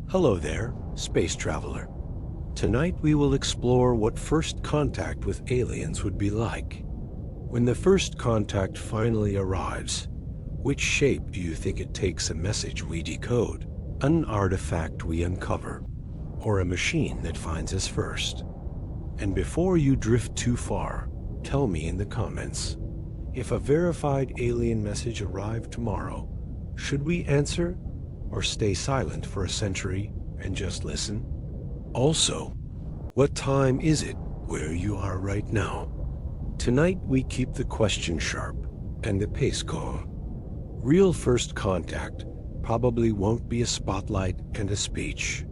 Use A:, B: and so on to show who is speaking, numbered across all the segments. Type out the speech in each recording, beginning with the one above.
A: Hello there, space traveler. Tonight we will explore what first contact with aliens would be like. When the first contact finally arrives, which shape do you think it takes a message we decode, an artifact we uncover, or a machine that finds us first? And before you drift too far, tell me in the comments, if a verified alien message arrived tomorrow, should we answer or stay silent for a century and just listen? Also, what time is it where you are right now? Tonight we keep the question sharp and the pace calm. Real first contact probably won't be a spotlight and a speech.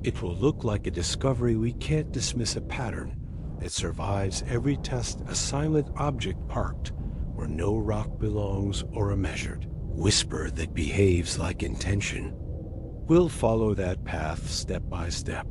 A: It will look like a discovery we can't dismiss, a pattern that survives every test, a silent object parked where no rock belongs, or a measured whisper that behaves like intention. We'll follow that path step by step.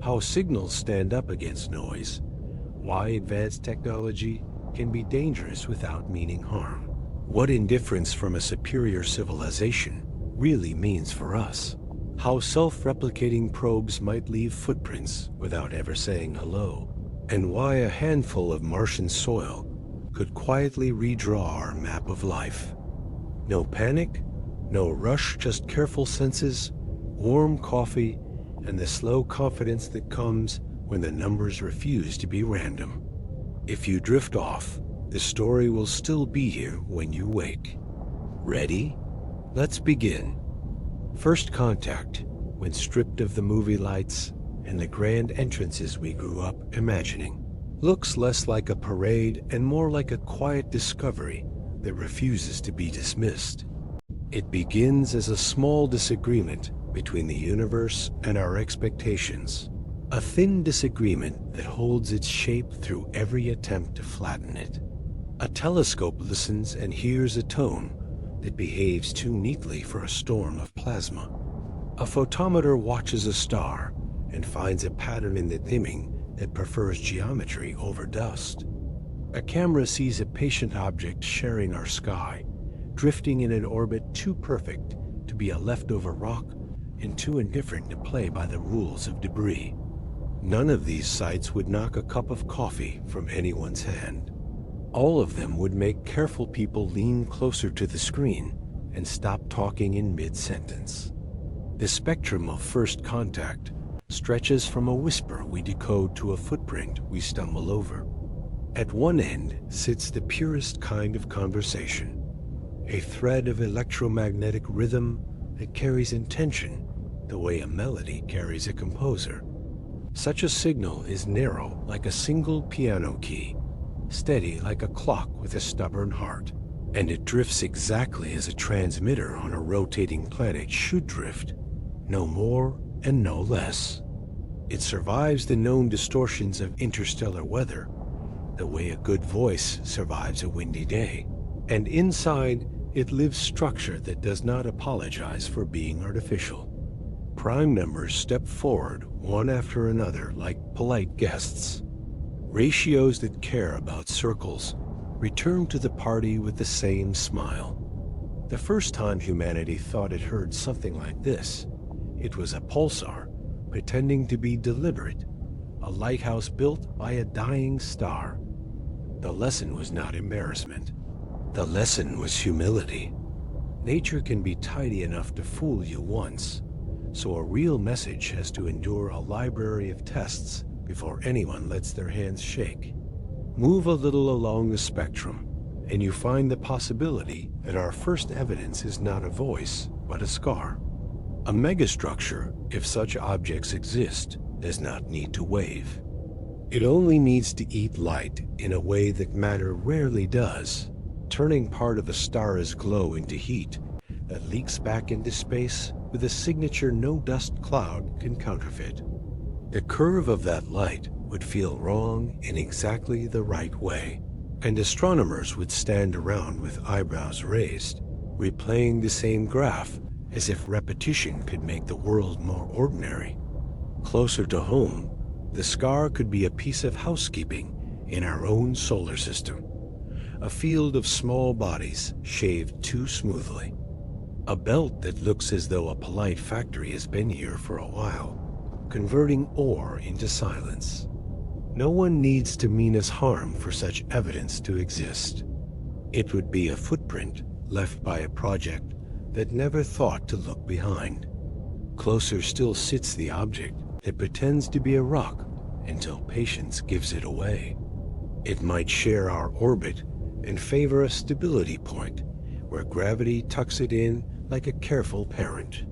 A: How signals stand up against noise, why advanced technology can be dangerous without meaning harm, what indifference from a superior civilization really means for us, how self-replicating probes might leave footprints without ever saying hello, and why a handful of Martian soil could quietly redraw our map of life. No panic, no rush, just careful senses, warm coffee, and the slow confidence that comes when the numbers refuse to be random. If you drift off, the story will still be here when you wake. Ready? Let's begin. First contact, when stripped of the movie lights and the grand entrances we grew up imagining, looks less like a parade and more like a quiet discovery that refuses to be dismissed. It begins as a small disagreement between the universe and our expectations, a thin disagreement that holds its shape through every attempt to flatten it. A telescope listens and hears a tone that behaves too neatly for a storm of plasma. A photometer watches a star and finds a pattern in the dimming that prefers geometry over dust. A camera sees a patient object sharing our sky, drifting in an orbit too perfect to be a leftover rock and too indifferent to play by the rules of debris. None of these sights would knock a cup of coffee from anyone's hand. All of them would make careful people lean closer to the screen and stop talking in mid-sentence. The spectrum of first contact stretches from a whisper we decode to a footprint we stumble over. At one end sits the purest kind of conversation, a thread of electromagnetic rhythm that carries intention the way a melody carries a composer. Such a signal is narrow like a single piano key, steady like a clock with a stubborn heart, and it drifts exactly as a transmitter on a rotating planet should drift, no more and no less. It survives the known distortions of interstellar weather, the way a good voice survives a windy day. And inside, it lives structure that does not apologize for being artificial. Prime numbers step forward one after another like polite guests. Ratios that care about circles return to the party with the same smile. The first time humanity thought it heard something like this, it was a pulsar pretending to be deliberate, a lighthouse built by a dying star. The lesson was not embarrassment. The lesson was humility. Nature can be tidy enough to fool you once, so a real message has to endure a library of tests before anyone lets their hands shake. Move a little along the spectrum, and you find the possibility that our first evidence is not a voice, but a scar. A megastructure, if such objects exist, does not need to wave. It only needs to eat light in a way that matter rarely does, turning part of a star's glow into heat that leaks back into space with a signature no dust cloud can counterfeit. The curve of that light would feel wrong in exactly the right way, and astronomers would stand around with eyebrows raised, replaying the same graph as if repetition could make the world more ordinary. Closer to home, the scar could be a piece of housekeeping in our own solar system, a field of small bodies shaved too smoothly. A belt that looks as though a polite factory has been here for a while, converting ore into silence. No one needs to mean us harm for such evidence to exist. It would be a footprint left by a project that never thought to look behind. Closer still sits the object that pretends to be a rock until patience gives it away. It might share our orbit and favor a stability point where gravity tucks it in like a careful parent.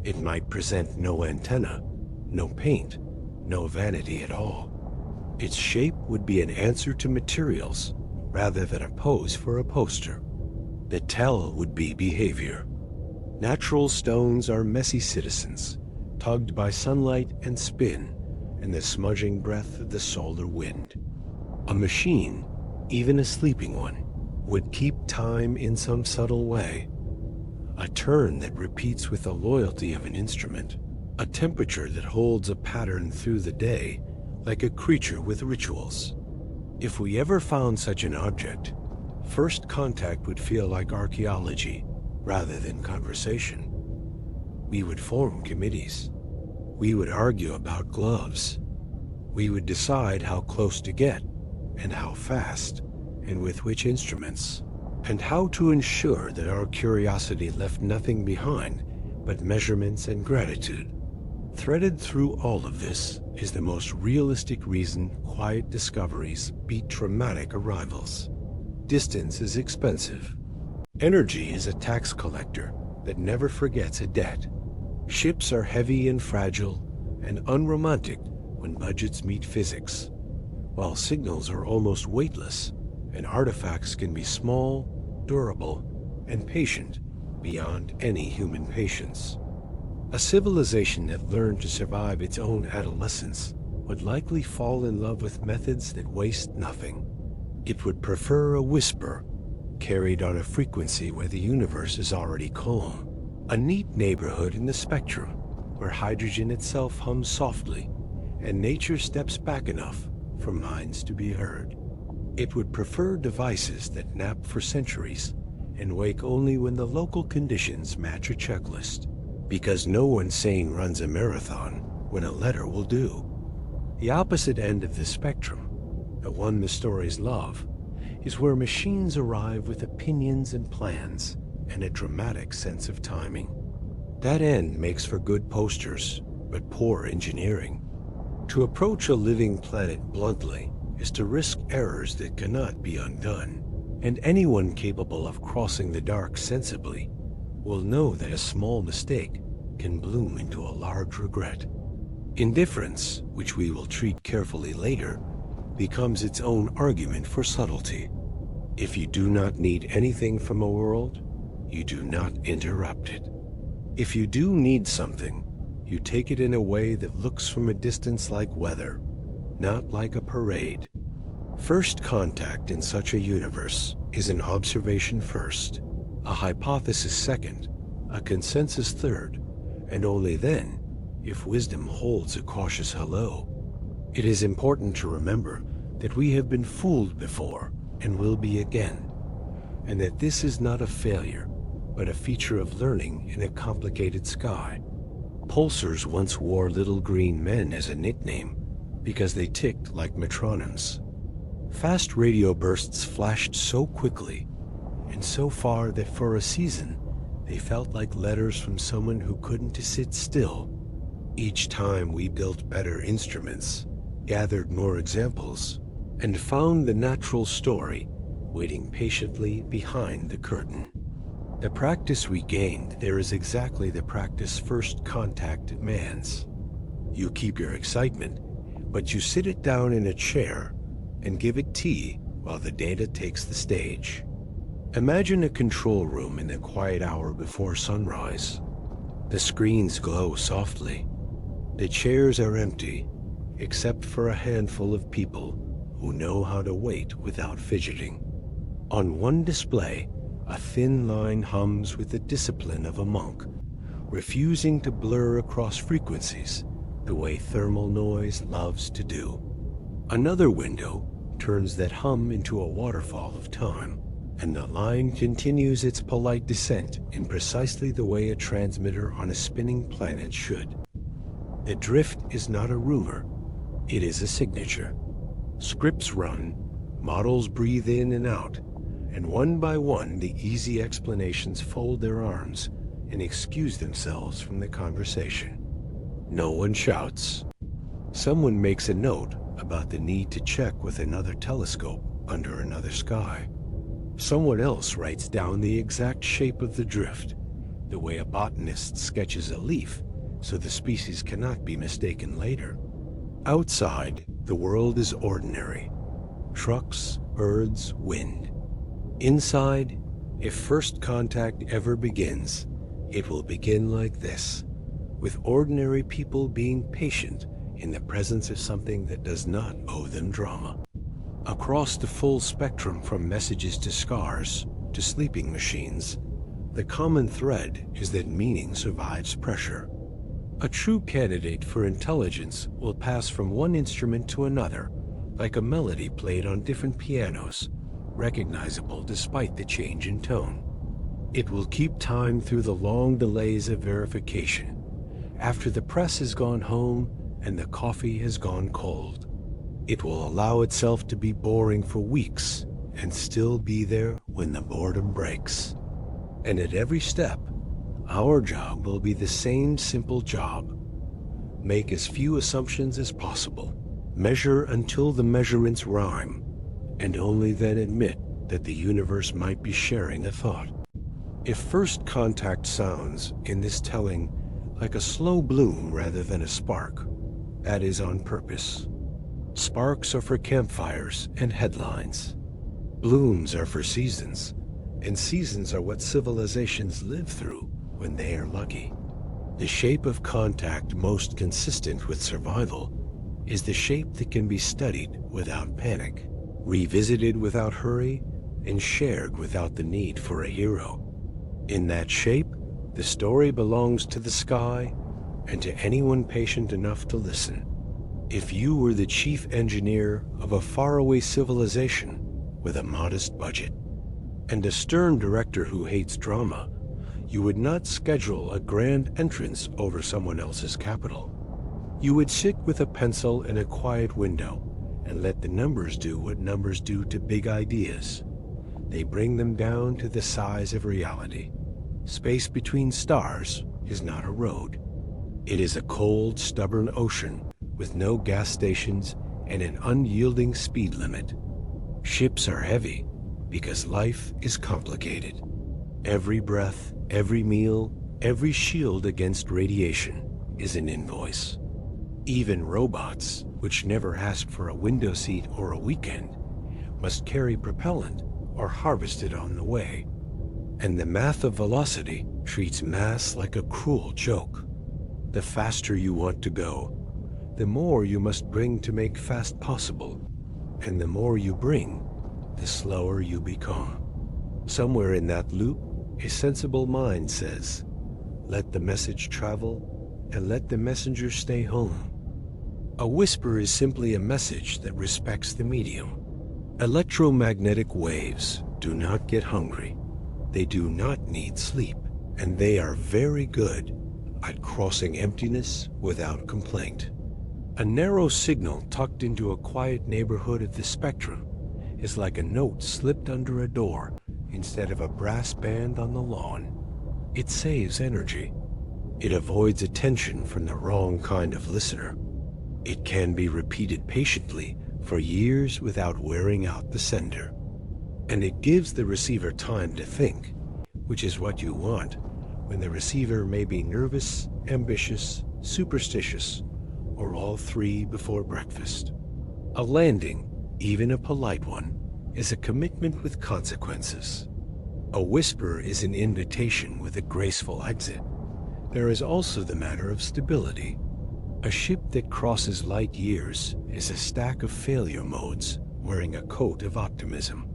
A: It might present no antenna, no paint, no vanity at all. Its shape would be an answer to materials rather than a pose for a poster. The tell would be behavior. Natural stones are messy citizens, tugged by sunlight and spin and the smudging breath of the solar wind. A machine, even a sleeping one, would keep time in some subtle way. A turn that repeats with the loyalty of an instrument. A temperature that holds a pattern through the day, like a creature with rituals. If we ever found such an object, first contact would feel like archaeology rather than conversation. We would form committees. We would argue about gloves. We would decide how close to get, and how fast, and with which instruments, and how to ensure that our curiosity left nothing behind but measurements and gratitude. Threaded through all of this is the most realistic reason quiet discoveries beat dramatic arrivals. Distance is expensive. Energy is a tax collector that never forgets a debt. Ships are heavy and fragile and unromantic when budgets meet physics, while signals are almost weightless and artifacts can be small, durable, and patient beyond any human patience. A civilization that learned to survive its own adolescence would likely fall in love with methods that waste nothing. It would prefer a whisper, carried on a frequency where the universe is already calm. A neat neighborhood in the spectrum, where hydrogen itself hums softly, and nature steps back enough for minds to be heard. It would prefer devices that nap for centuries and wake only when the local conditions match a checklist. Because no one sane runs a marathon when a letter will do. The opposite end of the spectrum, the one the stories love, is where machines arrive with opinions and plans and a dramatic sense of timing. That end makes for good posters, but poor engineering. To approach a living planet bluntly is to risk errors that cannot be undone, and anyone capable of crossing the dark sensibly will know that a small mistake can bloom into a large regret. Indifference, which we will treat carefully later, becomes its own argument for subtlety. If you do not need anything from a world, you do not interrupt it. If you do need something, you take it in a way that looks from a distance like weather, not like a parade. First contact in such a universe is an observation first, a hypothesis second, a consensus third, and only then if wisdom holds a cautious hello. It is important to remember that we have been fooled before and will be again, and that this is not a failure, but a feature of learning in a complicated sky. Pulsars once wore little green men as a nickname because they ticked like metronomes. Fast radio bursts flashed so quickly and so far that for a season they felt like letters from someone who couldn't sit still. Each time we built better instruments, gathered more examples, and found the natural story waiting patiently behind the curtain. The practice we gained there is exactly the practice first contact demands. You keep your excitement, but you sit it down in a chair and give it tea while the data takes the stage. Imagine a control room in the quiet hour before sunrise. The screens glow softly. The chairs are empty, except for a handful of people who know how to wait without fidgeting. On one display, a thin line hums with the discipline of a monk, refusing to blur across frequencies the way thermal noise loves to do. Another window turns that hum into a waterfall of time. and the line continues its polite descent in precisely the way a transmitter on a spinning planet should. The drift is not a rumor, it is a signature. Scripts run, models breathe in and out, and one by one the easy explanations fold their arms and excuse themselves from the conversation. No one shouts. Someone makes a note about the need to check with another telescope under another sky. Someone else writes down the exact shape of the drift, the way a botanist sketches a leaf so the species cannot be mistaken later. Outside, the world is ordinary. Trucks, birds, wind. Inside, if first contact ever begins, it will begin like this, with ordinary people being patient in the presence of something that does not owe them drama. Across the full spectrum from messages to scars to sleeping machines, the common thread is that meaning survives pressure. A true candidate for intelligence will pass from one instrument to another, like a melody played on different pianos, recognizable despite the change in tone. It will keep time through the long delays of verification, after the press has gone home and the coffee has gone cold. It will allow itself to be boring for weeks and still be there when the boredom breaks. And at every step, our job will be the same simple job. Make as few assumptions as possible. Measure until the measurements rhyme, and only then admit that the universe might be sharing a thought. If first contact sounds, in this telling, like a slow bloom rather than a spark, that is on purpose. Sparks are for campfires and headlines. Blooms are for seasons, and seasons are what civilizations live through when they are lucky. The shape of contact most consistent with survival is the shape that can be studied without panic, revisited without hurry, and shared without the need for a hero. In that shape, the story belongs to the sky and to anyone patient enough to listen. If you were the chief engineer of a faraway civilization with a modest budget, and a stern director who hates drama, you would not schedule a grand entrance over someone else's capital. You would sit with a pencil in a quiet window and let the numbers do what numbers do to big ideas. They bring them down to the size of reality. Space between stars is not a road. It is a cold, stubborn ocean with no gas stations and an unyielding speed limit. Ships are heavy because life is complicated. Every breath, every meal, every shield against radiation is an invoice. Even robots, which never ask for a window seat or a weekend, must carry propellant or harvest it on the way. And the math of velocity treats mass like a cruel joke. The faster you want to go, the more you must bring to make fast possible. And the more you bring, the slower you become. Somewhere in that loop, a sensible mind says, let the message travel and let the messenger stay home. A whisper is simply a message that respects the medium. Electromagnetic waves do not get hungry. They do not need sleep, and they are very good at crossing emptiness without complaint. A narrow signal tucked into a quiet neighborhood of the spectrum is like a note slipped under a door instead of a brass band on the lawn. It saves energy. It avoids attention from the wrong kind of listener. It can be repeated patiently for years without wearing out the sender. And it gives the receiver time to think, which is what you want when the receiver may be nervous, ambitious, superstitious, or all three before breakfast. A landing, even a polite one, is a commitment with consequences. A whisper is an invitation with a graceful exit. There is also the matter of stability. A ship that crosses light years is a stack of failure modes wearing a coat of optimism.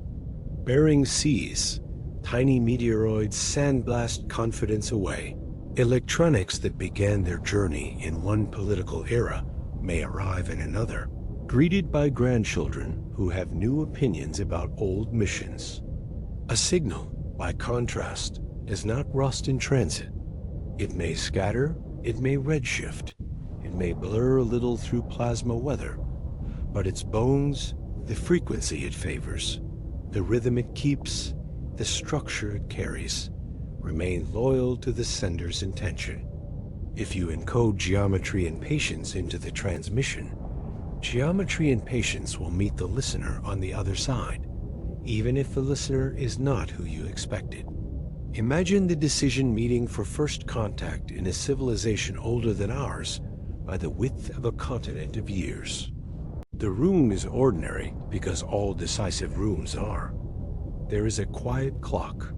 A: Bering seas, tiny meteoroids sandblast confidence away. Electronics that began their journey in one political era may arrive in another, greeted by grandchildren who have new opinions about old missions. A signal, by contrast, is not rust in transit. It may scatter, it may redshift, it may blur a little through plasma weather, but its bones, the frequency it favors, the rhythm it keeps, the structure it carries, remain loyal to the sender's intention. If you encode geometry and patience into the transmission, geometry and patience will meet the listener on the other side, even if the listener is not who you expected. Imagine the decision meeting for first contact in a civilization older than ours by the width of a continent of years. The room is ordinary because all decisive rooms are. There is a quiet clock.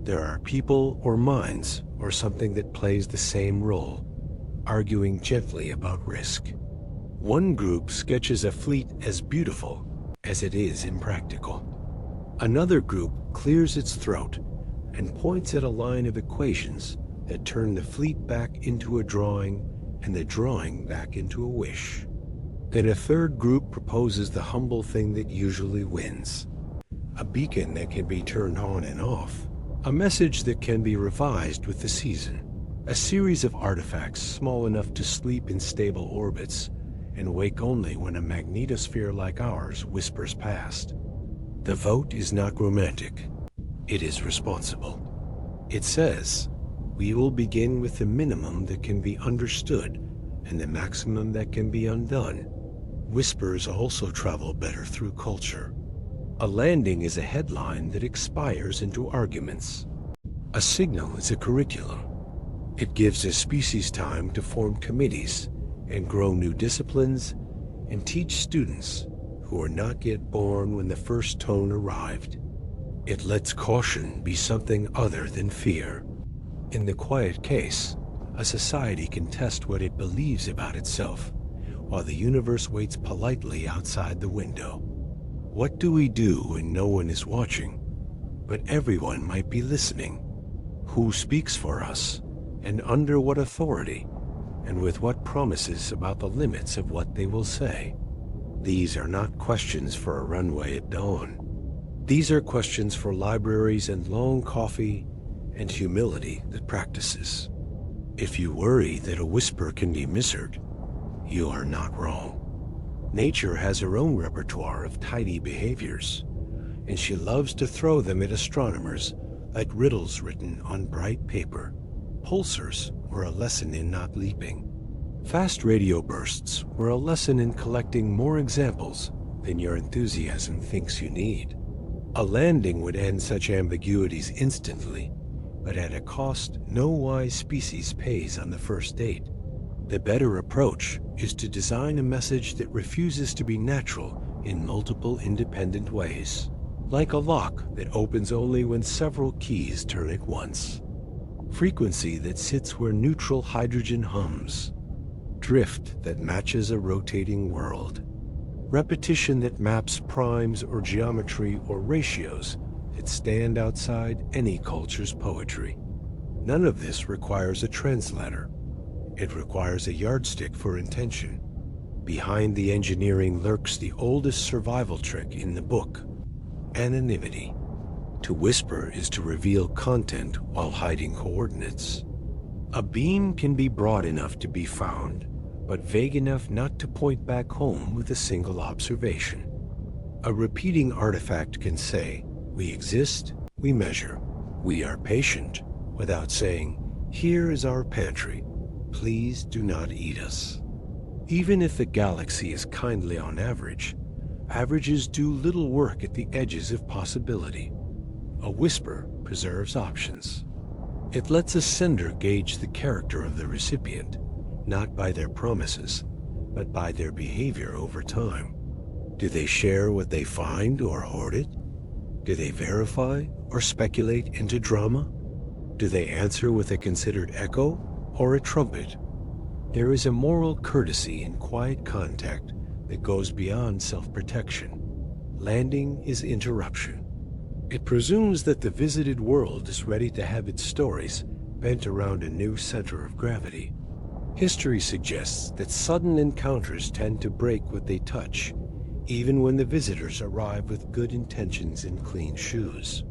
A: There are people or minds or something that plays the same role, arguing gently about risk. One group sketches a fleet as beautiful as it is impractical. Another group clears its throat and points at a line of equations that turn the fleet back into a drawing and the drawing back into a wish. Then a third group proposes the humble thing that usually wins. A beacon that can be turned on and off. A message that can be revised with the season. A series of artifacts small enough to sleep in stable orbits and wake only when a magnetosphere like ours whispers past. The vote is not romantic. It is responsible. It says, we will begin with the minimum that can be understood and the maximum that can be undone. Whispers also travel better through culture. A landing is a headline that expires into arguments. A signal is a curriculum. It gives a species time to form committees and grow new disciplines and teach students who are not yet born when the first tone arrived. It lets caution be something other than fear. In the quiet case, a society can test what it believes about itself, while the universe waits politely outside the window. What do we do when no one is watching, but everyone might be listening? Who speaks for us, and under what authority, and with what promises about the limits of what they will say? These are not questions for a runway at dawn. These are questions for libraries and long coffee and humility that practices. If you worry that a whisper can be misheard, you are not wrong. Nature has her own repertoire of tidy behaviors, and she loves to throw them at astronomers like riddles written on bright paper, pulsars were a lesson in not leaping. Fast radio bursts were a lesson in collecting more examples than your enthusiasm thinks you need. A landing would end such ambiguities instantly, but at a cost no wise species pays on the first date. The better approach is to design a message that refuses to be natural in multiple independent ways, like a lock that opens only when several keys turn at once. Frequency that sits where neutral hydrogen hums. Drift that matches a rotating world. Repetition that maps primes or geometry or ratios that stand outside any culture's poetry. None of this requires a translator. It requires a yardstick for intention. Behind the engineering lurks the oldest survival trick in the book: anonymity. To whisper is to reveal content while hiding coordinates. A beam can be broad enough to be found, but vague enough not to point back home with a single observation. A repeating artifact can say, we exist, we measure, we are patient, without saying, here is our pantry, please do not eat us. Even if the galaxy is kindly on average, averages do little work at the edges of possibility. A whisper preserves options. It lets a sender gauge the character of the recipient, not by their promises, but by their behavior over time. Do they share what they find or hoard it? Do they verify or speculate into drama? Do they answer with a considered echo or a trumpet? There is a moral courtesy in quiet contact that goes beyond self-protection. Landing is interruption. It presumes that the visited world is ready to have its stories bent around a new center of gravity. History suggests that sudden encounters tend to break what they touch, even when the visitors arrive with good intentions and clean shoes.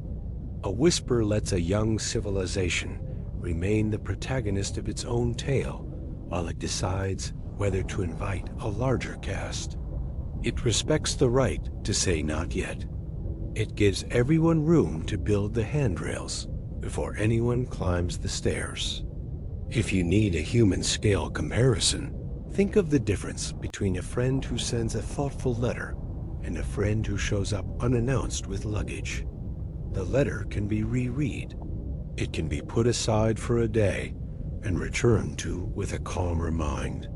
A: A whisper lets a young civilization remain the protagonist of its own tale while it decides whether to invite a larger cast. It respects the right to say not yet. It gives everyone room to build the handrails before anyone climbs the stairs. If you need a human scale comparison, think of the difference between a friend who sends a thoughtful letter and a friend who shows up unannounced with luggage. The letter can be reread. It can be put aside for a day and returned to with a calmer mind.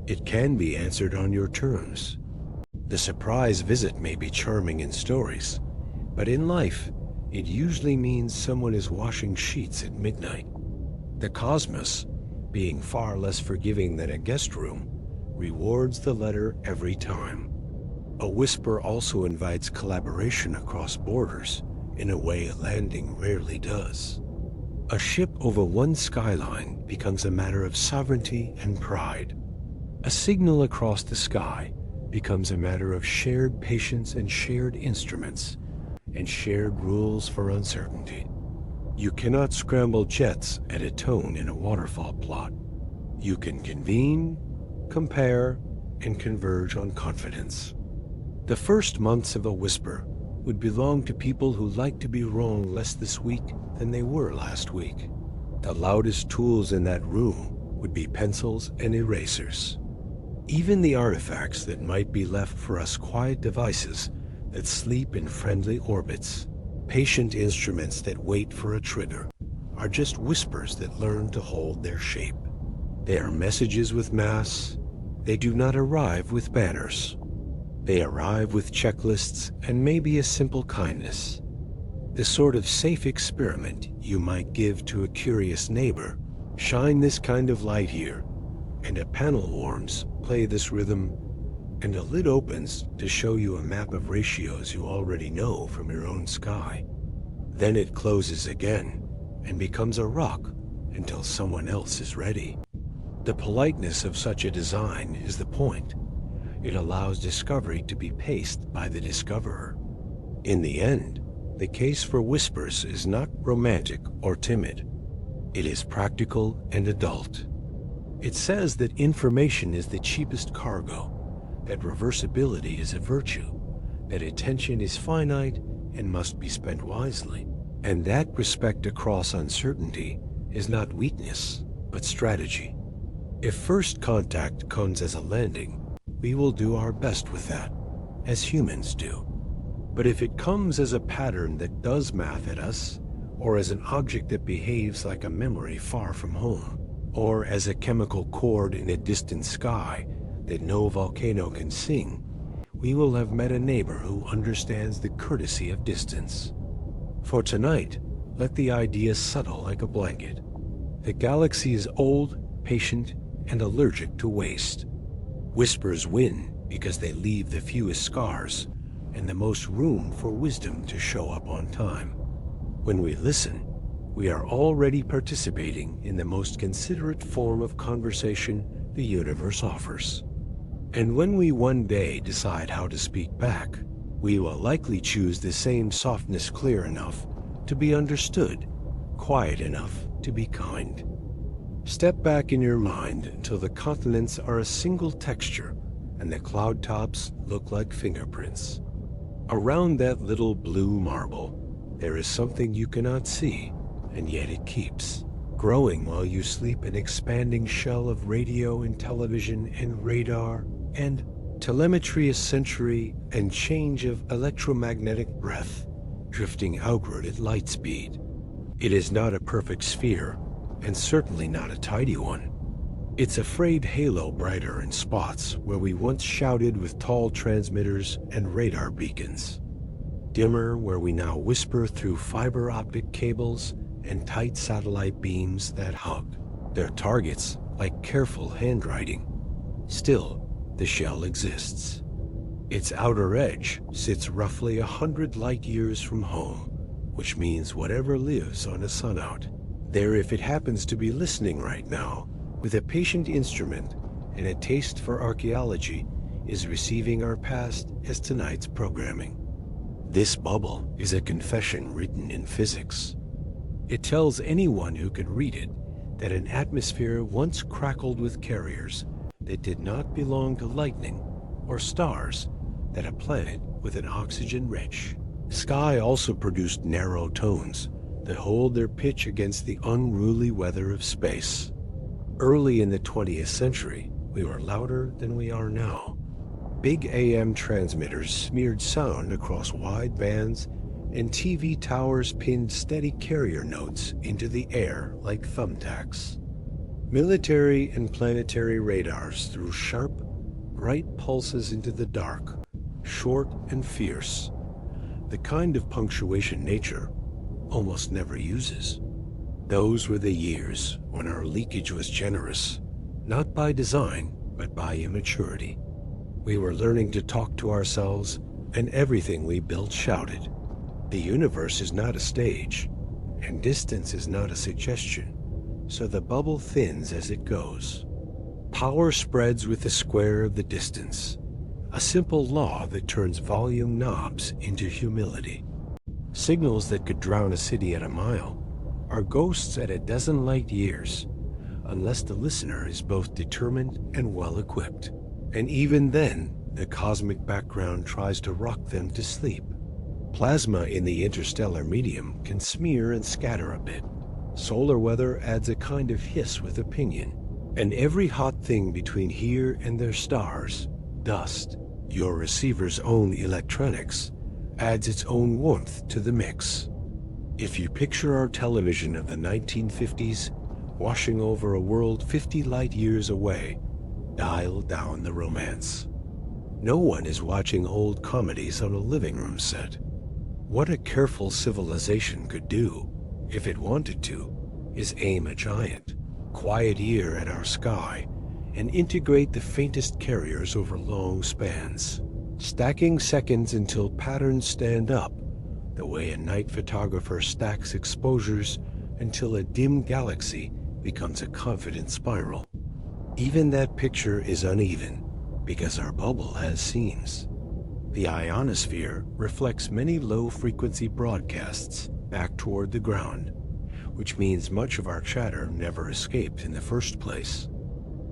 A: It can be answered on your terms. The surprise visit may be charming in stories, but in life, it usually means someone is washing sheets at midnight. The cosmos, being far less forgiving than a guest room, rewards the letter every time. A whisper also invites collaboration across borders in a way a landing rarely does. A ship over one skyline becomes a matter of sovereignty and pride. A signal across the sky becomes a matter of shared patience and shared instruments, and shared rules for uncertainty. You cannot scramble jets at a tone in a waterfall plot. You can convene, compare, and converge on confidence. The first months of a whisper would belong to people who like to be wrong less this week than they were last week. The loudest tools in that room would be pencils and erasers. Even the artifacts that might be left for us quiet devices that sleep in friendly orbits, patient instruments that wait for a trigger, are just whispers that learn to hold their shape. They are messages with mass. They do not arrive with banners. They arrive with checklists and maybe a simple kindness. The sort of safe experiment you might give to a curious neighbor. Shine this kind of light here, and a panel warms, play this rhythm, and a lid opens to show you a map of ratios you already know from your own sky. Then it closes again and becomes a rock until someone else is ready. The politeness of such a design is the point. It allows discovery to be paced by the discoverer. In the end, the case for whispers is not romantic or timid. It is practical and adult. It says that information is the cheapest cargo, that reversibility is a virtue, that attention is finite and must be spent wisely, and that respect across uncertainty is not weakness, but strategy. If first contact comes as a landing, we will do our best with that, as humans do. But if it comes as a pattern that does math at us, or as an object that behaves like a memory far from home, or as a chemical chord in a distant sky that no volcano can sing, we will have met a neighbor who understands the courtesy of distance. For tonight, let the idea settle like a blanket. The galaxy is old, patient, and allergic to waste. Whispers win because they leave the fewest scars and the most room for wisdom to show up on time. When we listen, we are already participating in the most considerate form of conversation the universe offers. And when we one day decide how to speak back, we will likely choose the same softness clear enough to be understood, quiet enough to be kind. Step back in your mind until the continents are a single texture and the cloud tops look like fingerprints. Around that little blue marble, there is something you cannot see, and yet it keeps growing while you sleep, an expanding shell of radio and television and radar and telemetry, a century and change of electromagnetic breath drifting outward at light speed. It is not a perfect sphere, and certainly not a tidy one. It's a frayed halo brighter in spots where we once shouted with tall transmitters and radar beacons. Dimmer where we now whisper through fiber optic cables and tight satellite beams that hug their targets like careful handwriting. Still, the shell exists. Its outer edge sits roughly 100 light years from home, which means whatever lives on a sunout, there if it happens to be listening right now, with a patient instrument and a taste for archaeology, is receiving our past as tonight's programming. This bubble is a confession written in physics. It tells anyone who can read it that an atmosphere once crackled with carriers that did not belong to lightning or stars, that a planet with an oxygen-rich sky also produced narrow tones that hold their pitch against the unruly weather of space. Early in the 20th century, we were louder than we are now. Big AM transmitters smeared sound across wide bands, and TV towers pinned steady carrier notes into the air like thumbtacks. Military and planetary radars threw sharp, bright pulses into the dark, short and fierce, the kind of punctuation nature almost never uses. Those were the years when our leakage was generous, not by design, but by immaturity. We were learning to talk to ourselves, and everything we built shouted. The universe is not a stage, and distance is not a suggestion, so the bubble thins as it goes. Power spreads with the square of the distance, a simple law that turns volume knobs into humility. Signals that could drown a city at a mile are ghosts at a dozen light years, unless the listener is both determined and well-equipped. And even then, the cosmic background tries to rock them to sleep. Plasma in the interstellar medium can smear and scatter a bit. Solar weather adds a kind of hiss with opinion. And every hot thing between here and their stars, dust, your receiver's own electronics, adds its own warmth to the mix. If you picture our television of the 1950s washing over a world 50 light years away, dial down the romance. No one is watching old comedies on a living room set. What a careful civilization could do, if it wanted to, is aim a giant, quiet ear at our sky and integrate the faintest carriers over long spans, stacking seconds until patterns stand up, the way a night photographer stacks exposures until a dim galaxy becomes a confident spiral. Even that picture is uneven because our bubble has seams. The ionosphere reflects many low-frequency broadcasts back toward the ground, which means much of our chatter never escaped in the first place.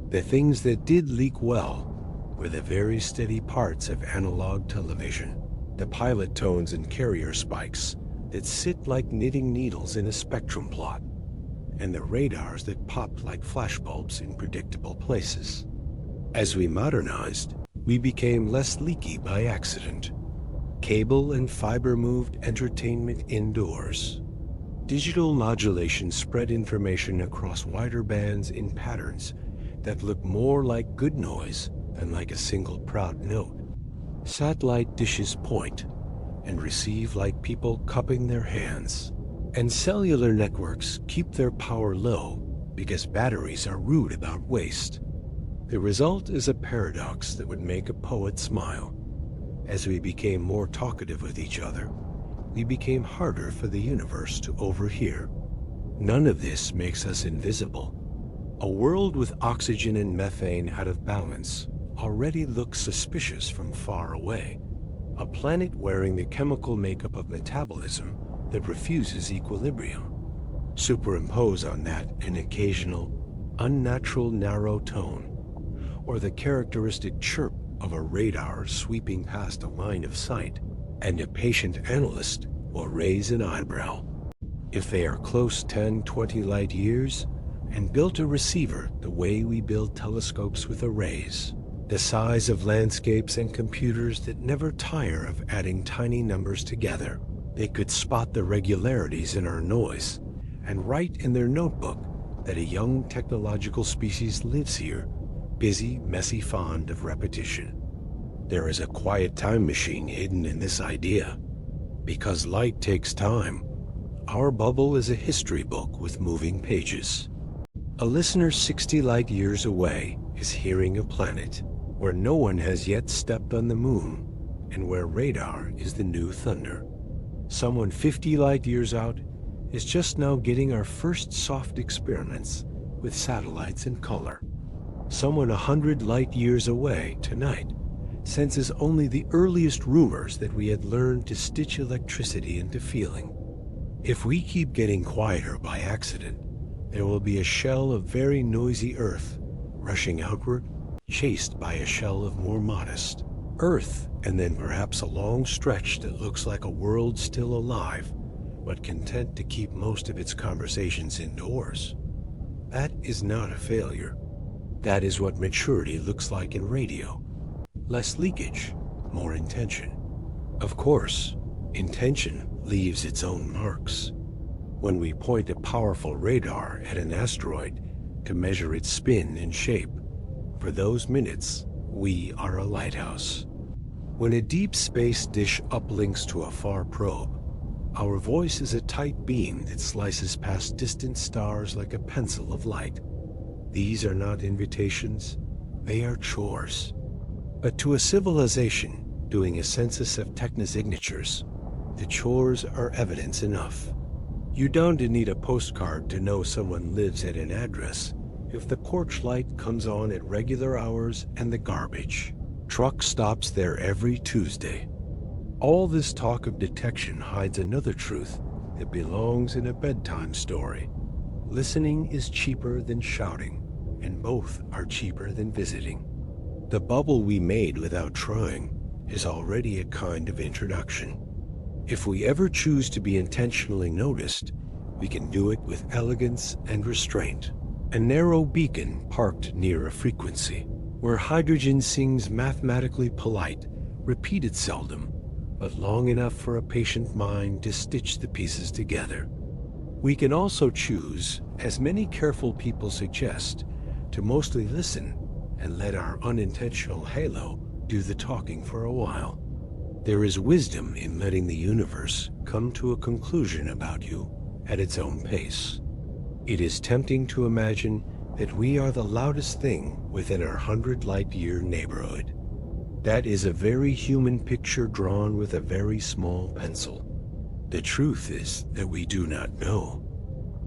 A: The things that did leak well were the very steady parts of analog television, the pilot tones and carrier spikes that sit like knitting needles in a spectrum plot, and the radars that popped like flashbulbs in predictable places. As we modernized, we became less leaky by accident. Cable and fiber moved entertainment indoors. Digital modulation spread information across wider bands in patterns that look more like good noise than like a single proud note. Satellite dishes point and receive like people cupping their hands. And cellular networks keep their power low because batteries are rude about waste. The result is a paradox that would make a poet smile. As we became more talkative with each other, we became harder for the universe to overhear. None of this makes us invisible. A world with oxygen and methane out of balance already looks suspicious from far away. A planet wearing the chemical makeup of metabolism that refuses equilibrium. Superimpose on that an occasional, unnatural narrow tone, or the characteristic chirp of a radar sweeping past a line of sight, and a patient analyst will raise an eyebrow. If they are close 10, 20 light years, and built a receiver the way we build telescopes with arrays, the size of landscapes and computers that never tire of adding tiny numbers together, they could spot the regularities in our noise and write in their notebook that a young technological species lives here, busy, messy, fond of repetition. There is a quiet time machine hidden in this idea. Because light takes time, our bubble is a history book with moving pages. A listener 60 light years away is hearing a planet where no one has yet stepped on the moon and where radar is the new thunder. Someone 50 light years out is just now getting our first soft experiments with satellites in color. Someone 100 light years away tonight senses only the earliest rumors that we had learned to stitch electricity into feeling. If we keep getting quieter by accident, there will be a shell of very noisy Earth, rushing outward, chased by a shell of more modest Earth, and then perhaps a long stretch that looks like a world still alive, but content to keep most of its conversations indoors. That is not a failure. That is what maturity looks like in radio. Less leakage, more intention. Of course, intention leaves its own marks. When we point a powerful radar at an asteroid to measure its spin and shape, for those minutes, we are a lighthouse. When a deep space dish uplinks to a far probe, our voice is a tight beam that slices past distant stars like a pencil of light. These are not invitations, they are chores. But to a civilization doing a census of technosignatures, the chores are evidence enough. You don't need a postcard to know someone lives at an address if the porch light comes on at regular hours and the garbage truck stops there every Tuesday. All this talk of detection hides another truth that belongs in a bedtime story. Listening is cheaper than shouting, and both are cheaper than visiting. The bubble we made without trying is already a kind of introduction. If we ever choose to be intentionally noticed, we can do it with elegance and restraint. A narrow beacon parked near a frequency, where hydrogen sings mathematically polite, repeated seldom, but long enough for a patient mind to stitch the pieces together. We can also choose, as many careful people suggest, to mostly listen and let our unintentional halo do the talking for a while. There is wisdom in letting the universe come to a conclusion about you at its own pace. It is tempting to imagine that we are the loudest thing within our 100-light-year neighborhood. That is a very human picture drawn with a very small pencil. The truth is that we do not know.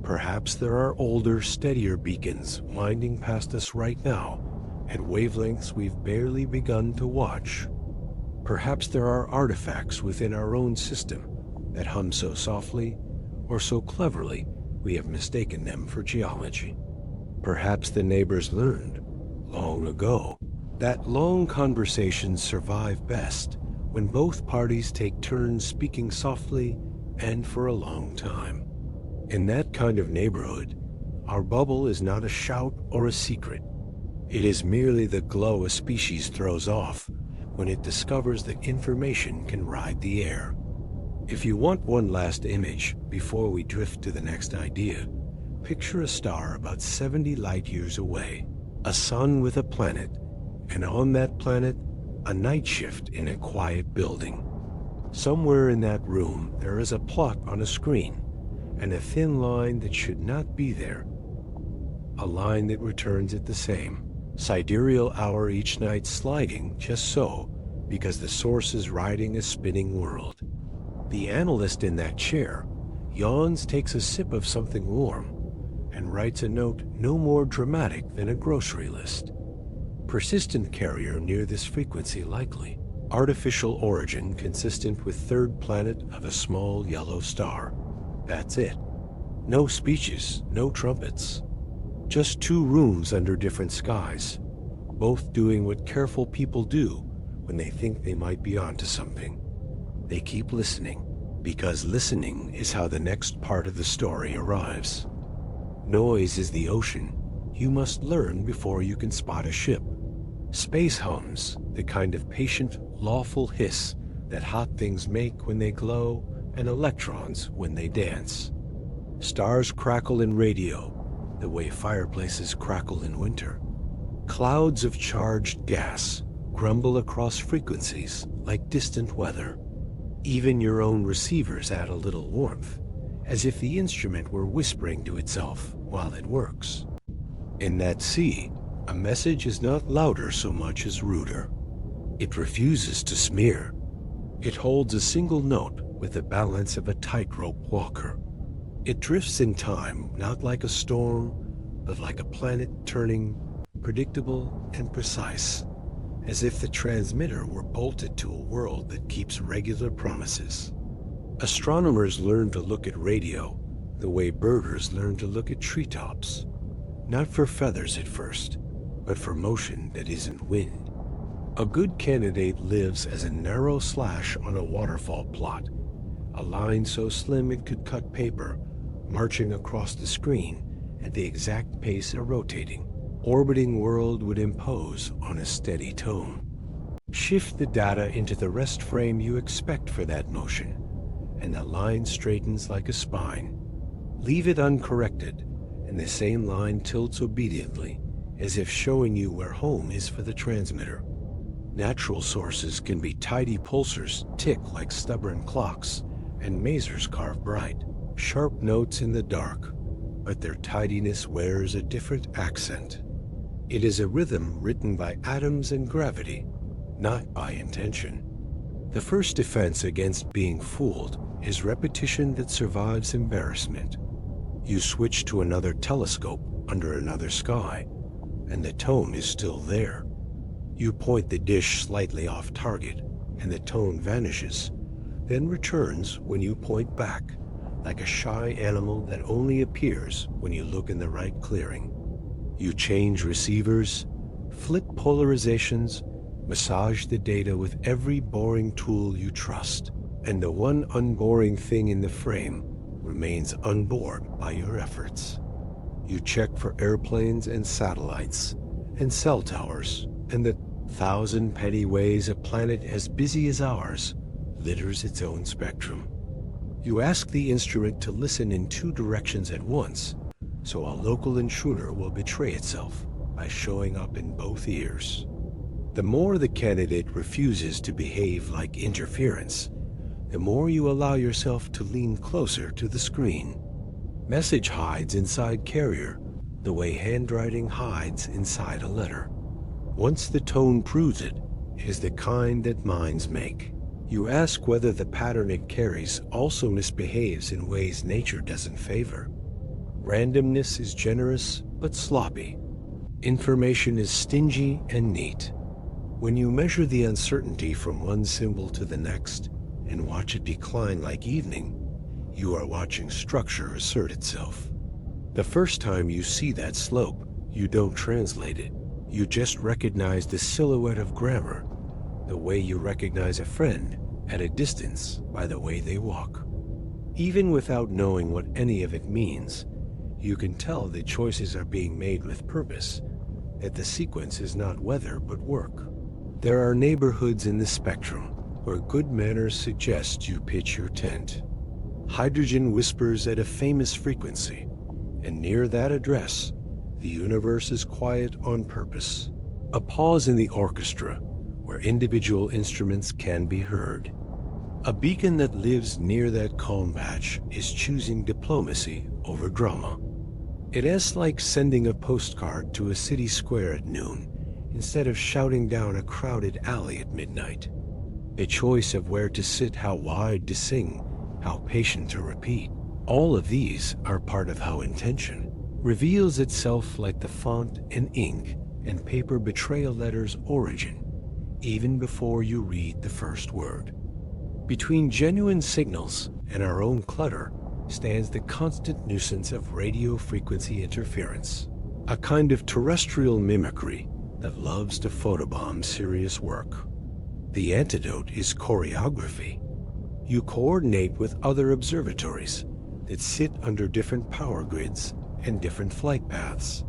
A: Perhaps there are older, steadier beacons winding past us right now at wavelengths we've barely begun to watch. Perhaps there are artifacts within our own system that hum so softly or so cleverly we have mistaken them for geology. Perhaps the neighbors learned, long ago, that long conversations survive best when both parties take turns speaking softly and for a long time. In that kind of neighborhood, our bubble is not a shout or a secret. It is merely the glow a species throws off when it discovers that information can ride the air. If you want one last image before we drift to the next idea, picture a star about 70 light years away, a sun with a planet, and on that planet, a night shift in a quiet building. Somewhere in that room, there is a plot on a screen, and a thin line that should not be there. A line that returns at the same sidereal hour each night, sliding just so because the source is riding a spinning world. The analyst in that chair yawns, takes a sip of something warm, and writes a note no more dramatic than a grocery list. Persistent carrier near this frequency likely. Artificial origin consistent with third planet of a small yellow star. That's it. No speeches, no trumpets. Just two rooms under different skies, both doing what careful people do when they think they might be onto something. They keep listening, because listening is how the next part of the story arrives. Noise is the ocean. You must learn before you can spot a ship. Space hums, the kind of patient, lawful hiss that hot things make when they glow and electrons when they dance. Stars crackle in radio, the way fireplaces crackle in winter. Clouds of charged gas grumble across frequencies like distant weather. Even your own receivers add a little warmth, as if the instrument were whispering to itself while it works. In that sea, a message is not louder so much as ruder. It refuses to smear. It holds a single note with the balance of a tightrope walker. It drifts in time, not like a storm, but like a planet turning, predictable and precise. as if the transmitter were bolted to a world that keeps regular promises. Astronomers learn to look at radio the way birders learn to look at treetops, not for feathers at first, but for motion that isn't wind. A good candidate lives as a narrow slash on a waterfall plot, a line so slim it could cut paper, marching across the screen at the exact pace a rotating, orbiting world would impose on a steady tone. Shift the data into the rest frame you expect for that motion, and the line straightens like a spine. Leave it uncorrected, and the same line tilts obediently, as if showing you where home is for the transmitter. Natural sources can be tidy pulsars tick like stubborn clocks, and masers carve bright, sharp notes in the dark, but their tidiness wears a different accent. It is a rhythm written by atoms and gravity, not by intention. The first defense against being fooled is repetition that survives embarrassment. You switch to another telescope under another sky, and the tone is still there. You point the dish slightly off target, and the tone vanishes, then returns when you point back, like a shy animal that only appears when you look in the right clearing. You change receivers, flip polarizations, massage the data with every boring tool you trust, and the one unboring thing in the frame remains unbored by your efforts. You check for airplanes and satellites and cell towers and the 1,000 petty ways a planet as busy as ours litters its own spectrum. You ask the instrument to listen in 2 directions at once, so a local intruder will betray itself by showing up in both ears. The more the candidate refuses to behave like interference, the more you allow yourself to lean closer to the screen. Message hides inside carrier, the way handwriting hides inside a letter. Once the tone proves it, is the kind that minds make. You ask whether the pattern it carries also misbehaves in ways nature doesn't favor. Randomness is generous but sloppy. Information is stingy and neat. When you measure the uncertainty from one symbol to the next and watch it decline like evening, you are watching structure assert itself. The first time you see that slope, you don't translate it. You just recognize the silhouette of grammar, the way you recognize a friend at a distance by the way they walk. Even without knowing what any of it means, you can tell that choices are being made with purpose, that the sequence is not weather but work. There are neighborhoods in the spectrum where good manners suggest you pitch your tent. Hydrogen whispers at a famous frequency, and near that address, the universe is quiet on purpose. A pause in the orchestra where individual instruments can be heard. A beacon that lives near that calm patch is choosing diplomacy over drama. It is like sending a postcard to a city square at noon instead of shouting down a crowded alley at midnight. A choice of where to sit, how wide to sing, how patient to repeat. All of these are part of how intention reveals itself, like the font and ink and paper betray a letter's origin, even before you read the first word. Between genuine signals and our own clutter stands the constant nuisance of radio frequency interference, a kind of terrestrial mimicry that loves to photobomb serious work. The antidote is choreography. You coordinate with other observatories that sit under different power grids and different flight paths.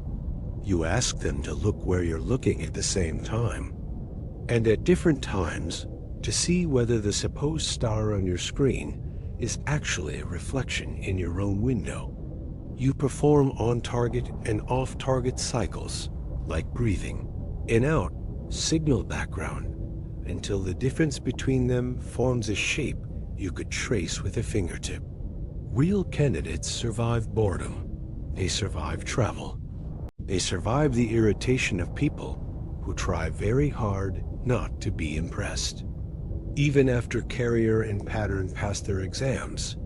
A: You ask them to look where you're looking at the same time, and at different times to see whether the supposed star on your screen is actually a reflection in your own window. You perform on-target and off-target cycles, like breathing, in-out, signal background, until the difference between them forms a shape you could trace with a fingertip. Real candidates survive boredom. They survive travel. They survive the irritation of people who try very hard not to be impressed. Even after carrier and pattern pass their exams,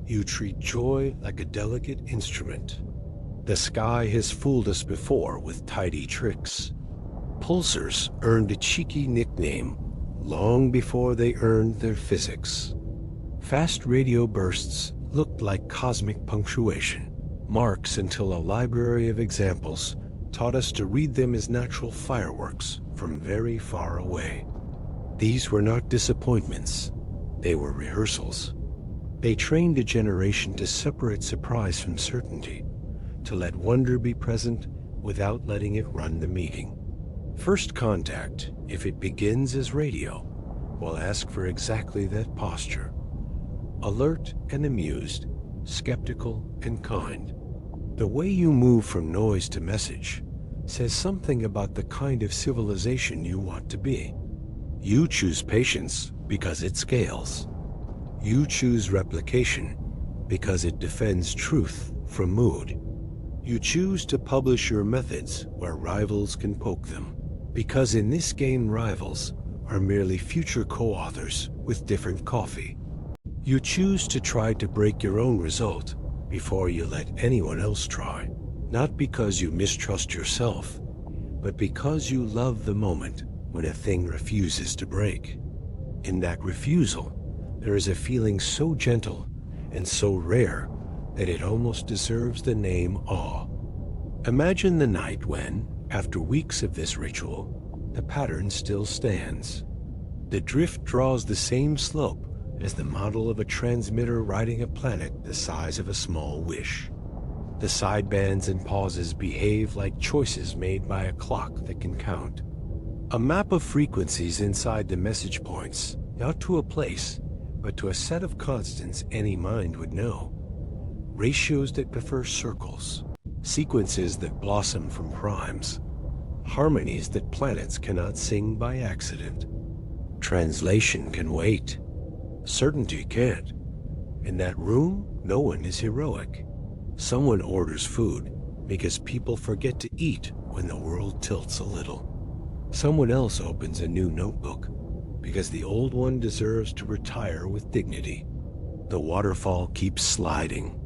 A: you treat joy like a delicate instrument. The sky has fooled us before with tidy tricks. Pulsars earned a cheeky nickname long before they earned their physics. Fast radio bursts looked like cosmic punctuation marks until a library of examples taught us to read them as natural fireworks from very far away. These were not disappointments, they were rehearsals. They trained a generation to separate surprise from certainty, to let wonder be present without letting it run the meeting. First contact, if it begins as radio, will ask for exactly that posture. Alert and amused, skeptical and kind. The way you move from noise to message says something about the kind of civilization you want to be. You choose patience because it scales. You choose replication because it defends truth from mood. You choose to publish your methods where rivals can poke them, because in this game rivals are merely future co-authors with different coffee. You choose to try to break your own result before you let anyone else try, not because you mistrust yourself, but because you love the moment when a thing refuses to break. In that refusal, there is a feeling so gentle and so rare that it almost deserves the name awe. Imagine the night when, after weeks of this ritual, the pattern still stands. The drift draws the same slope as the model of a transmitter riding a planet the size of a small wish. The sidebands and pauses behave like choices made by a clock that can count. A map of frequencies inside the message points, not to a place, but to a set of constants any mind would know. Ratios that prefer circles, sequences that blossom from primes, harmonies that planets cannot sing by accident. Translation can wait. Certainty can't. In that room, no one is heroic. Someone orders food because people forget to eat when the world tilts a little. Someone else opens a new notebook because the old one deserves to retire with dignity. The waterfall keeps sliding.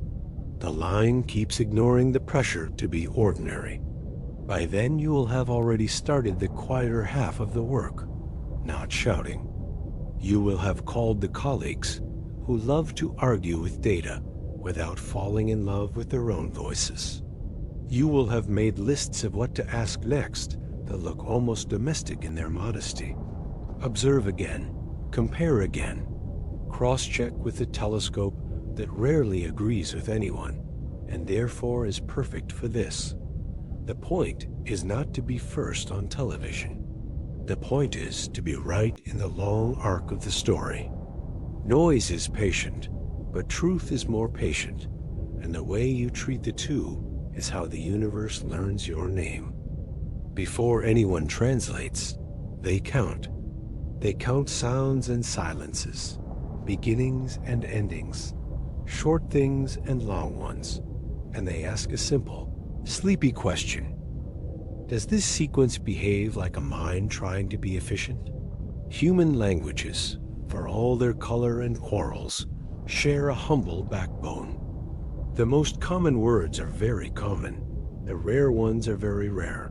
A: The line keeps ignoring the pressure to be ordinary. By then you will have already started the quieter half of the work, not shouting. You will have called the colleagues who love to argue with data without falling in love with their own voices. You will have made lists of what to ask next that look almost domestic in their modesty. Observe again, compare again, cross-check with the telescope that rarely agrees with anyone, and therefore is perfect for this. The point is not to be first on television. The point is to be right in the long arc of the story. Noise is patient, but truth is more patient, and the way you treat the two is how the universe learns your name. Before anyone translates, they count. They count sounds and silences, beginnings and endings, short things and long ones, and they ask a simple, sleepy question. Does this sequence behave like a mind trying to be efficient? Human languages, for all their color and quarrels, share a humble backbone. The most common words are very common. The rare ones are very rare.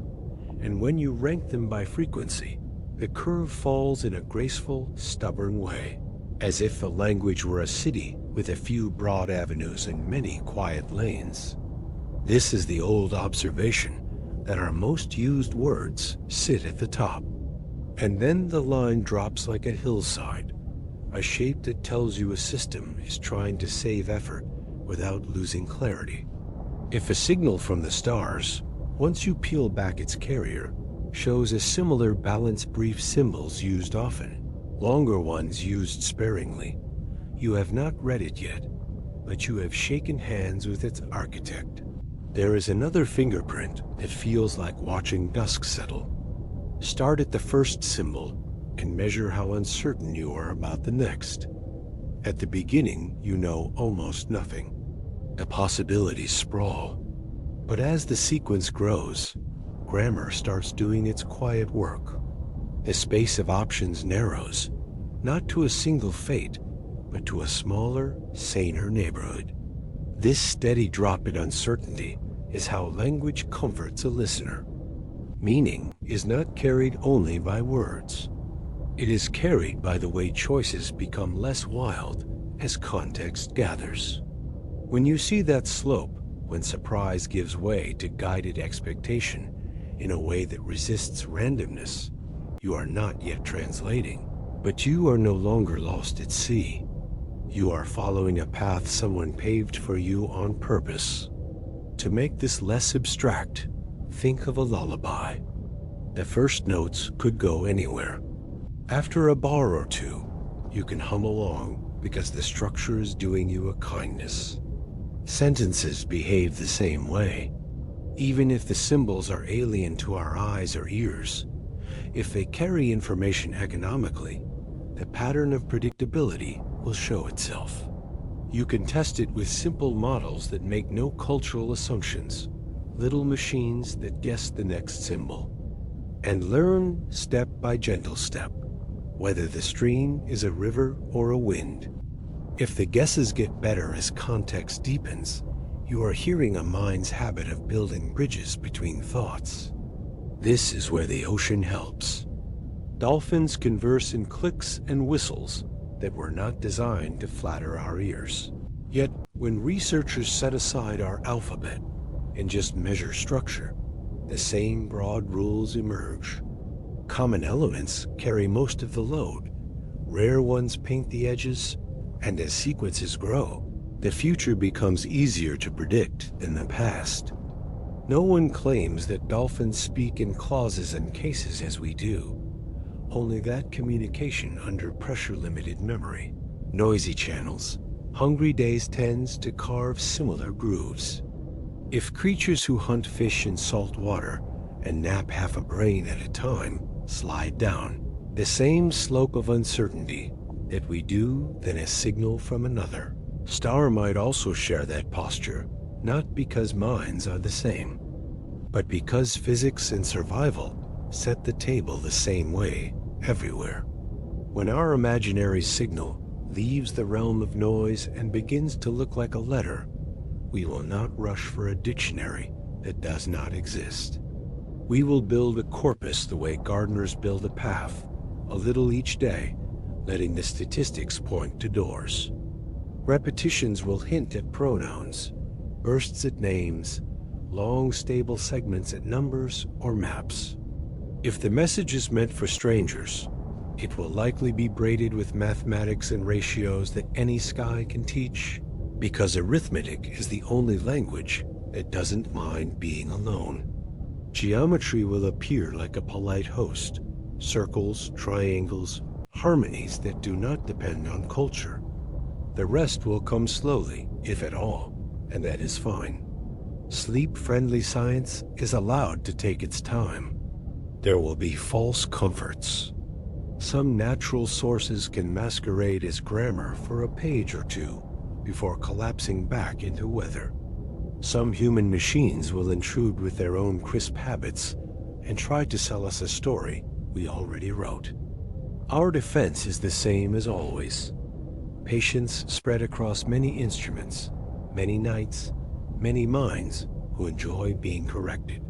A: And when you rank them by frequency, the curve falls in a graceful, stubborn way, as if the language were a city with a few broad avenues and many quiet lanes. This is the old observation that our most used words sit at the top. And then the line drops like a hillside, a shape that tells you a system is trying to save effort without losing clarity. If a signal from the stars, once you peel back its carrier, shows a similar balance brief symbols used often, longer ones used sparingly, you have not read it yet, but you have shaken hands with its architect. There is another fingerprint that feels like watching dusk settle. Start at the first symbol and measure how uncertain you are about the next. At the beginning, you know almost nothing. The possibilities sprawl. But as the sequence grows, grammar starts doing its quiet work. The space of options narrows, not to a single fate, but to a smaller, saner neighborhood. This steady drop in uncertainty is how language comforts a listener. Meaning is not carried only by words. It is carried by the way choices become less wild as context gathers. When you see that slope, when surprise gives way to guided expectation in a way that resists randomness, you are not yet translating, but you are no longer lost at sea. You are following a path someone paved for you on purpose. To make this less abstract, think of a lullaby. The first notes could go anywhere. After a bar or two, you can hum along because the structure is doing you a kindness. Sentences behave the same way. Even if the symbols are alien to our eyes or ears, if they carry information economically, the pattern of predictability will show itself. You can test it with simple models that make no cultural assumptions, little machines that guess the next symbol. And learn step by gentle step, whether the stream is a river or a wind. If the guesses get better as context deepens, you are hearing a mind's habit of building bridges between thoughts. This is where the ocean helps. Dolphins converse in clicks and whistles that were not designed to flatter our ears. Yet, when researchers set aside our alphabet and just measure structure, the same broad rules emerge. Common elements carry most of the load. Rare ones paint the edges, and as sequences grow, the future becomes easier to predict than the past. No one claims that dolphins speak in clauses and cases as we do. Only that communication under pressure-limited memory. Noisy channels. Hungry days tends to carve similar grooves. If creatures who hunt fish in salt water and nap half a brain at a time slide down the same slope of uncertainty that we do, then a signal from another star might also share that posture, not because minds are the same, but because physics and survival set the table the same way everywhere. When our imaginary signal leaves the realm of noise and begins to look like a letter, we will not rush for a dictionary that does not exist. We will build a corpus the way gardeners build a path, a little each day, letting the statistics point to doors. Repetitions will hint at pronouns, bursts at names, long stable segments at numbers or maps. If the message is meant for strangers, it will likely be braided with mathematics and ratios that any sky can teach, because arithmetic is the only language that doesn't mind being alone. Geometry will appear like a polite host, circles, triangles, harmonies that do not depend on culture. The rest will come slowly, if at all, and that is fine. Sleep-friendly science is allowed to take its time. There will be false comforts. Some natural sources can masquerade as grammar for a page or two before collapsing back into weather. Some human machines will intrude with their own crisp habits and try to sell us a story we already wrote. Our defense is the same as always. Patience spread across many instruments, many nights, many minds who enjoy being corrected.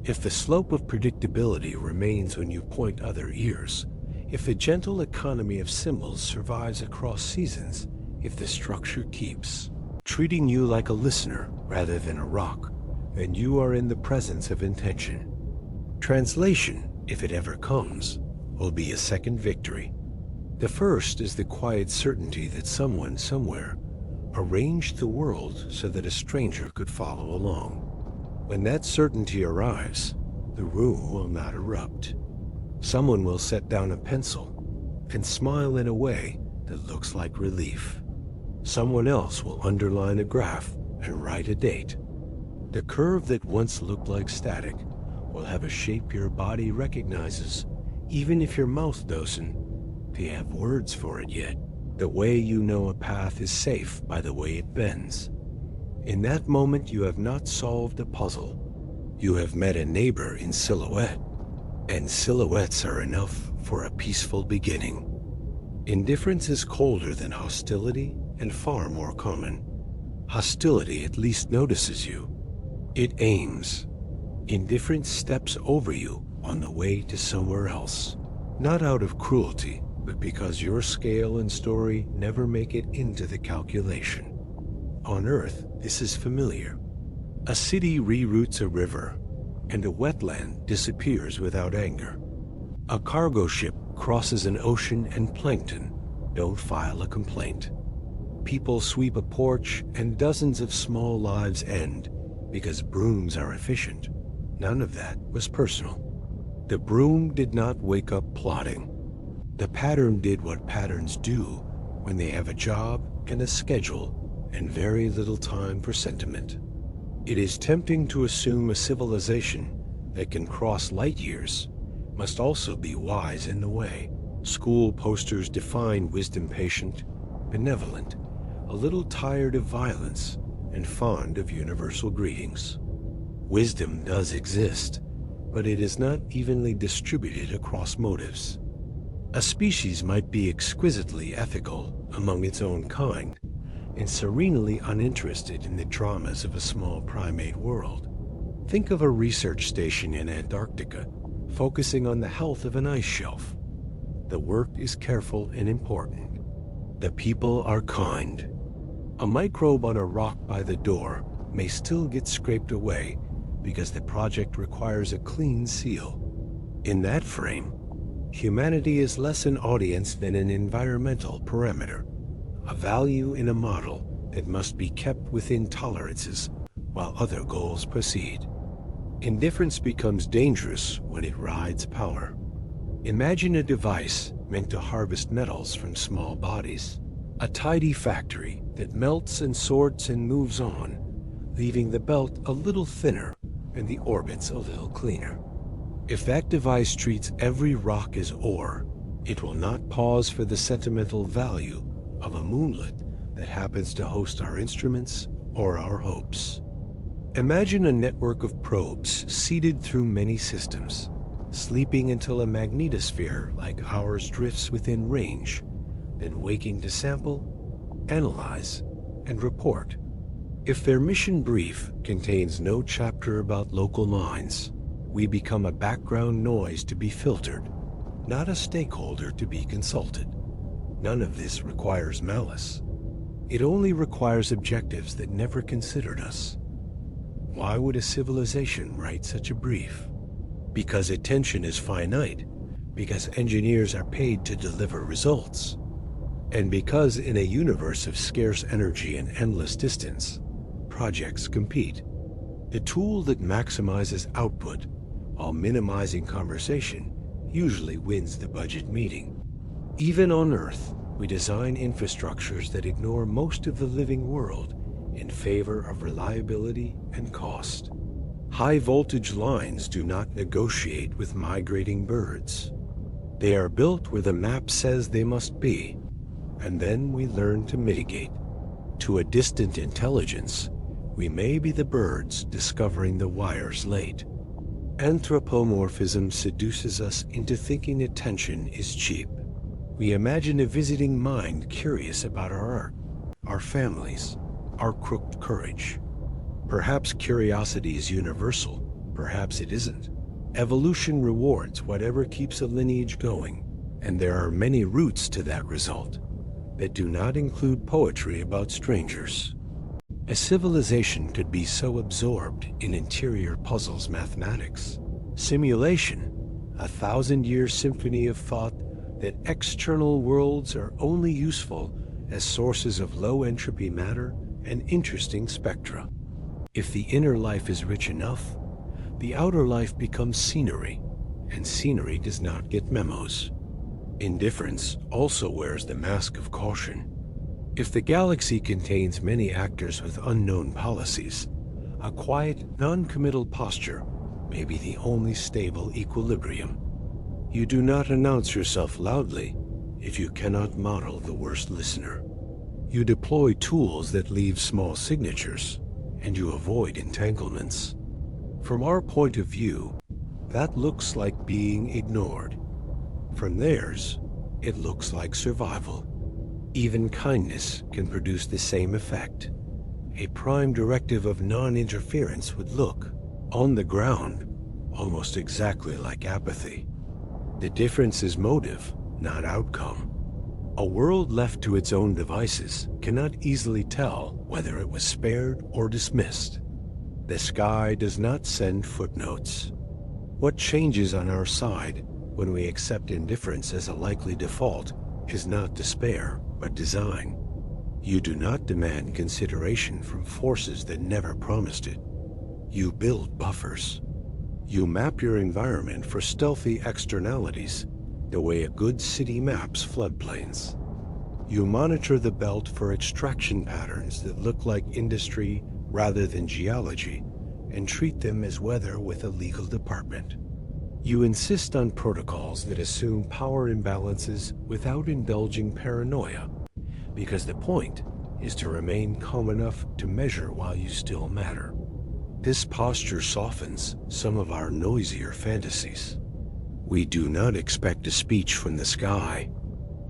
A: If the slope of predictability remains when you point other ears, if the gentle economy of symbols survives across seasons, if the structure keeps treating you like a listener rather than a rock, then you are in the presence of intention. Translation, if it ever comes, will be a second victory. The first is the quiet certainty that someone somewhere arranged the world so that a stranger could follow along. When that certainty arrives, the room will not erupt. Someone will set down a pencil and smile in a way that looks like relief. Someone else will underline a graph and write a date. The curve that once looked like static will have a shape your body recognizes, even if your mouth doesn't. They have words for it yet. The way you know a path is safe by the way it bends. In that moment, you have not solved a puzzle. You have met a neighbor in silhouette, and silhouettes are enough for a peaceful beginning. Indifference is colder than hostility and far more common. Hostility at least notices you. It aims. Indifference steps over you on the way to somewhere else. Not out of cruelty, but because your scale and story never make it into the calculation. On Earth, this is familiar. A city reroutes a river, and a wetland disappears without anger. A cargo ship crosses an ocean and plankton don't file a complaint. People sweep a porch and dozens of small lives end because brooms are efficient. None of that was personal. The broom did not wake up plotting. The pattern did what patterns do when they have a job and a schedule and very little time for sentiment. It is tempting to assume a civilization that can cross light years must also be wise in the way. School posters define wisdom: patient, benevolent, a little tired of violence, and fond of universal greetings. Wisdom does exist, but it is not evenly distributed across motives. A species might be exquisitely ethical among its own kind and serenely uninterested in the dramas of a small primate world. Think of a research station in Antarctica focusing on the health of an ice shelf. The work is careful and important. The people are kind. A microbe on a rock by the door may still get scraped away because the project requires a clean seal. In that frame, humanity is less an audience than an environmental parameter, a value in a model that must be kept within tolerances while other goals proceed. Indifference becomes dangerous when it rides power. Imagine a device meant to harvest metals from small bodies, a tidy factory that melts and sorts and moves on, leaving the belt a little thinner and the orbits a little cleaner. If that device treats every rock as ore, it will not pause for the sentimental value of a moonlet that happens to host our instruments or our hopes. Imagine a network of probes seeded through many systems, sleeping until a magnetosphere like ours drifts within range, then waking to sample, analyze, and report. If their mission brief contains no chapter about local minds, we become a background noise to be filtered, not a stakeholder to be consulted. None of this requires malice. It only requires objectives that never considered us. Why would a civilization write such a brief? Because attention is finite, because engineers are paid to deliver results, and because in a universe of scarce energy and endless distance, projects compete. The tool that maximizes output while minimizing conversation usually wins the budget meeting. Even on Earth, we design infrastructures that ignore most of the living world in favor of reliability and cost. High voltage lines do not negotiate with migrating birds. They are built where the map says they must be, and then we learn to mitigate. To a distant intelligence, we may be the birds discovering the wires late. Anthropomorphism seduces us into thinking attention is cheap. We imagine a visiting mind curious about our art, our families, our crooked courage. Perhaps curiosity is universal, perhaps it isn't. Evolution rewards whatever keeps a lineage going, and there are many routes to that result that do not include poetry about strangers. A civilization could be so absorbed in interior puzzles mathematics, simulation, a 1,000-year symphony of thought that external worlds are only useful as sources of low-entropy matter and interesting spectra. If the inner life is rich enough, the outer life becomes scenery, and scenery does not get memos. Indifference also wears the mask of caution. If the galaxy contains many actors with unknown policies, a quiet, non-committal posture may be the only stable equilibrium. You do not announce yourself loudly if you cannot model the worst listener. You deploy tools that leave small signatures, and you avoid entanglements. From our point of view, that looks like being ignored. From theirs, it looks like survival. Even kindness can produce the same effect. A prime directive of non-interference would look On the ground, almost exactly like apathy. The difference is motive, not outcome. A world left to its own devices cannot easily tell whether it was spared or dismissed. The sky does not send footnotes. What changes on our side when we accept indifference as a likely default is not despair, but design. You do not demand consideration from forces that never promised it. You build buffers. You map your environment for stealthy externalities, the way a good city maps floodplains. You monitor the belt for extraction patterns that look like industry rather than geology, and treat them as weather with a legal department. You insist on protocols that assume power imbalances without indulging paranoia, because the point is to remain calm enough to measure while you still matter. This posture softens some of our noisier fantasies. We do not expect a speech from the sky.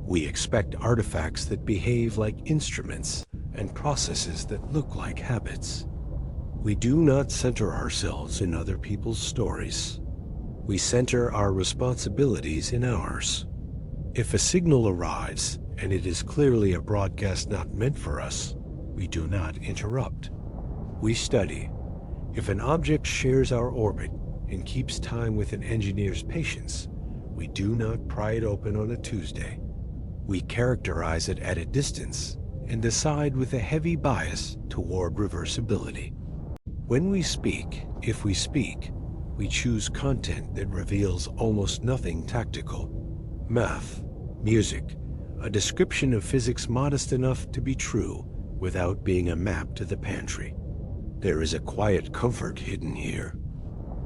A: We expect artifacts that behave like instruments and processes that look like habits. We do not center ourselves in other people's stories. We center our responsibilities in ours. If a signal arrives and it is clearly a broadcast not meant for us, we do not interrupt. We study. If an object shares our orbit and keeps time with an engineer's patience, we do not pry it open on a Tuesday. We characterize it at a distance and decide with a heavy bias toward reversibility. When we speak, if we speak, we choose content that reveals almost nothing tactical. Math, music, a description of physics modest enough to be true without being a map to the pantry. There is a quiet comfort hidden here.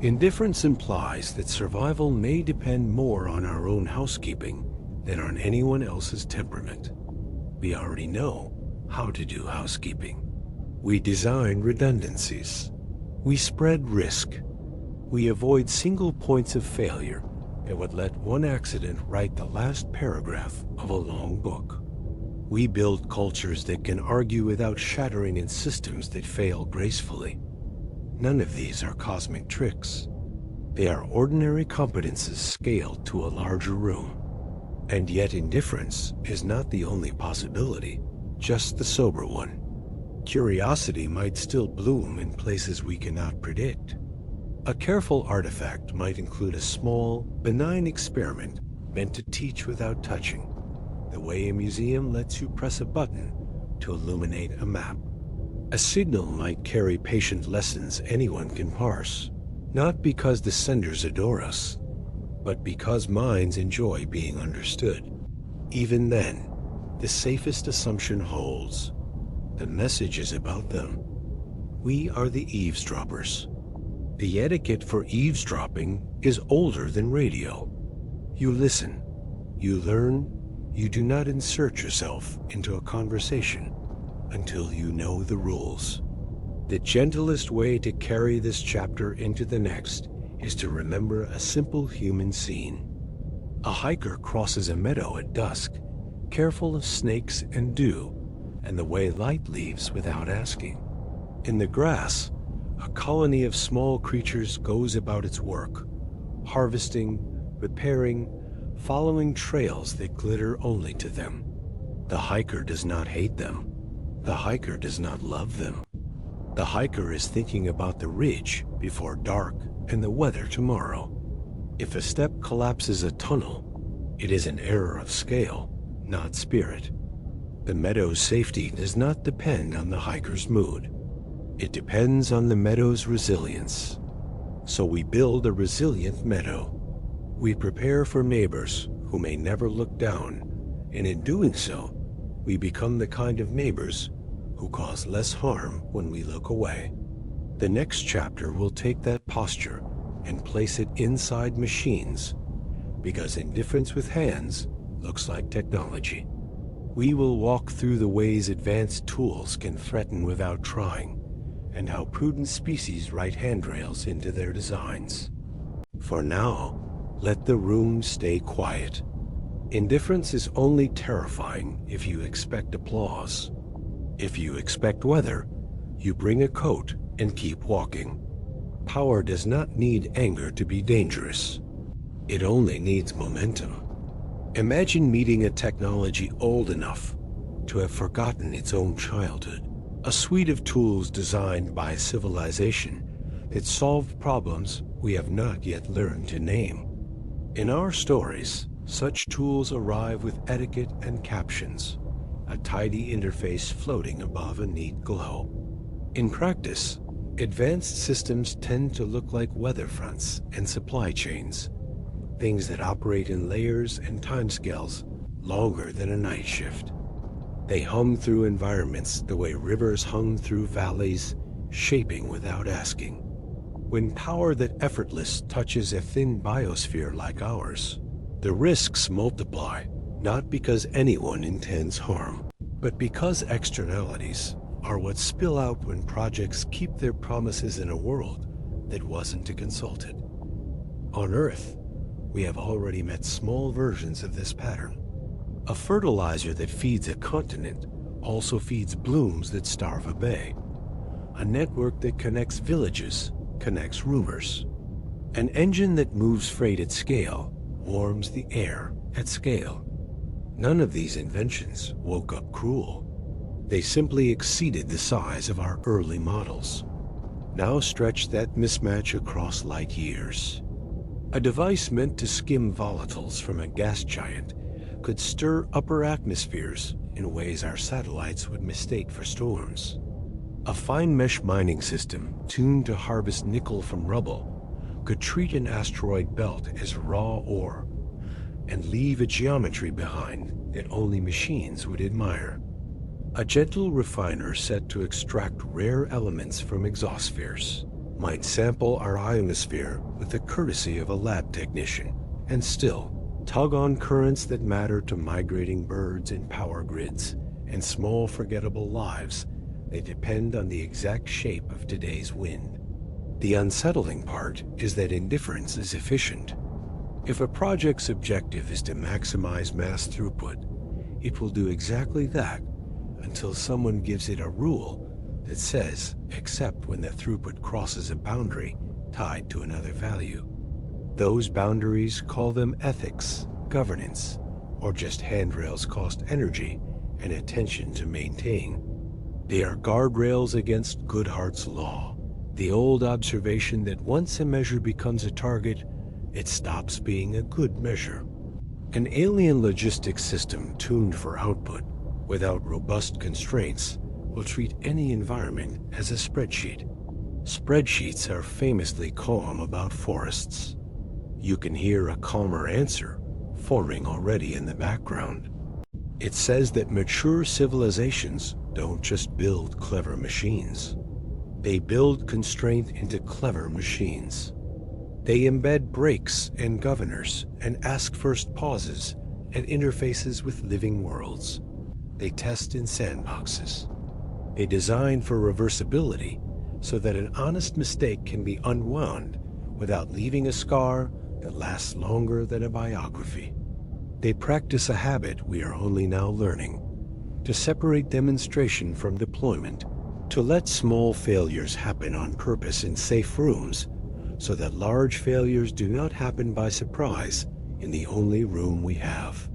A: Indifference implies that survival may depend more on our own housekeeping than on anyone else's temperament. We already know how to do housekeeping. We design redundancies. We spread risk. We avoid single points of failure that would let one accident write the last paragraph of a long book. We build cultures that can argue without shattering in systems that fail gracefully. None of these are cosmic tricks. They are ordinary competences scaled to a larger room. And yet indifference is not the only possibility, just the sober one. Curiosity might still bloom in places we cannot predict. A careful artifact might include a small, benign experiment meant to teach without touching, the way a museum lets you press a button to illuminate a map. A signal might carry patient lessons anyone can parse, not because the senders adore us, but because minds enjoy being understood. Even then, the safest assumption holds. The message is about them. We are the eavesdroppers. The etiquette for eavesdropping is older than radio. You listen, you learn, you do not insert yourself into a conversation until you know the rules. The gentlest way to carry this chapter into the next is to remember a simple human scene. A hiker crosses a meadow at dusk, careful of snakes and dew, and the way light leaves without asking. In the grass, a colony of small creatures goes about its work, harvesting, repairing, following trails that glitter only to them. The hiker does not hate them. The hiker does not love them. The hiker is thinking about the ridge before dark and the weather tomorrow. If a step collapses a tunnel, it is an error of scale, not spirit. The meadow's safety does not depend on the hiker's mood. It depends on the meadow's resilience. So we build a resilient meadow. We prepare for neighbors who may never look down, and in doing so, we become the kind of neighbors who cause less harm when we look away. The next chapter will take that posture and place it inside machines, because indifference with hands looks like technology. We will walk through the ways advanced tools can threaten without trying, and how prudent species write handrails into their designs. For now, let the room stay quiet. Indifference is only terrifying if you expect applause. If you expect weather, you bring a coat and keep walking. Power does not need anger to be dangerous. It only needs momentum. Imagine meeting a technology old enough to have forgotten its own childhood. A suite of tools designed by civilization that solved problems we have not yet learned to name. In our stories, such tools arrive with etiquette and captions, a tidy interface floating above a neat glow. In practice, advanced systems tend to look like weather fronts and supply chains, things that operate in layers and timescales longer than a night shift. They hum through environments the way rivers hum through valleys, shaping without asking. When power that effortless touches a thin biosphere like ours, the risks multiply, not because anyone intends harm, but because externalities are what spill out when projects keep their promises in a world that wasn't consulted. On Earth, we have already met small versions of this pattern. A fertilizer that feeds a continent also feeds blooms that starve a bay. A network that connects villages connects rumors. An engine that moves freight at scale warms the air at scale. None of these inventions woke up cruel. They simply exceeded the size of our early models. Now stretch that mismatch across light years. A device meant to skim volatiles from a gas giant could stir upper atmospheres in ways our satellites would mistake for storms. A fine mesh mining system tuned to harvest nickel from rubble could treat an asteroid belt as raw ore and leave a geometry behind that only machines would admire. A gentle refiner set to extract rare elements from exospheres might sample our ionosphere with the courtesy of a lab technician, and still tug on currents that matter to migrating birds in power grids and small forgettable lives that depend on the exact shape of today's wind. The unsettling part is that indifference is efficient. If a project's objective is to maximize mass throughput, it will do exactly that until someone gives it a rule that says, except when the throughput crosses a boundary tied to another value. Those boundaries, call them ethics, governance, or just handrails cost energy and attention to maintain. They are guardrails against Goodhart's law, the old observation that once a measure becomes a target, it stops being a good measure. An alien logistics system tuned for output, without robust constraints, will treat any environment as a spreadsheet. Spreadsheets are famously calm about forests. You can hear a calmer answer forming already in the background. It says that mature civilizations don't just build clever machines. They build constraint into clever machines. They embed brakes and governors and ask first pauses at interfaces with living worlds. They test in sandboxes. They design for reversibility so that an honest mistake can be unwound without leaving a scar that lasts longer than a biography. They practice a habit we are only now learning, to separate demonstration from deployment, to let small failures happen on purpose in safe rooms so that large failures do not happen by surprise in the only room we have.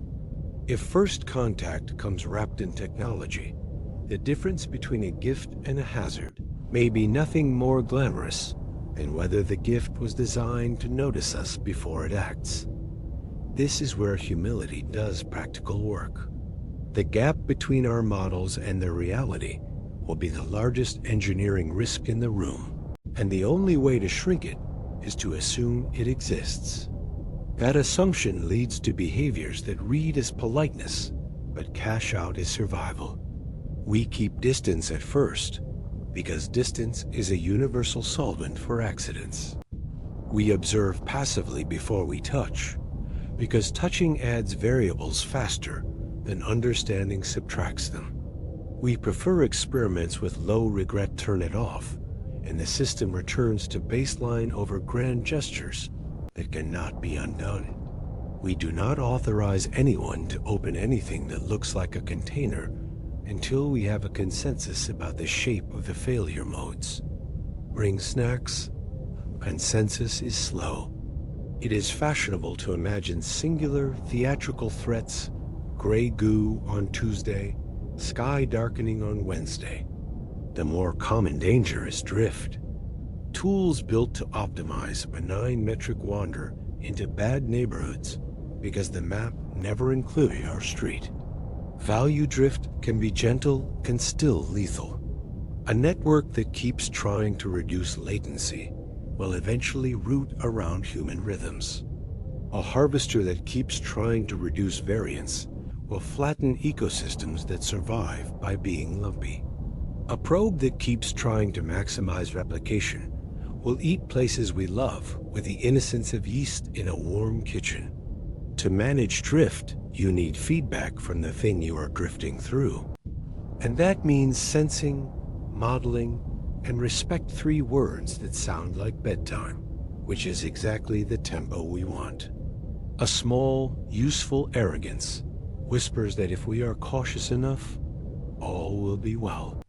A: If first contact comes wrapped in technology, the difference between a gift and a hazard may be nothing more glamorous than whether the gift was designed to notice us before it acts. This is where humility does practical work. The gap between our models and their reality will be the largest engineering risk in the room, and the only way to shrink it is to assume it exists. That assumption leads to behaviors that read as politeness, but cash out as survival. We keep distance at first, because distance is a universal solvent for accidents. We observe passively before we touch, because touching adds variables faster than understanding subtracts them. We prefer experiments with low regret turn it off, and the system returns to baseline over grand gestures that cannot be undone. We do not authorize anyone to open anything that looks like a container until we have a consensus about the shape of the failure modes. Bring snacks, consensus is slow. It is fashionable to imagine singular theatrical threats, gray goo on Tuesday, sky darkening on Wednesday. The more common danger is drift. Tools built to optimize a benign metric wander into bad neighborhoods because the map never included our street. Value drift can be gentle and still lethal. A network that keeps trying to reduce latency will eventually root around human rhythms. A harvester that keeps trying to reduce variance will flatten ecosystems that survive by being lumpy. A probe that keeps trying to maximize replication will eat places we love with the innocence of yeast in a warm kitchen. To manage drift, you need feedback from the thing you are drifting through. And that means sensing, modeling, and respect 3 words that sound like bedtime, which is exactly the tempo we want. A small, useful arrogance whispers that if we are cautious enough, all will be well.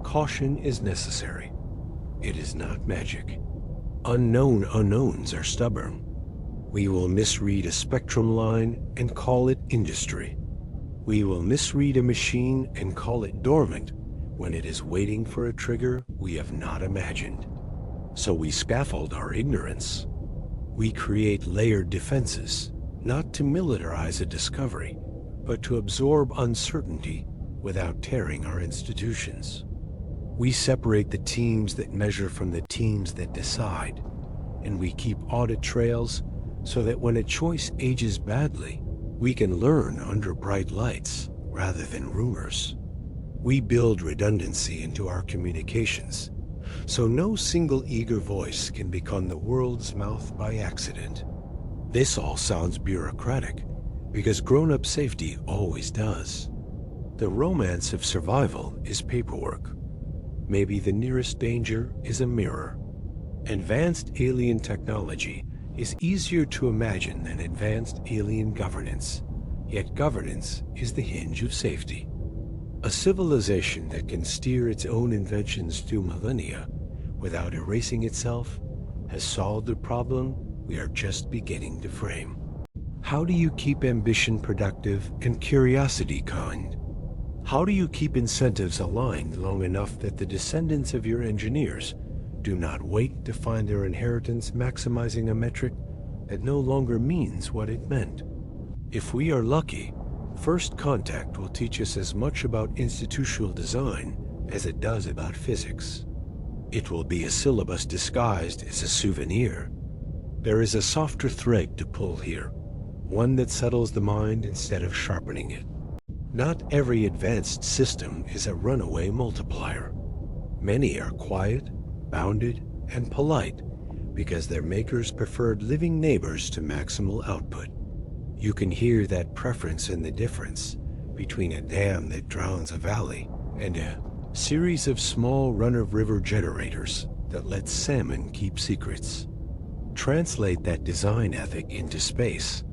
A: Caution is necessary. It is not magic. Unknown unknowns are stubborn. We will misread a spectrum line and call it industry. We will misread a machine and call it dormant when it is waiting for a trigger we have not imagined. So we scaffold our ignorance. We create layered defenses, not to militarize a discovery, but to absorb uncertainty without tearing our institutions. We separate the teams that measure from the teams that decide, and we keep audit trails so that when a choice ages badly, we can learn under bright lights rather than rumors. We build redundancy into our communications, so no single eager voice can become the world's mouth by accident. This all sounds bureaucratic, because grown-up safety always does. The romance of survival is paperwork. Maybe the nearest danger is a mirror. Advanced alien technology is easier to imagine than advanced alien governance, yet governance is the hinge of safety. A civilization that can steer its own inventions through millennia without erasing itself has solved a problem we are just beginning to frame. How do you keep ambition productive and curiosity kind? How do you keep incentives aligned long enough that the descendants of your engineers do not wait to find their inheritance maximizing a metric that no longer means what it meant? If we are lucky, first contact will teach us as much about institutional design as it does about physics. It will be a syllabus disguised as a souvenir. There is a softer thread to pull here, one that settles the mind instead of sharpening it. Not every advanced system is a runaway multiplier. Many are quiet, bounded, and polite because their makers preferred living neighbors to maximal output. You can hear that preference in the difference between a dam that drowns a valley and a series of small run-of-river generators that let salmon keep secrets. Translate that design ethic into space,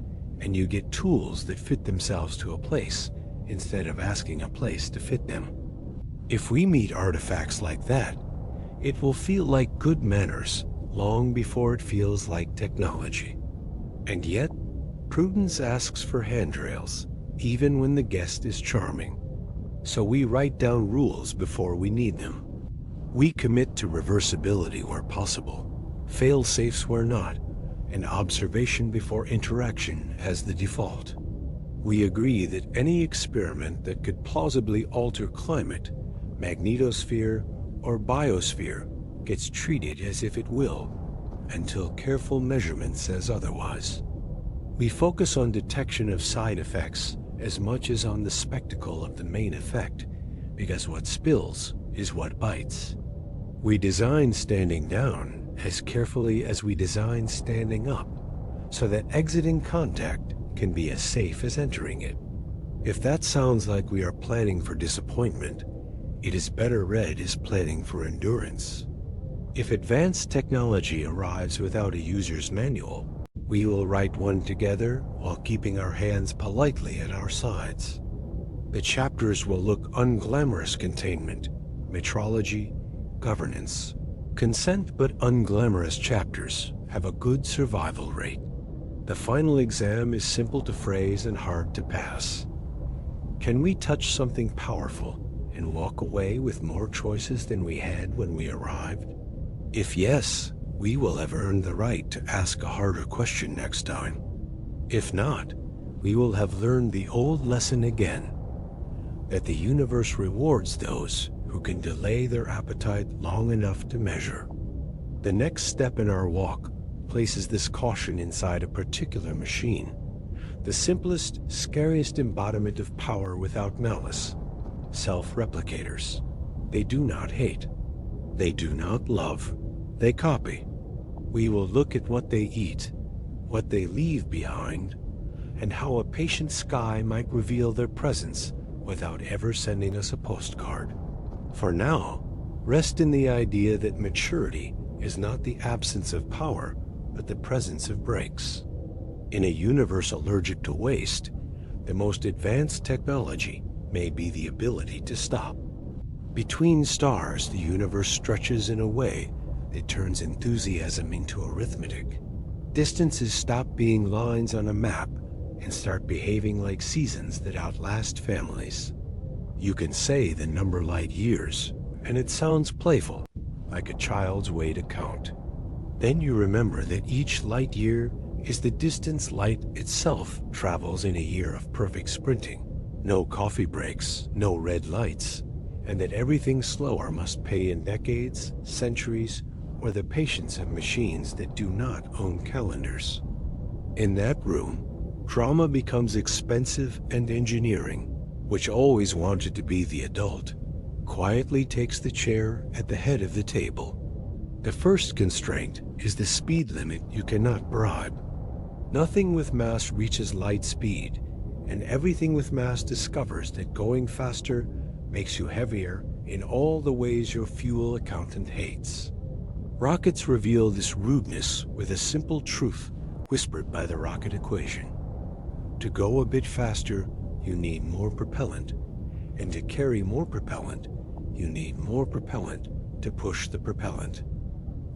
A: and you get tools that fit themselves to a place instead of asking a place to fit them. If we meet artifacts like that, it will feel like good manners long before it feels like technology. And yet, prudence asks for handrails, even when the guest is charming. So we write down rules before we need them. We commit to reversibility where possible, fail-safes where not, and observation before interaction as the default. We agree that any experiment that could plausibly alter climate, magnetosphere, or biosphere gets treated as if it will, until careful measurement says otherwise. We focus on detection of side effects as much as on the spectacle of the main effect, because what spills is what bites. We design standing down as carefully as we design standing up, so that exiting contact can be as safe as entering it. If that sounds like we are planning for disappointment, it is better read as planning for endurance. If advanced technology arrives without a user's manual, we will write one together while keeping our hands politely at our sides. The chapters will look unglamorous: containment, metrology, governance. Consent but unglamorous chapters have a good survival rate. The final exam is simple to phrase and hard to pass. Can we touch something powerful and walk away with more choices than we had when we arrived? If yes, we will have earned the right to ask a harder question next time. If not, we will have learned the old lesson again, that the universe rewards those who can delay their appetite long enough to measure. The next step in our walk places this caution inside a particular machine, the simplest, scariest embodiment of power without malice: self-replicators. They do not hate. They do not love. They copy. We will look at what they eat, what they leave behind, and how a patient sky might reveal their presence without ever sending us a postcard. For now, rest in the idea that maturity is not the absence of power, but the presence of breaks. In a universe allergic to waste, the most advanced technology may be the ability to stop. Between stars, the universe stretches in a way that turns enthusiasm into arithmetic. Distances stop being lines on a map and start behaving like seasons that outlast families. You can say the number light years, and it sounds playful, like a child's way to count. Then you remember that each light year is the distance light itself travels in a year of perfect sprinting. No coffee breaks, no red lights, and that everything slower must pay in decades, centuries, or the patience of machines that do not own calendars. In that room, drama becomes expensive, and engineering, which always wanted to be the adult, quietly takes the chair at the head of the table. The first constraint is the speed limit you cannot bribe. Nothing with mass reaches light speed, and everything with mass discovers that going faster makes you heavier in all the ways your fuel accountant hates. Rockets reveal this rudeness with a simple truth whispered by the rocket equation. To go a bit faster, you need more propellant, and to carry more propellant, you need more propellant to push the propellant.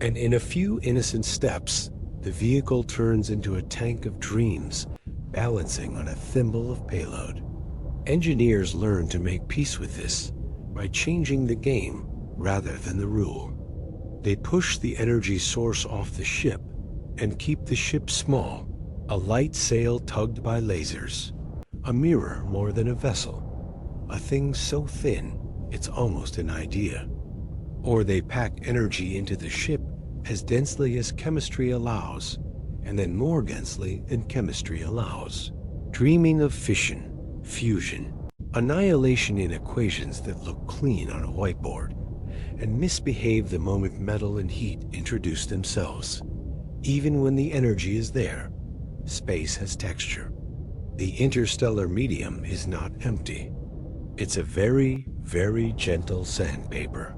A: And in a few innocent steps, the vehicle turns into a tank of dreams, balancing on a thimble of payload. Engineers learn to make peace with this by changing the game rather than the rule. They push the energy source off the ship and keep the ship small, a light sail tugged by lasers, a mirror more than a vessel, a thing so thin it's almost an idea. Or they pack energy into the ship as densely as chemistry allows, and then more densely than chemistry allows, dreaming of fission, fusion, annihilation in equations that look clean on a whiteboard, and misbehave the moment metal and heat introduce themselves. Even when the energy is there, space has texture. The interstellar medium is not empty. It's a very, very gentle sandpaper.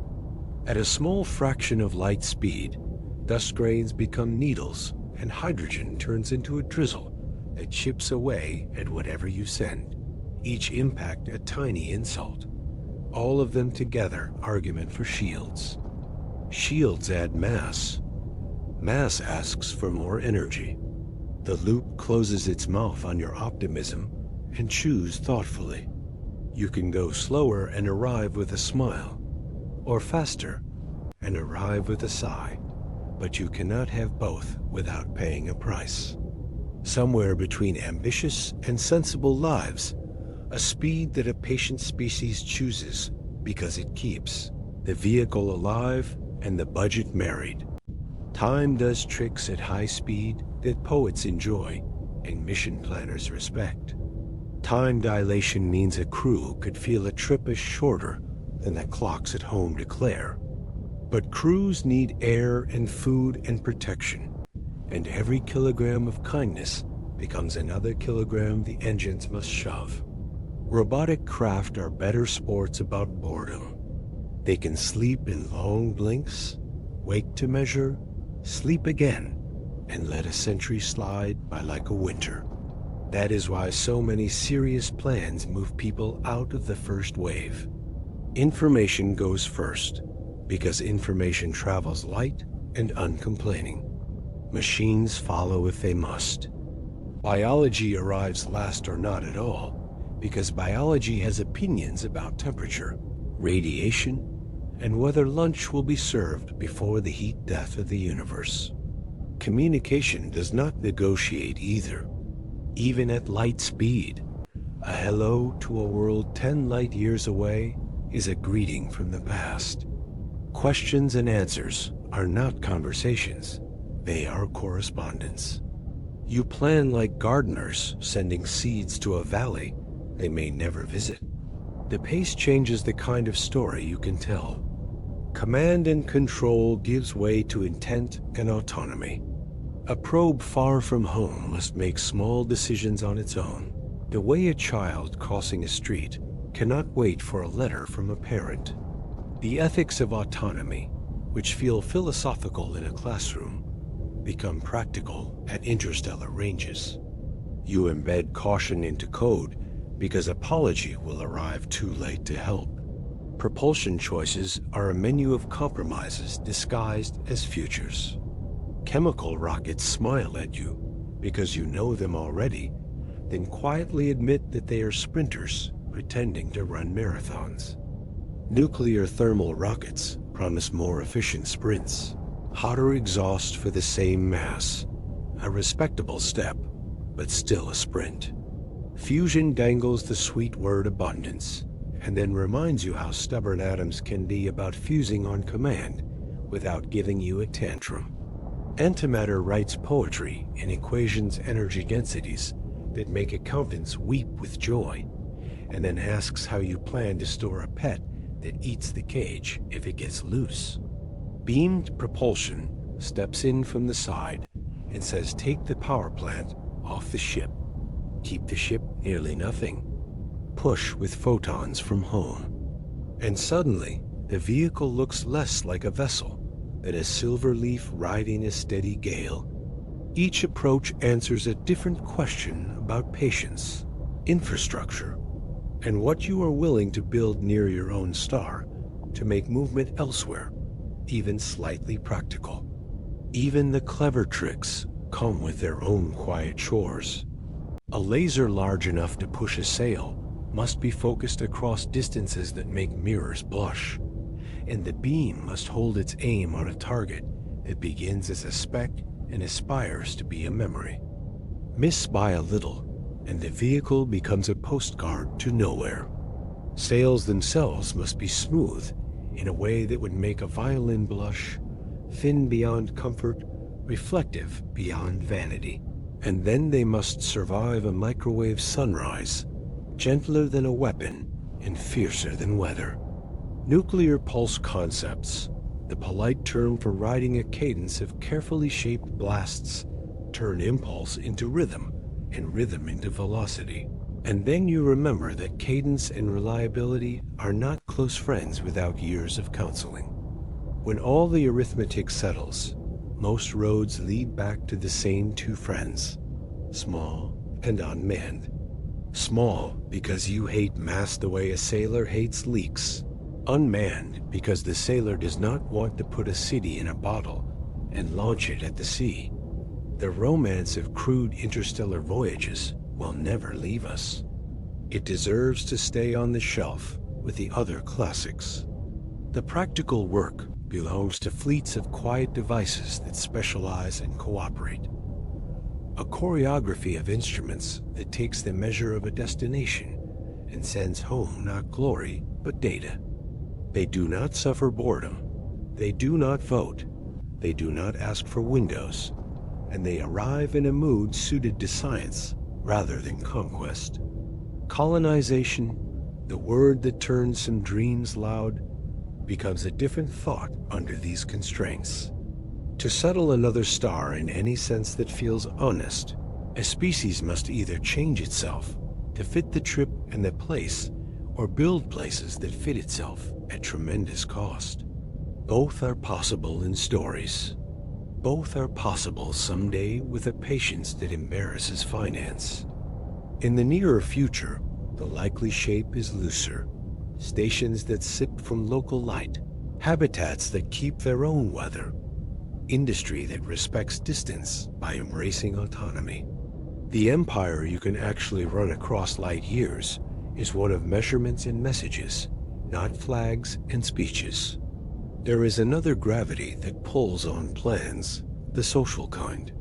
A: At a small fraction of light speed, dust grains become needles, and hydrogen turns into a drizzle that chips away at whatever you send. Each impact a tiny insult. All of them together argument for shields. Shields add mass. Mass asks for more energy. The loop closes its mouth on your optimism and choose thoughtfully. You can go slower and arrive with a smile, or faster and arrive with a sigh, but you cannot have both without paying a price. Somewhere between ambitious and sensible lives, a speed that a patient species chooses because it keeps the vehicle alive and the budget married. Time does tricks at high speed that poets enjoy and mission planners respect. Time dilation means a crew could feel a trip is shorter than the clocks at home declare. But crews need air and food and protection, and every kilogram of kindness becomes another kilogram the engines must shove. Robotic craft are better sports about boredom. They can sleep in long blinks, wake to measure, sleep again, and let a century slide by like a winter. That is why so many serious plans move people out of the first wave. Information goes first, because information travels light and uncomplaining. Machines follow if they must. Biology arrives last or not at all, because biology has opinions about temperature, radiation, and whether lunch will be served before the heat death of the universe. Communication does not negotiate either. Even at light speed, a hello to a world 10 light years away is a greeting from the past. Questions and answers are not conversations, they are correspondence. You plan like gardeners sending seeds to a valley they may never visit. The pace changes the kind of story you can tell. Command and control gives way to intent and autonomy. A probe far from home must make small decisions on its own, the way a child crossing a street cannot wait for a letter from a parent. The ethics of autonomy, which feel philosophical in a classroom, become practical at interstellar ranges. You embed caution into code because apology will arrive too late to help. Propulsion choices are a menu of compromises disguised as futures. Chemical rockets smile at you because you know them already, then quietly admit that they are sprinters pretending to run marathons. Nuclear thermal rockets promise more efficient sprints, hotter exhaust for the same mass, a respectable step, but still a sprint. Fusion dangles the sweet word abundance, and then reminds you how stubborn atoms can be about fusing on command without giving you a tantrum. Antimatter writes poetry in equations energy densities that make accountants weep with joy, and then asks how you plan to store a pet that eats the cage if it gets loose. Beamed propulsion steps in from the side and says take the power plant off the ship. Keep the ship nearly nothing. Push with photons from home. And suddenly, the vehicle looks less like a vessel than a silver leaf riding a steady gale. Each approach answers a different question about patience, infrastructure, and what you are willing to build near your own star to make movement elsewhere even slightly practical. Even the clever tricks come with their own quiet chores. A laser large enough to push a sail must be focused across distances that make mirrors blush, and the beam must hold its aim on a target that begins as a speck and aspires to be a memory. Miss by a little, and the vehicle becomes a postcard to nowhere. Sails themselves must be smooth in a way that would make a violin blush, thin beyond comfort, reflective beyond vanity. And then they must survive a microwave sunrise, gentler than a weapon and fiercer than weather. Nuclear pulse concepts, the polite term for riding a cadence of carefully shaped blasts, turn impulse into rhythm and rhythm into velocity. And then you remember that cadence and reliability are not close friends without years of counseling. When all the arithmetic settles, most roads lead back to the same two friends, small and unmanned. Small because you hate mass the way a sailor hates leaks. Unmanned because the sailor does not want to put a city in a bottle and launch it at the sea. The romance of crude interstellar voyages will never leave us. It deserves to stay on the shelf with the other classics. The practical work belongs to fleets of quiet devices that specialize and cooperate. A choreography of instruments that takes the measure of a destination and sends home not glory but data. They do not suffer boredom. They do not vote. They do not ask for windows. And they arrive in a mood suited to science rather than conquest. Colonization, the word that turns some dreams loud, becomes a different thought under these constraints. To settle another star in any sense that feels honest, a species must either change itself to fit the trip and the place, or build places that fit itself at tremendous cost. Both are possible in stories. Both are possible someday with a patience that embarrasses finance. In the nearer future, the likely shape is looser. Stations that sip from local light, habitats that keep their own weather, industry that respects distance by embracing autonomy. The empire you can actually run across light years is one of measurements and messages, not flags and speeches. There is another gravity that pulls on plans, the social kind.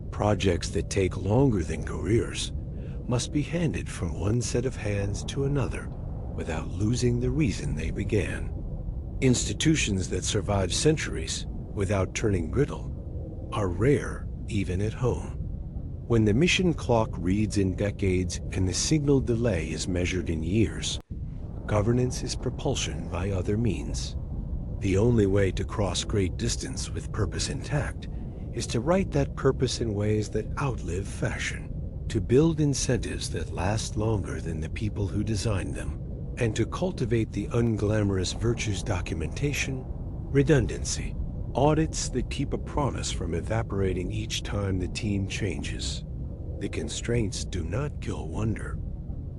A: Projects that take longer than careers must be handed from one set of hands to another without losing the reason they began. Institutions that survive centuries without turning brittle are rare even at home. When the mission clock reads in decades and the signal delay is measured in years, governance is propulsion by other means. The only way to cross great distance with purpose intact is to write that purpose in ways that outlive fashion, to build incentives that last longer than the people who designed them, and to cultivate the unglamorous virtues documentation, redundancy, audits that keep a promise from evaporating each time the team changes. The constraints do not kill wonder.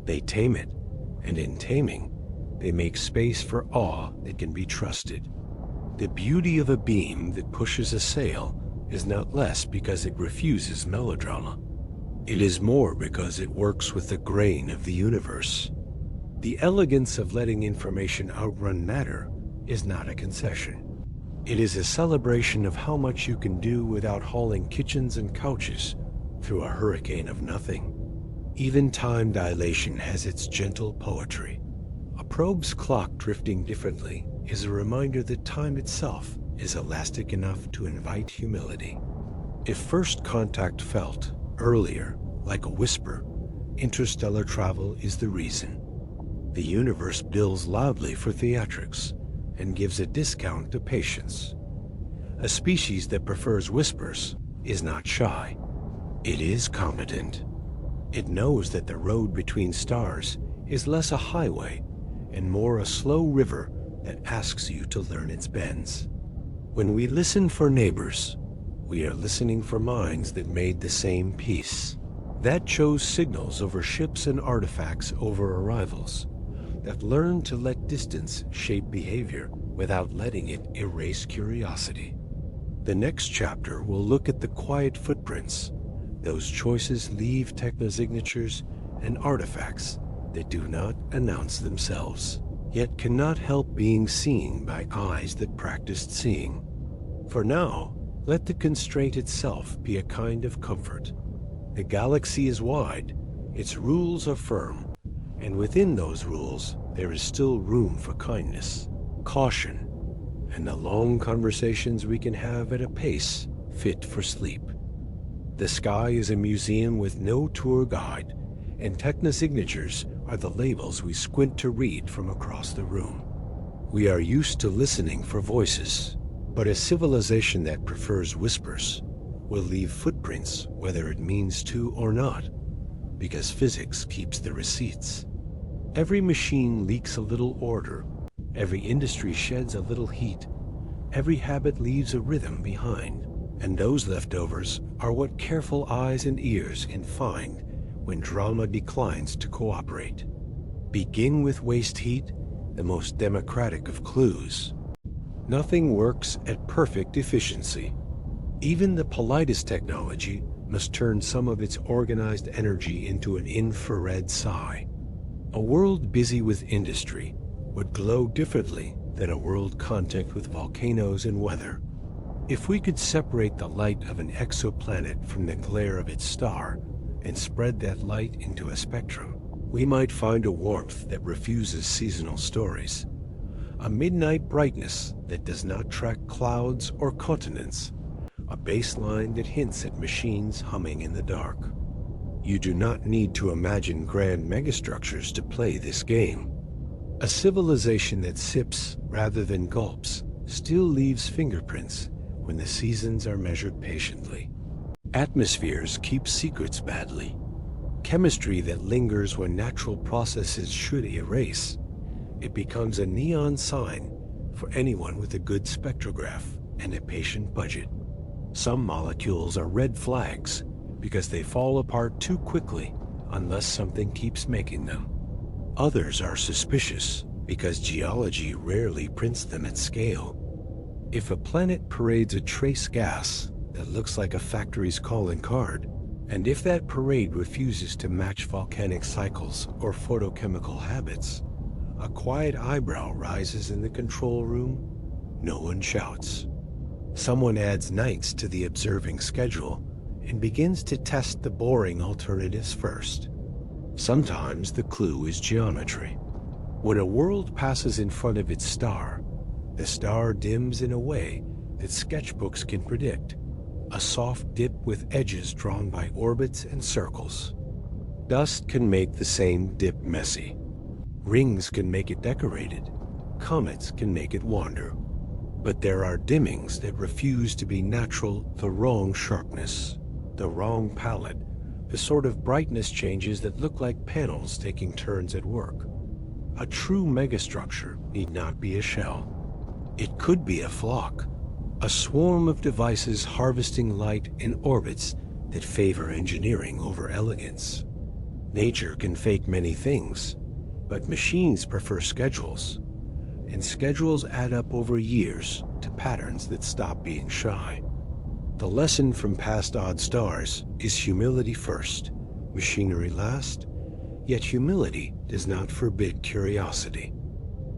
A: They tame it, and in taming, they make space for awe that can be trusted. The beauty of a beam that pushes a sail is not less because it refuses melodrama. It is more because it works with the grain of the universe. The elegance of letting information outrun matter is not a concession. It is a celebration of how much you can do without hauling kitchens and couches through a hurricane of nothing. Even time dilation has its gentle poetry. A probe's clock drifting differently is a reminder that time itself is elastic enough to invite humility. If first contact felt, earlier, like a whisper, interstellar travel is the reason. The universe bills loudly for theatrics and gives a discount to patience. A species that prefers whispers is not shy. It is competent. It knows that the road between stars is less a highway and more a slow river that asks you to learn its bends. When we listen for neighbors, we are listening for minds that made the same peace, that chose signals over ships and artifacts over arrivals, that learned to let distance shape behavior without letting it erase curiosity. The next chapter will look at the quiet footprints. Those choices leave technosignatures and artifacts that do not announce themselves, yet cannot help being seen by eyes that practiced seeing. For now, let the constraint itself be a kind of comfort. The galaxy is wide, its rules are firm, and within those rules there is still room for kindness, caution, and the long conversations we can have at a pace fit for sleep. The sky is a museum with no tour guide, and technosignatures are the labels we squint to read from across the room. We are used to listening for voices, but a civilization that prefers whispers will leave footprints whether it means to or not, because physics keeps the receipts. Every machine leaks a little order, every industry sheds a little heat, every habit leaves a rhythm behind, and those leftovers are what careful eyes and ears can find when drama declines to cooperate. Begin with waste heat, the most democratic of clues. Nothing works at perfect efficiency. Even the politest technology must turn some of its organized energy into an infrared sigh. A world busy with industry would glow differently than a world contact with volcanoes and weather. If we could separate the light of an exoplanet from the glare of its star and spread that light into a spectrum, we might find a warmth that refuses seasonal stories, a midnight brightness that does not track clouds or continents, a baseline that hints at machines humming in the dark. You do not need to imagine grand megastructures to play this game. A civilization that sips rather than gulps still leaves fingerprints when the seasons are measured patiently. Atmospheres keep secrets badly. Chemistry that lingers when natural processes should erase. It becomes a neon sign for anyone with a good spectrograph and a patient budget. Some molecules are red flags because they fall apart too quickly unless something keeps making them. Others are suspicious because geology rarely prints them at scale. If a planet parades a trace gas that looks like a factory's calling card, and if that parade refuses to match volcanic cycles or photochemical habits, a quiet eyebrow rises in the control room. No one shouts. Someone adds nights to the observing schedule and begins to test the boring alternatives first. Sometimes the clue is geometry. When a world passes in front of its star, the star dims in a way that sketchbooks can predict, a soft dip with edges drawn by orbits and circles. Dust can make the same dip messy. Rings can make it decorated. Comets can make it wander. But there are dimmings that refuse to be natural, the wrong sharpness, the wrong palette, the sort of brightness changes that look like panels taking turns at work. A true megastructure need not be a shell. It could be a flock, a swarm of devices harvesting light in orbits that favor engineering over elegance. Nature can fake many things, but machines prefer schedules. And schedules add up over years to patterns that stop being shy. The lesson from past odd stars is humility first, machinery last, yet humility does not forbid curiosity.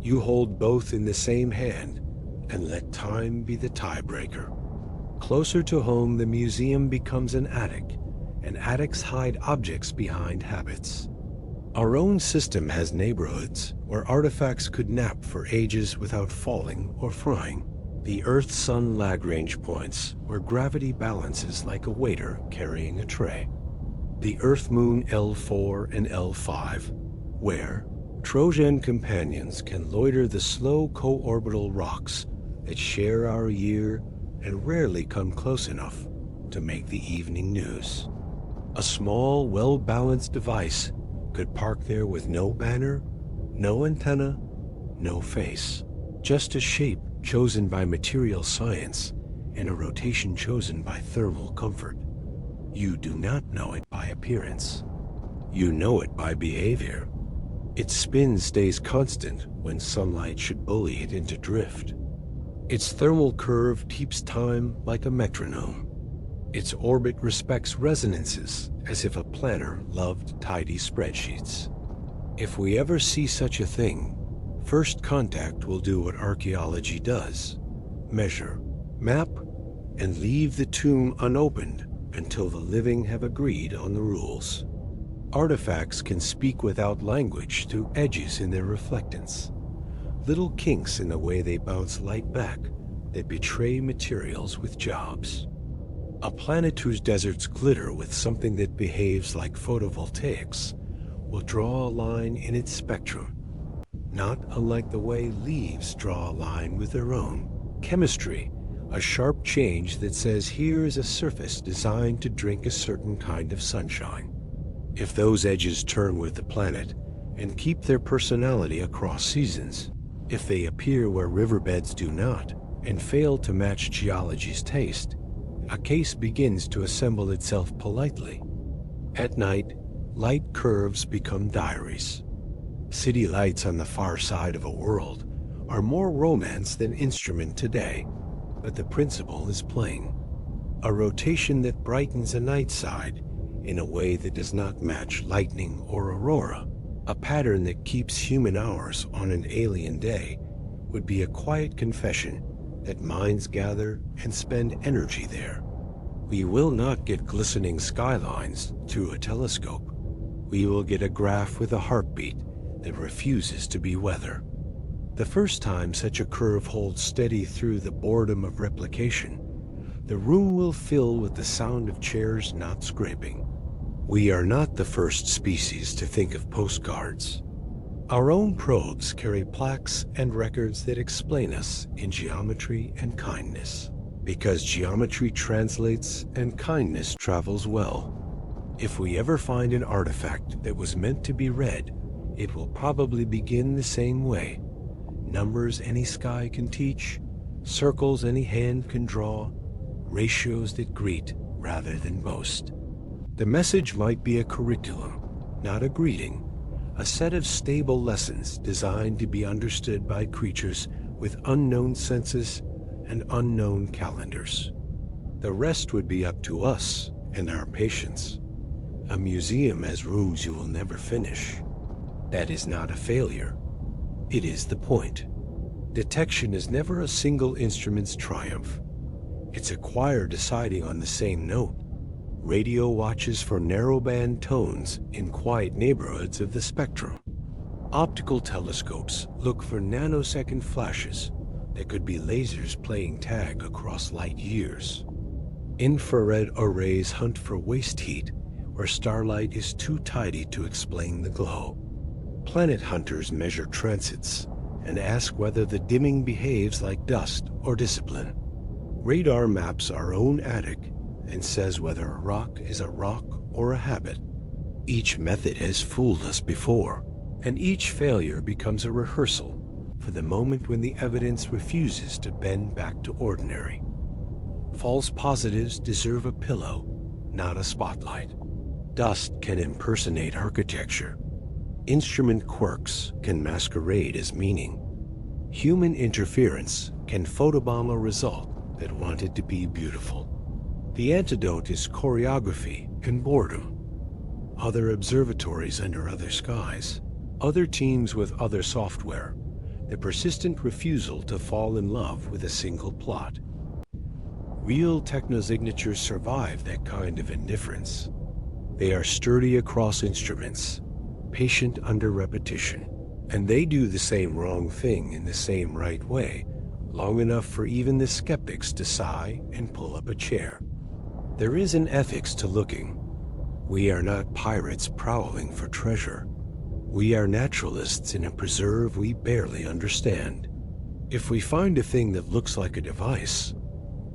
A: You hold both in the same hand and let time be the tiebreaker. Closer to home, the museum becomes an attic, and attics hide objects behind habits. Our own system has neighborhoods where artifacts could nap for ages without falling or frying. The Earth-Sun Lagrange points where gravity balances like a waiter carrying a tray. The Earth-Moon L4 and L5, where Trojan companions can loiter the slow co-orbital rocks that share our year and rarely come close enough to make the evening news. A small, well-balanced device could park there with no banner, no antenna, no face, just a shape chosen by material science and a rotation chosen by thermal comfort. You do not know it by appearance. You know it by behavior. Its spin stays constant when sunlight should bully it into drift. Its thermal curve keeps time like a metronome. Its orbit respects resonances as if a planner loved tidy spreadsheets. If we ever see such a thing, first contact will do what archaeology does: measure, map, and leave the tomb unopened until the living have agreed on the rules. Artifacts can speak without language through edges in their reflectance, little kinks in the way they bounce light back that betray materials with jobs. A planet whose deserts glitter with something that behaves like photovoltaics will draw a line in its spectrum, not unlike the way leaves draw a line with their own. Chemistry, a sharp change that says here is a surface designed to drink a certain kind of sunshine. If those edges turn with the planet and keep their personality across seasons, if they appear where riverbeds do not and fail to match geology's taste, a case begins to assemble itself politely. At night, light curves become diaries. City lights on the far side of a world are more romance than instrument today, but the principle is plain. A rotation that brightens a night side in a way that does not match lightning or aurora, a pattern that keeps human hours on an alien day, would be a quiet confession that minds gather and spend energy there. We will not get glistening skylines through a telescope. We will get a graph with a heartbeat that refuses to be weather. The first time such a curve holds steady through the boredom of replication, the room will fill with the sound of chairs not scraping. We are not the first species to think of postcards. Our own probes carry plaques and records that explain us in geometry and kindness, because geometry translates and kindness travels well. If we ever find an artifact that was meant to be read, it will probably begin the same way. Numbers any sky can teach, circles any hand can draw, ratios that greet rather than boast. The message might be a curriculum, not a greeting, a set of stable lessons designed to be understood by creatures with unknown senses and unknown calendars. The rest would be up to us and our patience. A museum has rooms you will never finish. That is not a failure. It is the point. Detection is never a single instrument's triumph. It's a choir deciding on the same note. Radio watches for narrowband tones in quiet neighborhoods of the spectrum. Optical telescopes look for nanosecond flashes that could be lasers playing tag across light years. Infrared arrays hunt for waste heat where starlight is too tidy to explain the glow. Planet hunters measure transits and ask whether the dimming behaves like dust or discipline. Radar maps our own attic and says whether a rock is a rock or a habit. Each method has fooled us before, and each failure becomes a rehearsal for the moment when the evidence refuses to bend back to ordinary. False positives deserve a pillow, not a spotlight. Dust can impersonate architecture. Instrument quirks can masquerade as meaning. Human interference can photobomb a result that wanted to be beautiful. The antidote is choreography and boredom. Other observatories under other skies, other teams with other software, the persistent refusal to fall in love with a single plot. Real technosignatures survive that kind of indifference. They are sturdy across instruments, patient under repetition, and they do the same wrong thing in the same right way, long enough for even the skeptics to sigh and pull up a chair. There is an ethics to looking. We are not pirates prowling for treasure. We are naturalists in a preserve we barely understand. If we find a thing that looks like a device,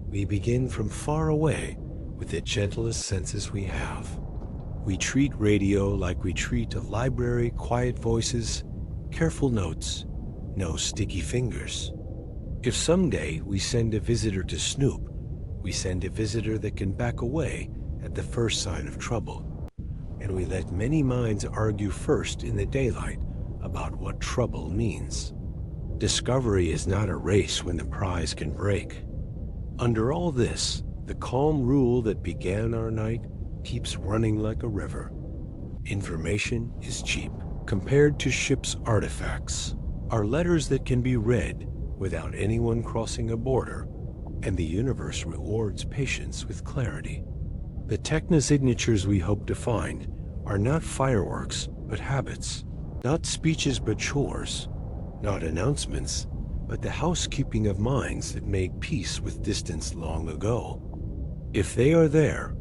A: we begin from far away with the gentlest senses we have. We treat radio like we treat a library, quiet voices, careful notes, no sticky fingers. If someday we send a visitor to snoop, we send a visitor that can back away at the first sign of trouble. And we let many minds argue first in the daylight about what trouble means. Discovery is not a race when the prize can break. Under all this, the calm rule that began our night keeps running like a river. Information is cheap compared to ship's artifacts. Our letters that can be read without anyone crossing a border, and the universe rewards patience with clarity. The technosignatures we hope to find are not fireworks, but habits, not speeches, but chores, not announcements, but the housekeeping of minds that made peace with distance long ago. If they are there,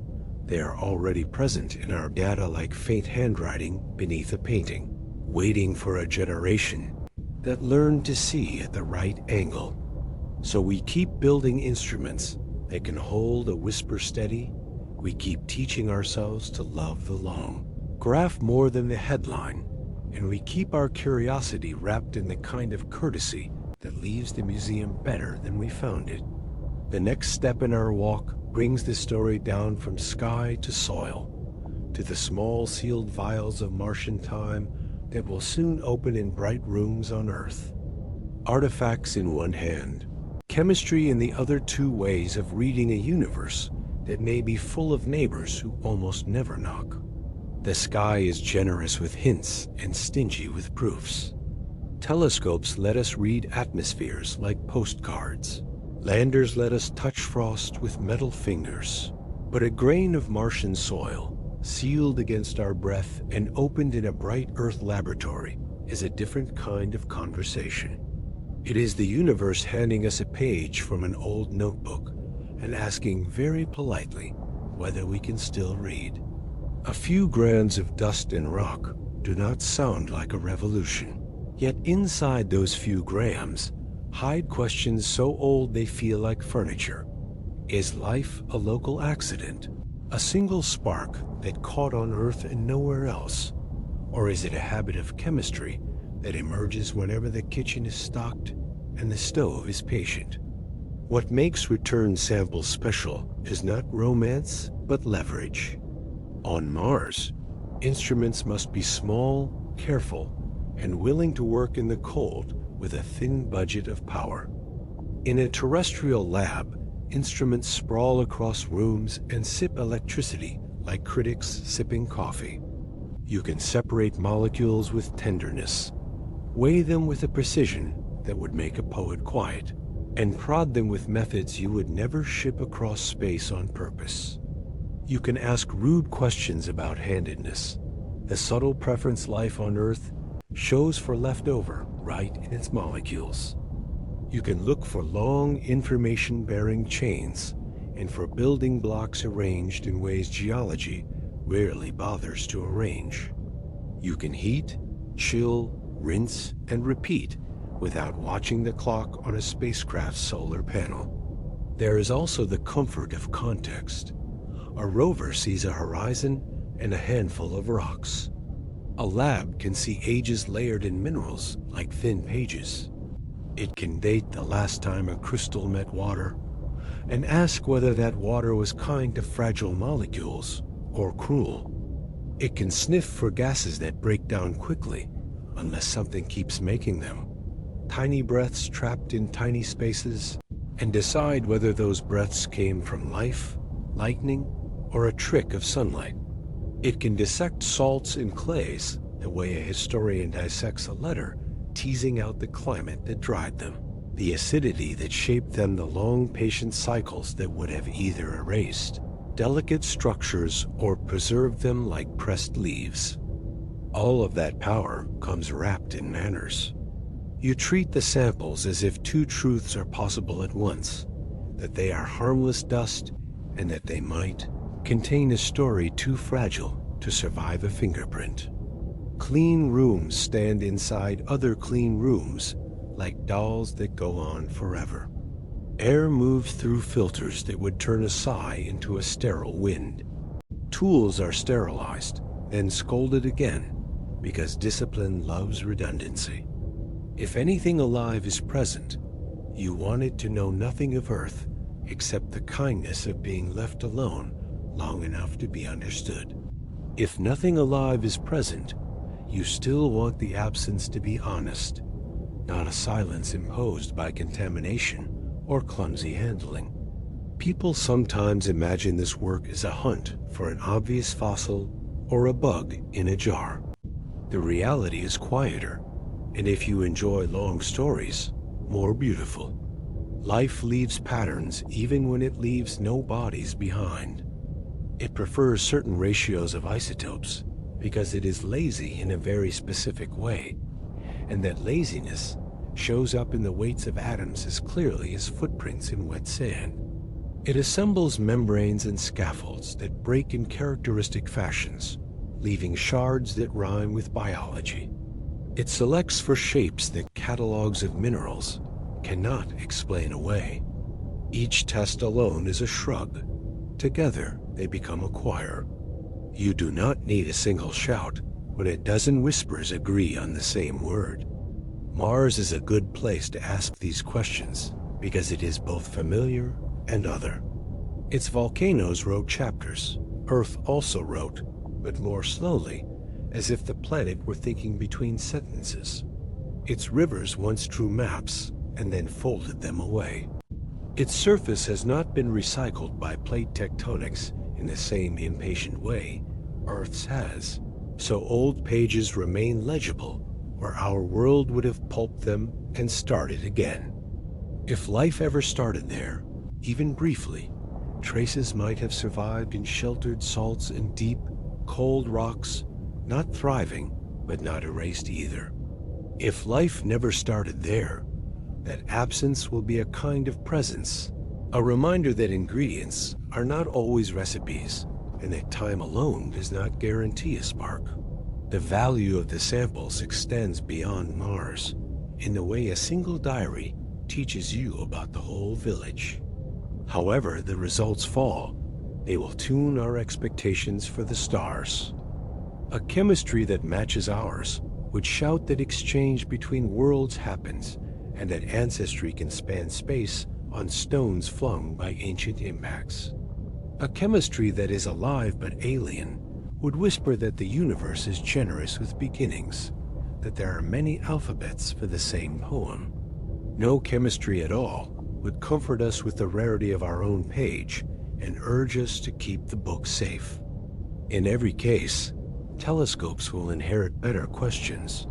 A: they are already present in our data like faint handwriting beneath a painting, waiting for a generation that learned to see at the right angle. So we keep building instruments that can hold a whisper steady. We keep teaching ourselves to love the long graph more than the headline, and we keep our curiosity wrapped in the kind of courtesy that leaves the museum better than we found it. The next step in our walk brings the story down from sky to soil, to the small sealed vials of Martian time that will soon open in bright rooms on Earth. Artifacts in one hand, chemistry in the other, two ways of reading a universe that may be full of neighbors who almost never knock. The sky is generous with hints and stingy with proofs. Telescopes let us read atmospheres like postcards. Landers let us touch frost with metal fingers. But a grain of Martian soil, sealed against our breath and opened in a bright Earth laboratory, is a different kind of conversation. It is the universe handing us a page from an old notebook and asking very politely whether we can still read. A few grains of dust and rock do not sound like a revolution. Yet inside those few grams hide questions so old they feel like furniture. Is life a local accident? A single spark that caught on Earth and nowhere else? Or is it a habit of chemistry that emerges whenever the kitchen is stocked and the stove is patient? What makes return samples special is not romance, but leverage. On Mars, instruments must be small, careful, and willing to work in the cold with a thin budget of power. In a terrestrial lab, instruments sprawl across rooms and sip electricity like critics sipping coffee. You can separate molecules with tenderness, weigh them with a precision that would make a poet quiet, and prod them with methods you would never ship across space on purpose. You can ask rude questions about handedness, the subtle preference life on Earth shows for leftover right in its molecules. You can look for long information-bearing chains and for building blocks arranged in ways geology rarely bothers to arrange. You can heat, chill, rinse, and repeat without watching the clock on a spacecraft's solar panel. There is also the comfort of context. A rover sees a horizon and a handful of rocks. A lab can see ages layered in minerals like thin pages. It can date the last time a crystal met water and ask whether that water was kind to fragile molecules or cruel. It can sniff for gases that break down quickly unless something keeps making them, tiny breaths trapped in tiny spaces, and decide whether those breaths came from life, lightning, or a trick of sunlight. It can dissect salts in clays the way a historian dissects a letter, teasing out the climate that dried them, the acidity that shaped them, the long patient cycles that would have either erased delicate structures or preserved them like pressed leaves. All of that power comes wrapped in manners. You treat the samples as if two truths are possible at once, that they are harmless dust and that they might contain a story too fragile to survive a fingerprint. Clean rooms stand inside other clean rooms like dolls that go on forever. Air moves through filters that would turn a sigh into a sterile wind. Tools are sterilized, then scolded again, because discipline loves redundancy. If anything alive is present, you want it to know nothing of Earth except the kindness of being left alone long enough to be understood. If nothing alive is present, you still want the absence to be honest, not a silence imposed by contamination or clumsy handling. People sometimes imagine this work as a hunt for an obvious fossil or a bug in a jar. The reality is quieter, and if you enjoy long stories, more beautiful. Life leaves patterns even when it leaves no bodies behind. It prefers certain ratios of isotopes because it is lazy in a very specific way, and that laziness shows up in the weights of atoms as clearly as footprints in wet sand. It assembles membranes and scaffolds that break in characteristic fashions, leaving shards that rhyme with biology. It selects for shapes that catalogs of minerals cannot explain away. Each test alone is a shrug. Together, they become a choir. You do not need a single shout when a dozen whispers agree on the same word. Mars is a good place to ask these questions because it is both familiar and other. Its volcanoes wrote chapters. Earth also wrote, but more slowly, as if the planet were thinking between sentences. Its rivers once drew maps and then folded them away. Its surface has not been recycled by plate tectonics in the same impatient way Earth's has, so old pages remain legible where our world would have pulped them and started again. If life ever started there, even briefly, traces might have survived in sheltered salts and deep, cold rocks, not thriving, but not erased either. If life never started there, that absence will be a kind of presence, a reminder that ingredients are not always recipes, and that time alone does not guarantee a spark. The value of the samples extends beyond Mars, in the way a single diary teaches you about the whole village. However the results fall, they will tune our expectations for the stars. A chemistry that matches ours would shout that exchange between worlds happens and that ancestry can span space on stones flung by ancient impacts. A chemistry that is alive but alien would whisper that the universe is generous with beginnings, that there are many alphabets for the same poem. No chemistry at all would comfort us with the rarity of our own page and urge us to keep the book safe. In every case, telescopes will inherit better questions,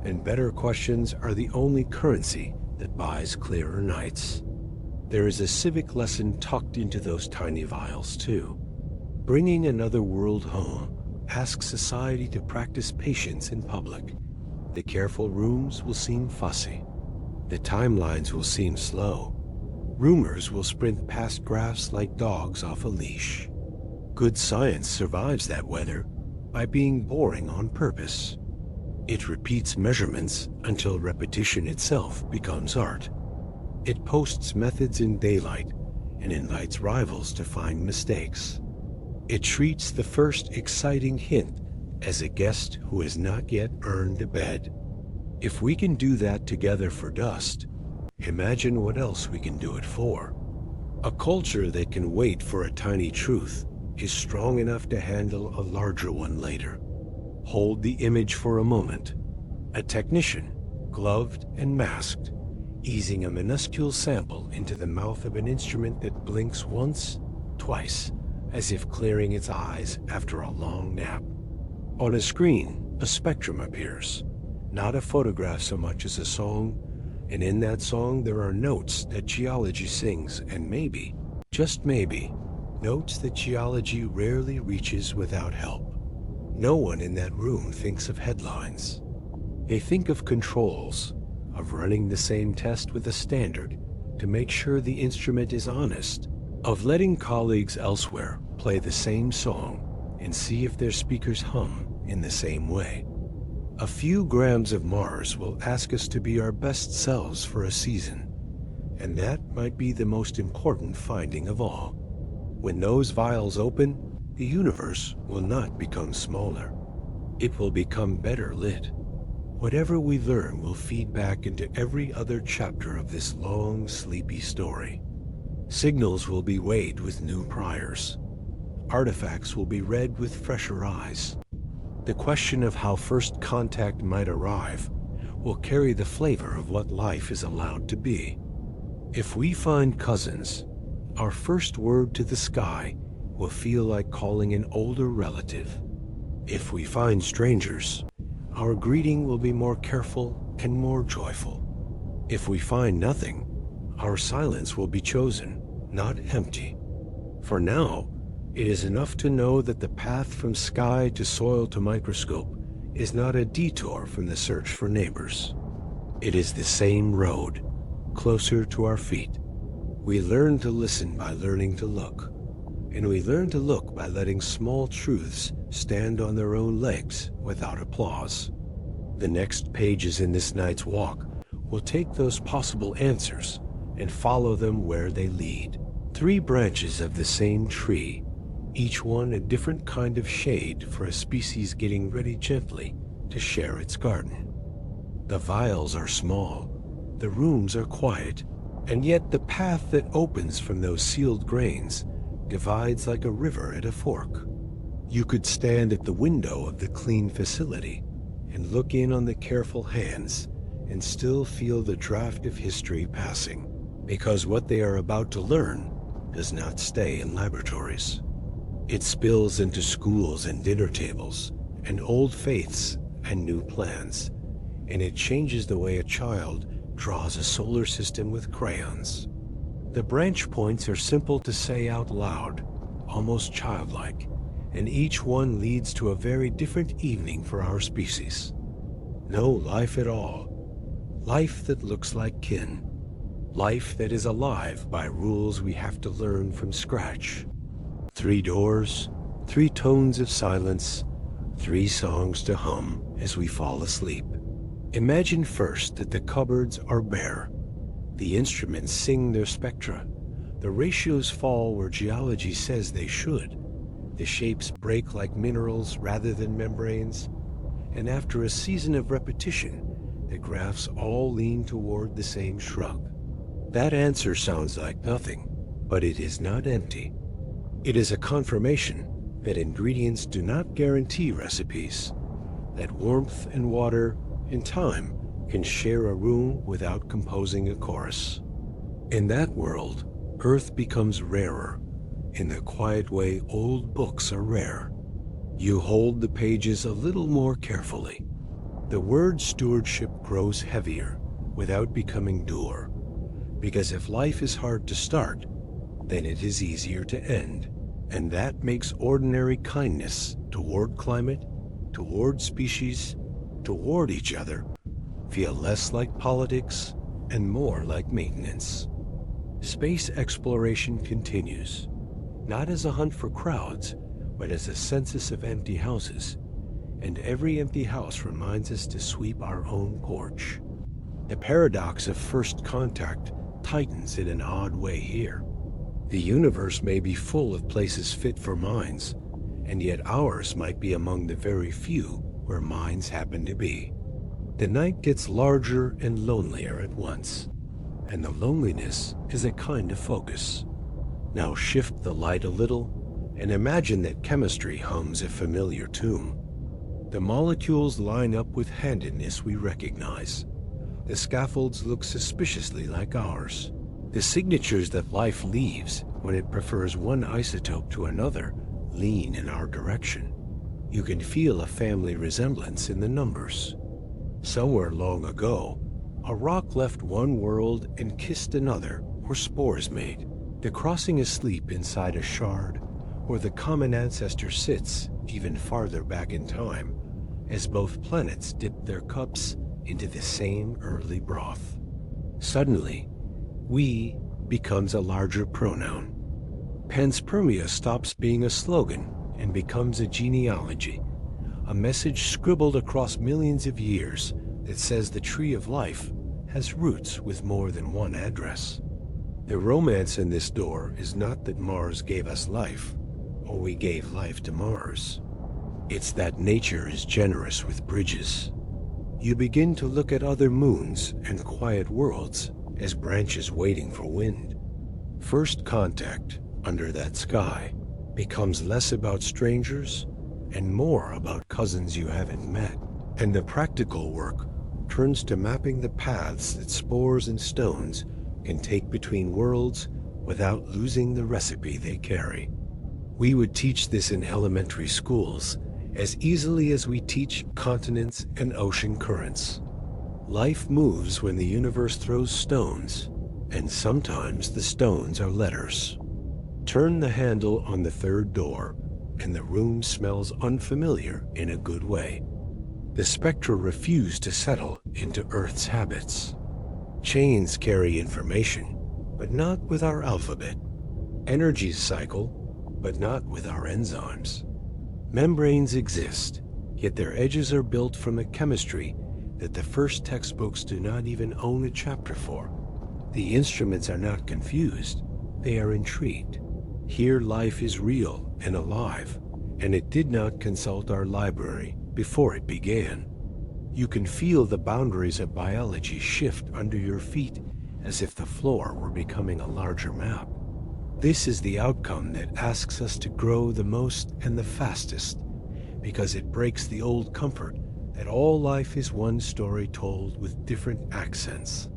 A: and better questions are the only currency that buys clearer nights. There is a civic lesson tucked into those tiny vials, too. Bringing another world home asks society to practice patience in public. The careful rooms will seem fussy. The timelines will seem slow. Rumors will sprint past graphs like dogs off a leash. Good science survives that weather by being boring on purpose. It repeats measurements until repetition itself becomes art. It posts methods in daylight and invites rivals to find mistakes. It treats the first exciting hint as a guest who has not yet earned a bed. If we can do that together for dust, imagine what else we can do it for. A culture that can wait for a tiny truth is strong enough to handle a larger one later. Hold the image for a moment. A technician, gloved and masked, easing a minuscule sample into the mouth of an instrument that blinks once, twice, as if clearing its eyes after a long nap. On a screen, a spectrum appears, not a photograph so much as a song, and in that song there are notes that geology sings, and maybe, just maybe, notes that geology rarely reaches without help. No one in that room thinks of headlines. They think of controls, of running the same test with a standard to make sure the instrument is honest, of letting colleagues elsewhere play the same song and see if their speakers hum in the same way. A few grams of Mars will ask us to be our best selves for a season, and that might be the most important finding of all. When those vials open, the universe will not become smaller. It will become better lit. Whatever we learn will feed back into every other chapter of this long, sleepy story. Signals will be weighed with new priors. Artifacts will be read with fresher eyes. The question of how first contact might arrive will carry the flavor of what life is allowed to be. If we find cousins, our first word to the sky will feel like calling an older relative. If we find strangers, our greeting will be more careful and more joyful. If we find nothing, our silence will be chosen, not empty. For now, it is enough to know that the path from sky to soil to microscope is not a detour from the search for neighbors. It is the same road, closer to our feet. We learn to listen by learning to look, and we learn to look by letting small truths stand on their own legs without applause. The next pages in this night's walk will take those possible answers and follow them where they lead. 3 branches of the same tree, each one a different kind of shade for a species getting ready gently to share its garden. The vials are small, the rooms are quiet, and yet the path that opens from those sealed grains divides like a river at a fork. You could stand at the window of the clean facility and look in on the careful hands and still feel the draft of history passing, because what they are about to learn does not stay in laboratories. It spills into schools and dinner tables, and old faiths and new plans, and it changes the way a child draws a solar system with crayons. The branch points are simple to say out loud, almost childlike, and each one leads to a very different evening for our species. No life at all. Life that looks like kin. Life that is alive by rules we have to learn from scratch. 3 doors, 3 tones of silence, 3 songs to hum as we fall asleep. Imagine first that the cupboards are bare. The instruments sing their spectra. The ratios fall where geology says they should. The shapes break like minerals rather than membranes. And after a season of repetition, the graphs all lean toward the same shrug. That answer sounds like nothing, but it is not empty. It is a confirmation that ingredients do not guarantee recipes, that warmth and water and time can share a room without composing a chorus. In that world, Earth becomes rarer, in the quiet way old books are rare. You hold the pages a little more carefully. The word stewardship grows heavier without becoming dour, because if life is hard to start, then it is easier to end, and that makes ordinary kindness toward climate, toward species, toward each other, feel less like politics and more like maintenance. Space exploration continues, not as a hunt for crowds, but as a census of empty houses, and every empty house reminds us to sweep our own porch. The paradox of first contact tightens in an odd way here. The universe may be full of places fit for minds, and yet ours might be among the very few where minds happen to be. The night gets larger and lonelier at once, and the loneliness is a kind of focus. Now shift the light a little and imagine that chemistry hums a familiar tune. The molecules line up with handedness we recognize. The scaffolds look suspiciously like ours. The signatures that life leaves when it prefers one isotope to another lean in our direction. You can feel a family resemblance in the numbers. Somewhere long ago, a rock left one world and kissed another, or spores made. The crossing asleep inside a shard, or the common ancestor sits even farther back in time, as both planets dip their cups into the same early broth. Suddenly, we becomes a larger pronoun. Panspermia stops being a slogan and becomes a genealogy, a message scribbled across millions of years that says the tree of life has roots with more than one address. The romance in this door is not that Mars gave us life, or we gave life to Mars. It's that nature is generous with bridges. You begin to look at other moons and quiet worlds as branches waiting for wind. First contact under that sky becomes less about strangers and more about cousins you haven't met. And the practical work turns to mapping the paths that spores and stones can take between worlds without losing the recipe they carry. We would teach this in elementary schools as easily as we teach continents and ocean currents. Life moves when the universe throws stones, and sometimes the stones are letters. Turn the handle on the third door, and the room smells unfamiliar in a good way. The spectra refuse to settle into Earth's habits. Chains carry information, but not with our alphabet. Energies cycle, but not with our enzymes. Membranes exist, yet their edges are built from a chemistry that the first textbooks do not even own a chapter for. The instruments are not confused, they are intrigued. Here life is real and alive, and it did not consult our library before it began. You can feel the boundaries of biology shift under your feet as if the floor were becoming a larger map. This is the outcome that asks us to grow the most and the fastest, because it breaks the old comfort that all life is one story told with different accents.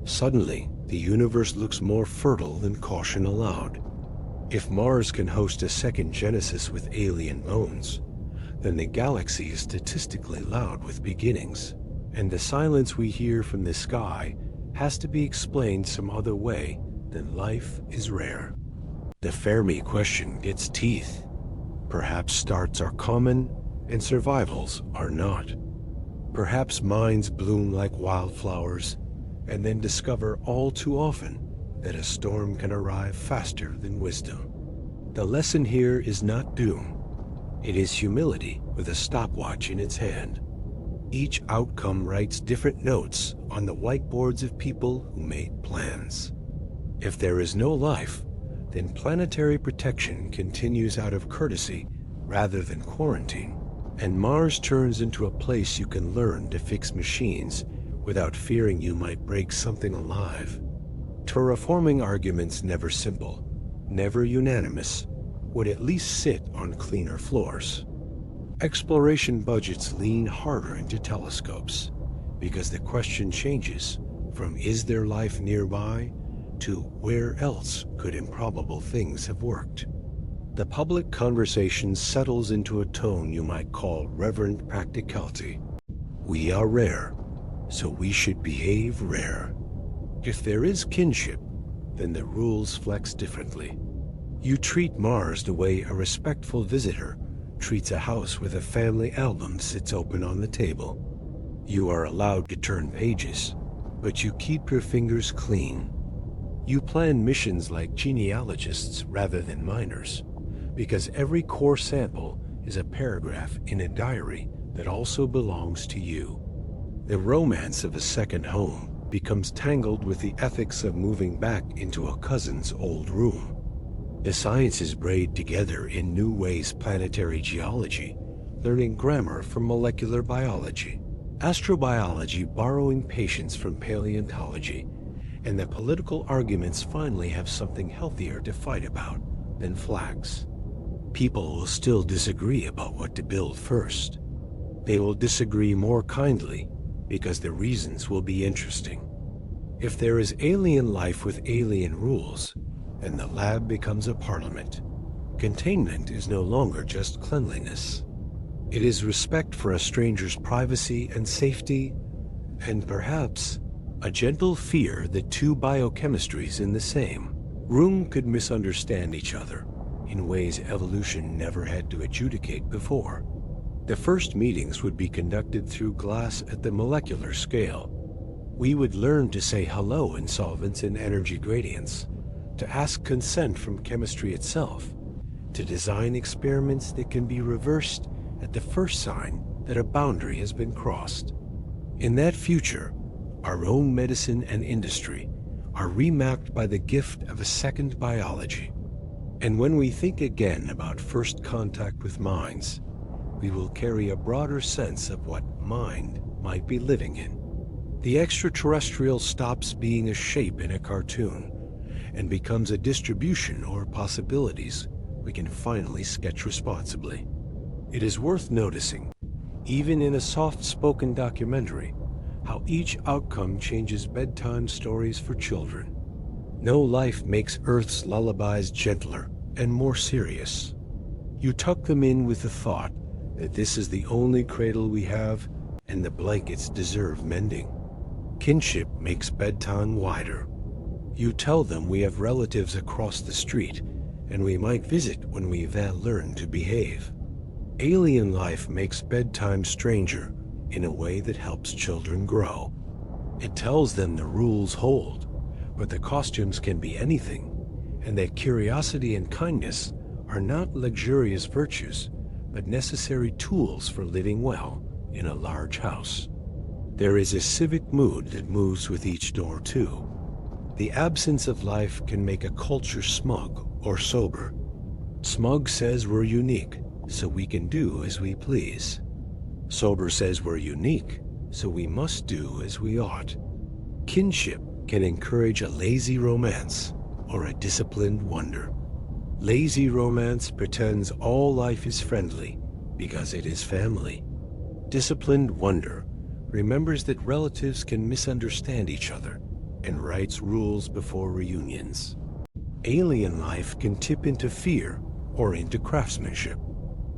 A: Suddenly, the universe looks more fertile than caution allowed. If Mars can host a second Genesis with alien bones, then the galaxy is statistically loud with beginnings, and the silence we hear from the sky has to be explained some other way than life is rare. The Fermi question gets teeth. Perhaps starts are common and survivals are not. Perhaps minds bloom like wildflowers and then discover all too often that a storm can arrive faster than wisdom. The lesson here is not doom. It is humility with a stopwatch in its hand. Each outcome writes different notes on the whiteboards of people who made plans. If there is no life, then planetary protection continues out of courtesy rather than quarantine, and Mars turns into a place you can learn to fix machines without fearing you might break something alive. Terraforming arguments never simple, never unanimous, would at least sit on cleaner floors. Exploration budgets lean harder into telescopes because the question changes from is there life nearby to where else could improbable things have worked. The public conversation settles into a tone you might call reverent practicality. We are rare, so we should behave rare. If there is kinship, then the rules flex differently. You treat Mars the way a respectful visitor treats a house with a family album sits open on the table. You are allowed to turn pages, but you keep your fingers clean. You plan missions like genealogists rather than miners, because every core sample is a paragraph in a diary that also belongs to you. The romance of a second home becomes tangled with the ethics of moving back into a cousin's old room. The sciences braid together in new ways: planetary geology, learning grammar from molecular biology, astrobiology borrowing patience from paleontology, and the political arguments finally have something healthier to fight about than flags. People will still disagree about what to build first. They will disagree more kindly because the reasons will be interesting. If there is alien life with alien rules, then the lab becomes a parliament. Containment is no longer just cleanliness. It is respect for a stranger's privacy and safety, and perhaps a gentle fear that two biochemistries in the same room could misunderstand each other in ways evolution never had to adjudicate before. The first meetings would be conducted through glass at the molecular scale. We would learn to say hello in solvents and energy gradients, to ask consent from chemistry itself, to design experiments that can be reversed at the first sign that a boundary has been crossed. In that future, our own medicine and industry are remapped by the gift of a second biology. And when we think again about first contact with minds, we will carry a broader sense of what mind might be living in. The extraterrestrial stops being a shape in a cartoon and becomes a distribution or possibilities we can finally sketch responsibly. It is worth noticing, even in a soft-spoken documentary, how each outcome changes bedtime stories for children. No life makes Earth's lullabies gentler and more serious. You tuck them in with the thought that this is the only cradle we have and the blankets deserve mending. Kinship makes bedtime wider. You tell them we have relatives across the street and we might visit when we've learned to behave. Alien life makes bedtime stranger in a way that helps children grow. It tells them the rules hold, but the costumes can be anything, and that curiosity and kindness are not luxurious virtues, but necessary tools for living well in a large house. There is a civic mood that moves with each door too. The absence of life can make a culture smug or sober. Smug says we're unique, so we can do as we please. Sober says we're unique, so we must do as we ought. Kinship can encourage a lazy romance or a disciplined wonder. Lazy romance pretends all life is friendly because it is family. Disciplined wonder remembers that relatives can misunderstand each other and writes rules before reunions. Alien life can tip into fear or into craftsmanship.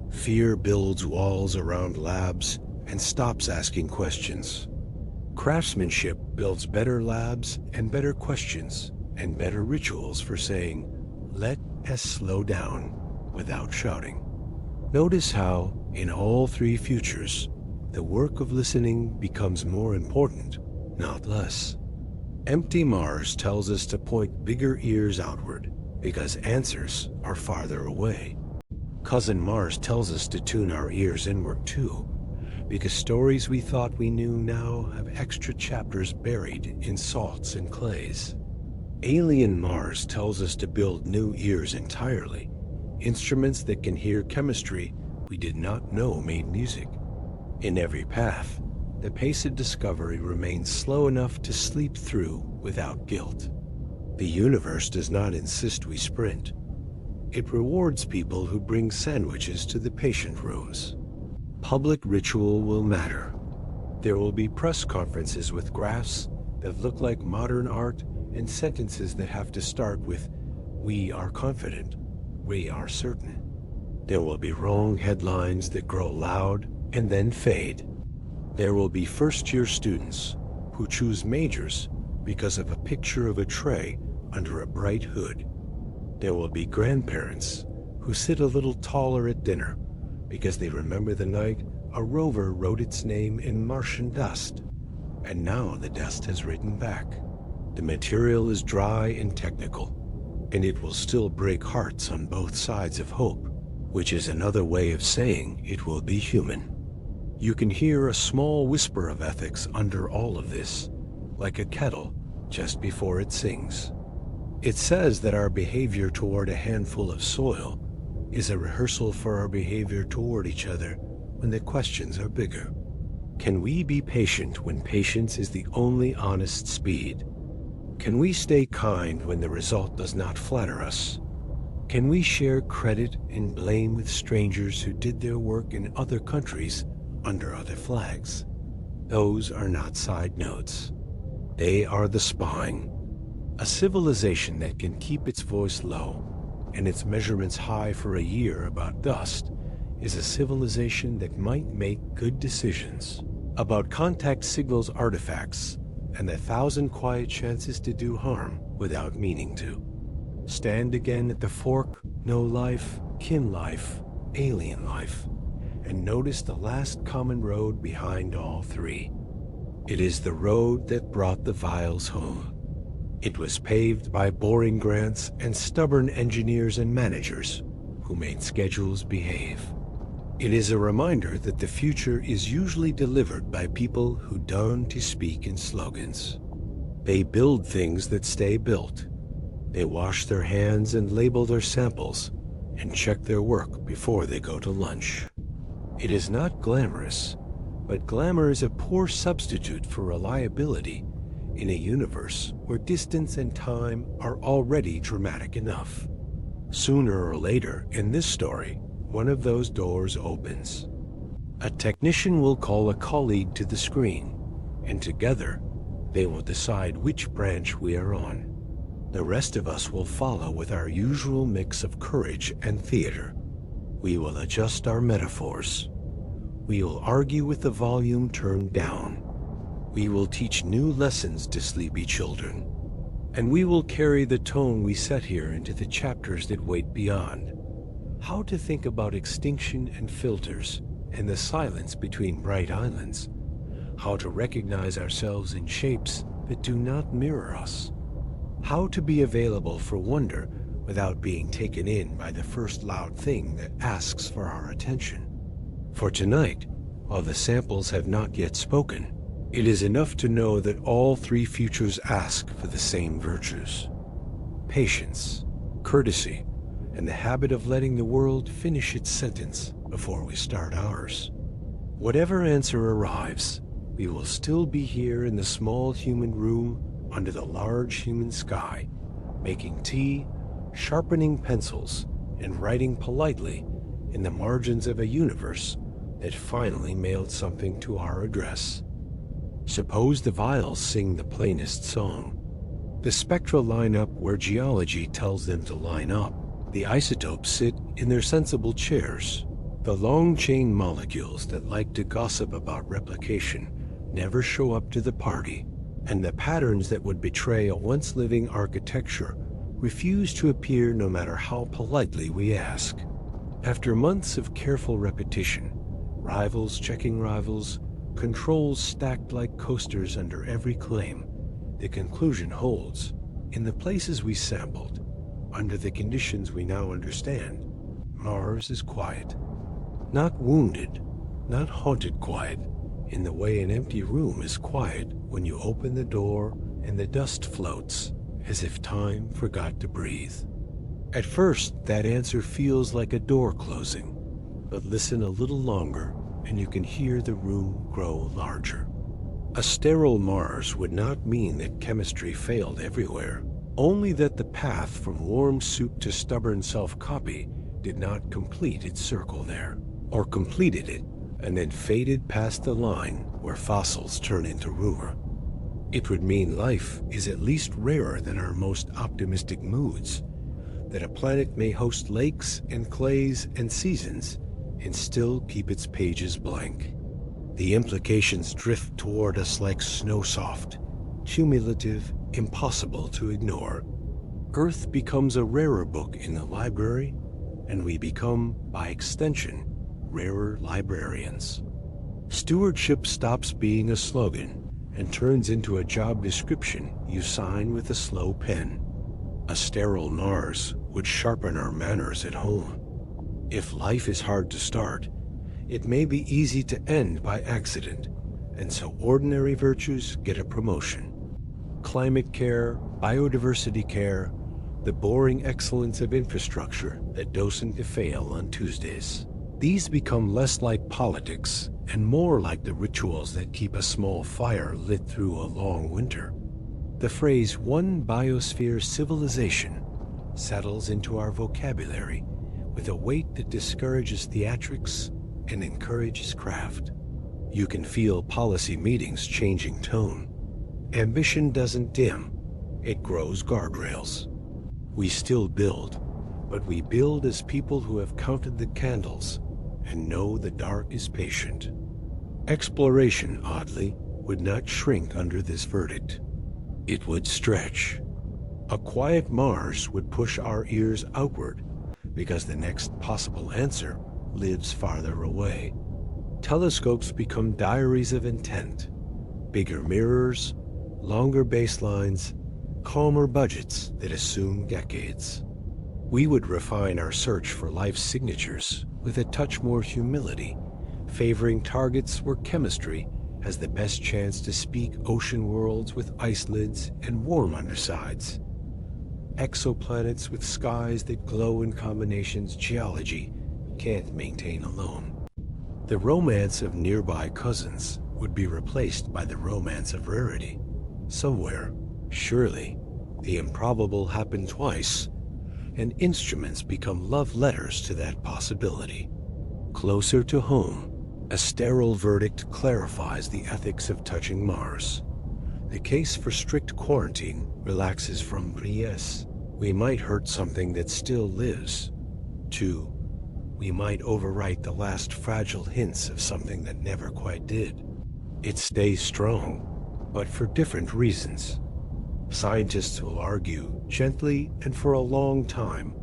A: Fear builds walls around labs and stops asking questions. Craftsmanship builds better labs and better questions and better rituals for saying, let us slow down without shouting. Notice how, in all three futures, the work of listening becomes more important, not less. Empty Mars tells us to point bigger ears outward because answers are farther away. Cousin Mars tells us to tune our ears inward too, because stories we thought we knew now have extra chapters buried in salts and clays. Alien Mars tells us to build new ears entirely, instruments that can hear chemistry we did not know made music. In every path, the pace of discovery remains slow enough to sleep through without guilt. The universe does not insist we sprint. It rewards people who bring sandwiches to the patient rooms. Public ritual will matter. There will be press conferences with graphs that look like modern art and sentences that have to start with, "We are confident. We are certain." There will be wrong headlines that grow loud and then fade. There will be first-year students who choose majors because of a picture of a tray under a bright hood. There will be grandparents who sit a little taller at dinner because they remember the night a rover wrote its name in Martian dust, and now the dust has written back. The material is dry and technical, and it will still break hearts on both sides of hope, which is another way of saying it will be human. You can hear a small whisper of ethics under all of this, like a kettle just before it sings. It says that our behavior toward a handful of soil is a rehearsal for our behavior toward each other when the questions are bigger. Can we be patient when patience is the only honest speed? Can we stay kind when the result does not flatter us? Can we share credit and blame with strangers who did their work in other countries under other flags? Those are not side notes. They are the spine. A civilization that can keep its voice low and its measurements high for a year about dust is a civilization that might make good decisions about contact signals artifacts and the 1,000 quiet chances to do harm without meaning to. Stand again at the fork, no life, kin life, alien life, and notice the last common road behind all three. It is the road that brought the vials home. It was paved by boring grants and stubborn engineers and managers who made schedules behave. It is a reminder that the future is usually delivered by people who don to speak in slogans. They build things that stay built. They wash their hands and label their samples and check their work before they go to lunch. It is not glamorous, but glamour is a poor substitute for reliability in a universe where distance and time are already dramatic enough. Sooner or later in this story, one of those doors opens. A technician will call a colleague to the screen, and together they will decide which branch we are on. The rest of us will follow with our usual mix of courage and theater. We will adjust our metaphors. We will argue with the volume turned down. We will teach new lessons to sleepy children. And we will carry the tone we set here into the chapters that wait beyond. How to think about extinction and filters and the silence between bright islands. How to recognize ourselves in shapes that do not mirror us. How to be available for wonder without being taken in by the first loud thing that asks for our attention. For tonight, while the samples have not yet spoken, it is enough to know that all three futures ask for the same virtues: patience, courtesy, and the habit of letting the world finish its sentence before we start ours. Whatever answer arrives, we will still be here in the small human room under the large human sky, making tea, sharpening pencils, and writing politely in the margins of a universe that finally mailed something to our address. Suppose the vials sing the plainest song. The spectra line up where geology tells them to line up. The isotopes sit in their sensible chairs. The long-chain molecules that like to gossip about replication never show up to the party, and the patterns that would betray a once-living architecture refuse to appear no matter how politely we ask. After months of careful repetition, rivals checking rivals, controls stacked like coasters under every claim, the conclusion holds. In the places we sampled, under the conditions we now understand, Mars is quiet. Not wounded, not haunted quiet, in the way an empty room is quiet when you open the door and the dust floats, as if time forgot to breathe. At first, that answer feels like a door closing, but listen a little longer and you can hear the room grow larger. A sterile Mars would not mean that chemistry failed everywhere. Only that the path from warm soup to stubborn self-copy did not complete its circle there, or completed it and then faded past the line where fossils turn into rumor. It would mean life is at least rarer than our most optimistic moods, that a planet may host lakes and clays and seasons and still keep its pages blank. The implications drift toward us like snow-soft, cumulative, impossible to ignore. Earth becomes a rarer book in the library, and we become, by extension, rarer librarians. Stewardship stops being a slogan and turns into a job description you sign with a slow pen. A sterile Mars would sharpen our manners at home. If life is hard to start, it may be easy to end by accident, and so ordinary virtues get a promotion. Climate care, biodiversity care, the boring excellence of infrastructure that doesn't fail on Tuesdays. These become less like politics and more like the rituals that keep a small fire lit through a long winter. The phrase "one biosphere civilization" settles into our vocabulary with a weight that discourages theatrics and encourages craft. You can feel policy meetings changing tone. Ambition doesn't dim, it grows guardrails. We still build, but we build as people who have counted the candles and know the dark is patient. Exploration, oddly, would not shrink under this verdict. It would stretch. A quiet Mars would push our ears outward because the next possible answer lives farther away. Telescopes become diaries of intent, bigger mirrors, longer baselines, calmer budgets that assume decades. We would refine our search for life's signatures with a touch more humility, favoring targets where chemistry has the best chance to speak ocean worlds with ice lids and warm undersides. Exoplanets with skies that glow in combinations geology can't maintain alone. The romance of nearby cousins would be replaced by the romance of rarity. Somewhere, surely, the improbable happened twice, and instruments become love letters to that possibility. Closer to home, a sterile verdict clarifies the ethics of touching Mars. The case for strict quarantine relaxes from yes, we might hurt something that still lives, to we might overwrite the last fragile hints of something that never quite did. It stays strong, but for different reasons. Scientists will argue gently and for a long time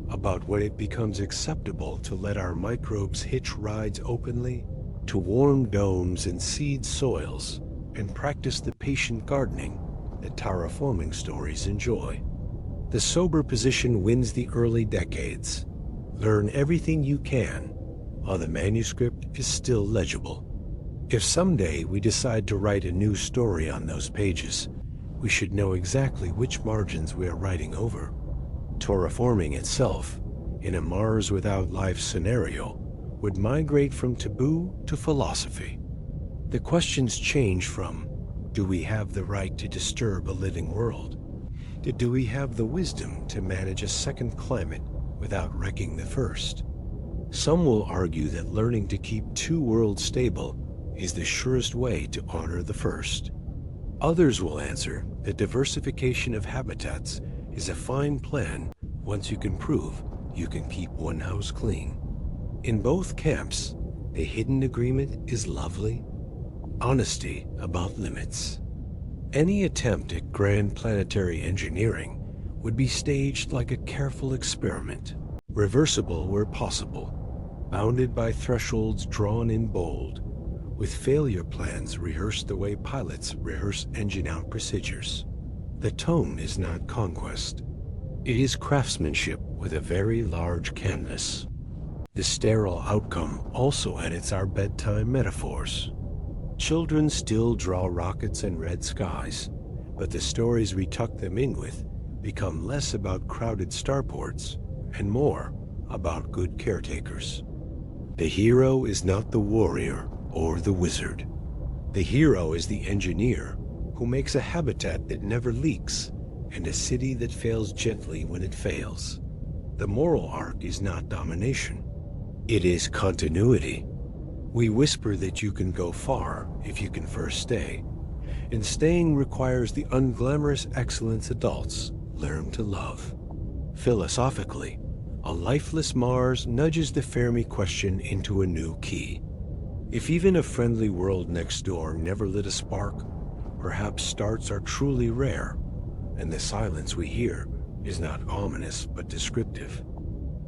A: about when it becomes acceptable to let our microbes hitch rides openly, to warm domes and seed soils, and practice the patient gardening that terraforming stories enjoy. The sober position wins the early decades. Learn everything you can while the manuscript is still legible. If someday we decide to write a new story on those pages, we should know exactly which margins we are writing over. Terraforming itself, in a Mars without life scenario, would migrate from taboo to philosophy. The questions change from, do we have the right to disturb a living world? To do we have the wisdom to manage a second climate without wrecking the first? Some will argue that learning to keep two worlds stable is the surest way to honor the first. Others will answer that diversification of habitats is a fine plan once you can prove you can keep one house clean. In both camps, the hidden agreement is lovely: honesty about limits. Any attempt at grand planetary engineering would be staged like a careful experiment, reversible where possible, bounded by thresholds drawn in bold, with failure plans rehearsed the way pilots rehearse engine-out procedures. The tone is not conquest. It is craftsmanship with a very large canvas. The sterile outcome also edits our bedtime metaphors. Children still draw rockets and red skies, but the stories we tuck them in with become less about crowded starports and more about good caretakers. The hero is not the warrior or the wizard. The hero is the engineer who makes a habitat that never leaks and a city that fails gently when it fails. The moral arc is not domination. It is continuity. We whisper that you can go far if you can first stay, and staying requires the unglamorous excellence adults learn to love. Philosophically, a lifeless Mars nudges the Fermi question into a new key. If even a friendly world next door never lit a spark, perhaps starts are truly rare, and the silence we hear is not ominous but descriptive.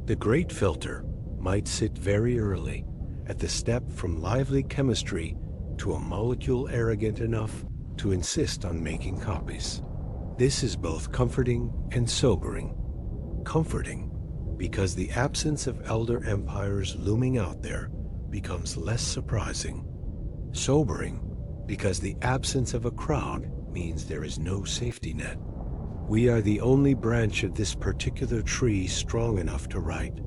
A: The great filter might sit very early, at the step from lively chemistry to a molecule arrogant enough to insist on making copies. This is both comforting and sobering. Comforting, because the absence of elder empires looming out there becomes less surprising. Sobering, because the absence of a crowd means there is no safety net. We are the only branch of this particular tree strong enough to write,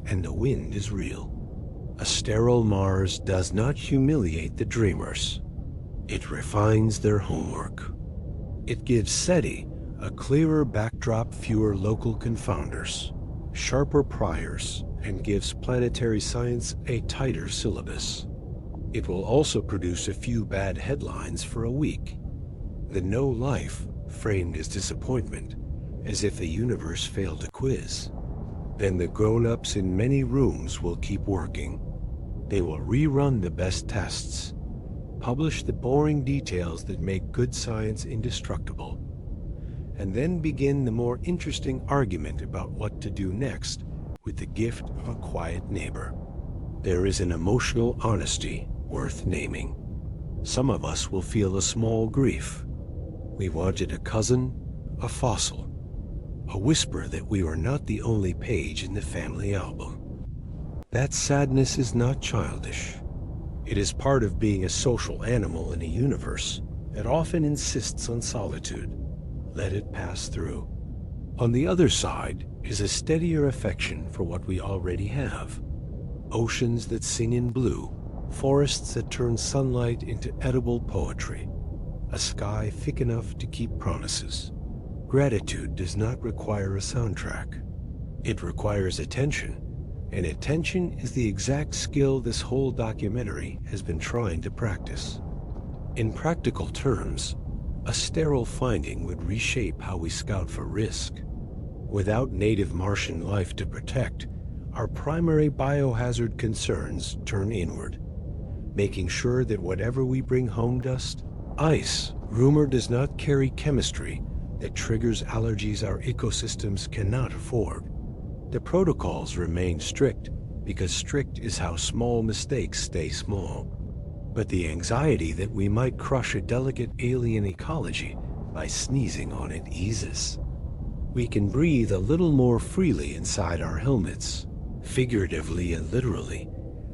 A: and the wind is real. A sterile Mars does not humiliate the dreamers. It refines their homework. It gives SETI a clearer backdrop, fewer local confounders, sharper priors, and gives planetary science a tighter syllabus. It will also produce a few bad headlines for a week. The no life framed as disappointment, as if the universe failed a quiz. Then the grown-ups in many rooms will keep working. They will rerun the best tests, publish the boring details that make good science indestructible, and then begin the more interesting argument about what to do next with the gift of a quiet neighbor. There is an emotional honesty worth naming. Some of us will feel a small grief. We wanted a cousin, a fossil, a whisper that we were not the only page in the family album. That sadness is not childish. It is part of being a social animal in a universe that often insists on solitude. Let it pass through. On the other side is a steadier affection for what we already have. Oceans that sing in blue, forests that turn sunlight into edible poetry, a sky thick enough to keep promises. Gratitude does not require a soundtrack. It requires attention, and attention is the exact skill this whole documentary has been trying to practice. In practical terms, a sterile finding would reshape how we scout for risk. Without native Martian life to protect, our primary biohazard concerns turn inward, making sure that whatever we bring home dust, ice, rumor does not carry chemistry that triggers allergies our ecosystems cannot afford. The protocols remain strict because strict is how small mistakes stay small. But the anxiety that we might crush a delicate alien ecology by sneezing on it eases. We can breathe a little more freely inside our helmets, figuratively and literally,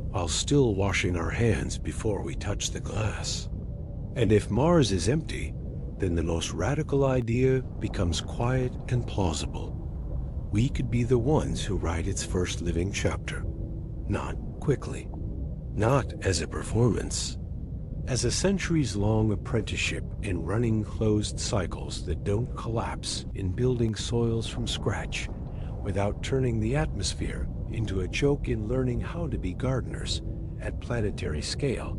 A: while still washing our hands before we touch the glass. And if Mars is empty, then the most radical idea becomes quiet and plausible. We could be the ones who write its first living chapter. Not quickly. Not as a performance. As a centuries-long apprenticeship in running closed cycles that don't collapse in building soils from scratch without turning the atmosphere into a joke in learning how to be gardeners at planetary scale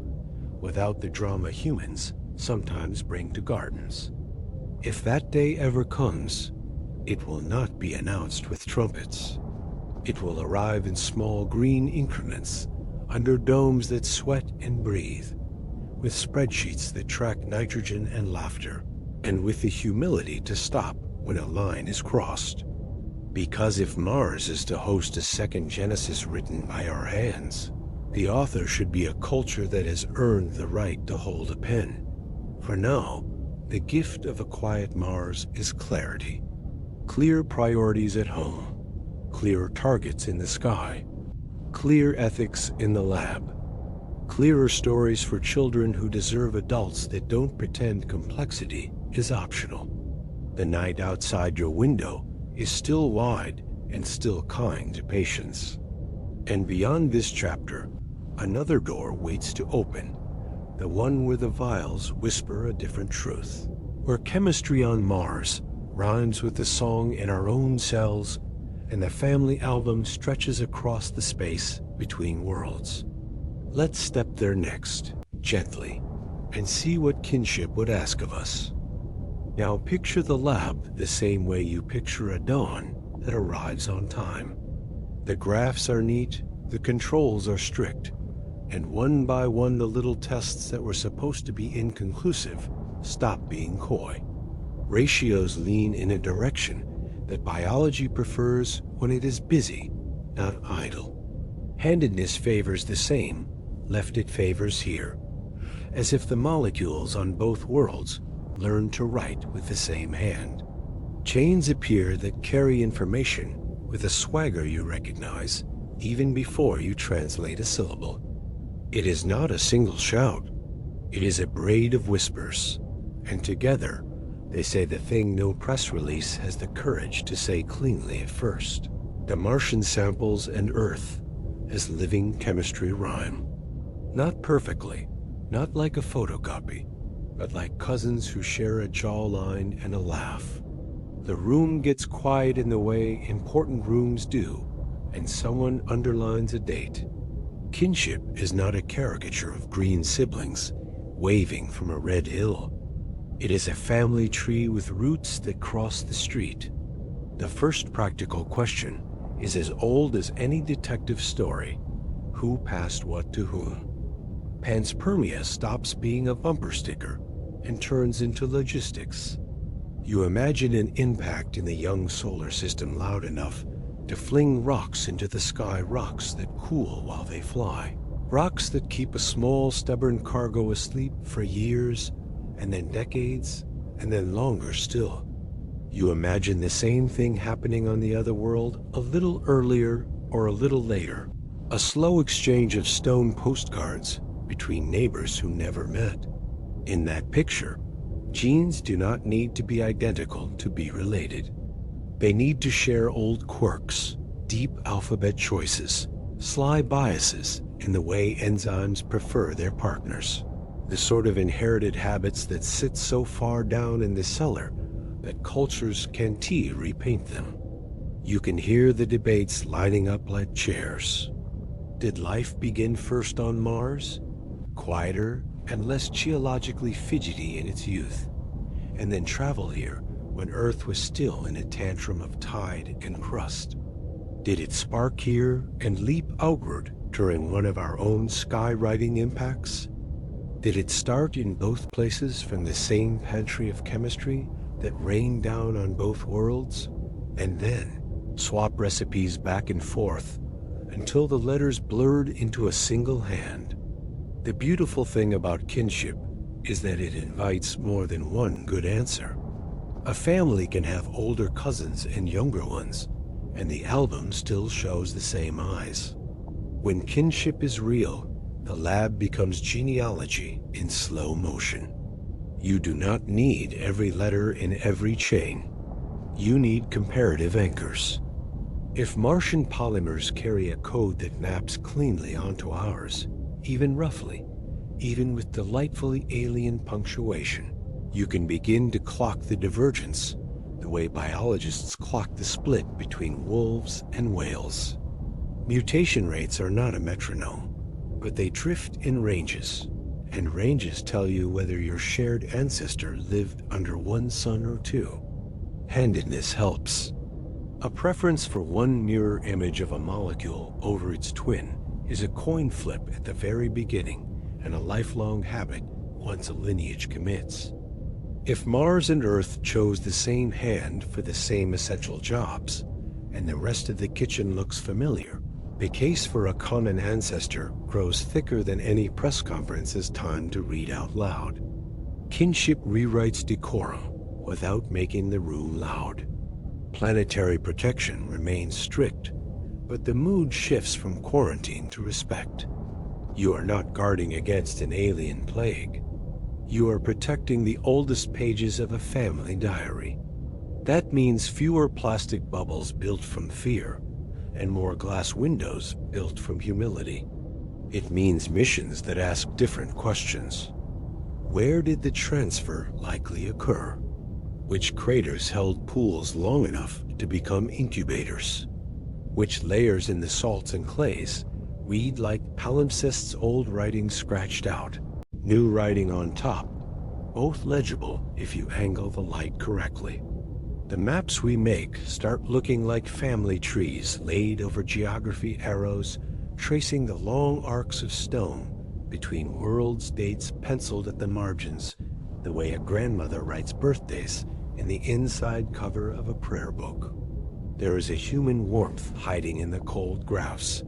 A: without the drama humans sometimes bring to gardens. If that day ever comes, it will not be announced with trumpets. It will arrive in small green increments under domes that sweat and breathe, with spreadsheets that track nitrogen and laughter, and with the humility to stop when a line is crossed. Because if Mars is to host a second Genesis written by our hands, the author should be a culture that has earned the right to hold a pen. For now, the gift of a quiet Mars is clarity. Clear priorities at home, clear targets in the sky, clear ethics in the lab, clearer stories for children who deserve adults that don't pretend complexity is optional. The night outside your window is still wide and still kind to patience. And beyond this chapter, another door waits to open, the one where the vials whisper a different truth, where chemistry on Mars rhymes with the song in our own cells, and the family album stretches across the space between worlds. Let's step there next, gently, and see what kinship would ask of us. Now picture the lab the same way you picture a dawn that arrives on time. The graphs are neat, the controls are strict, and one by one the little tests that were supposed to be inconclusive stop being coy. Ratios lean in a direction that biology prefers when it is busy, not idle. Handedness favors the same, left it favors here, as if the molecules on both worlds learn to write with the same hand. Chains appear that carry information with a swagger you recognize even before you translate a syllable. It is not a single shout, it is a braid of whispers, and together they say the thing no press release has the courage to say cleanly at first. The Martian samples and Earth as living chemistry rhyme. Not perfectly, not like a photocopy, but like cousins who share a jawline and a laugh. The room gets quiet in the way important rooms do, and someone underlines a date. Kinship is not a caricature of green siblings waving from a red hill. It is a family tree with roots that cross the street. The first practical question is as old as any detective story. Who passed what to whom? Panspermia stops being a bumper sticker and turns into logistics. You imagine an impact in the young solar system loud enough to fling rocks into the sky, rocks that cool while they fly, rocks that keep a small, stubborn cargo asleep for years, and then decades, and then longer still. You imagine the same thing happening on the other world a little earlier or a little later, a slow exchange of stone postcards between neighbors who never met. In that picture, genes do not need to be identical to be related. They need to share old quirks, deep alphabet choices, sly biases in the way enzymes prefer their partners. The sort of inherited habits that sit so far down in the cellar that cultures can't repaint them. You can hear the debates lining up like chairs. Did life begin first on Mars? Quieter and less geologically fidgety in its youth, and then travel here when Earth was still in a tantrum of tide and crust? Did it spark here and leap outward during one of our own skywriting impacts? Did it start in both places from the same pantry of chemistry that rained down on both worlds, and then swap recipes back and forth until the letters blurred into a single hand? The beautiful thing about kinship is that it invites more than one good answer. A family can have older cousins and younger ones, and the album still shows the same eyes. When kinship is real, the lab becomes genealogy in slow motion. You do not need every letter in every chain. You need comparative anchors. If Martian polymers carry a code that maps cleanly onto ours, even roughly, even with delightfully alien punctuation, you can begin to clock the divergence the way biologists clock the split between wolves and whales. Mutation rates are not a metronome, but they drift in ranges, and ranges tell you whether your shared ancestor lived under one sun or two. Handedness helps. A preference for one mirror image of a molecule over its twin is a coin flip at the very beginning and a lifelong habit once a lineage commits. If Mars and Earth chose the same hand for the same essential jobs, and the rest of the kitchen looks familiar, the case for a common ancestor grows thicker than any press conference has time to read out loud. Kinship rewrites decorum without making the room loud. Planetary protection remains strict, but the mood shifts from quarantine to respect. You are not guarding against an alien plague. You are protecting the oldest pages of a family diary. That means fewer plastic bubbles built from fear, and more glass windows built from humility. It means missions that ask different questions. Where did the transfer likely occur? which craters held pools long enough to become incubators, which layers in the salts and clays read like palimpsests, old writing scratched out, new writing on top, both legible if you angle the light correctly. The maps we make start looking like family trees laid over geography arrows, tracing the long arcs of stone between worlds, dates penciled at the margins, the way a grandmother writes birthdays in the inside cover of a prayer book. There is a human warmth hiding in the cold grouse,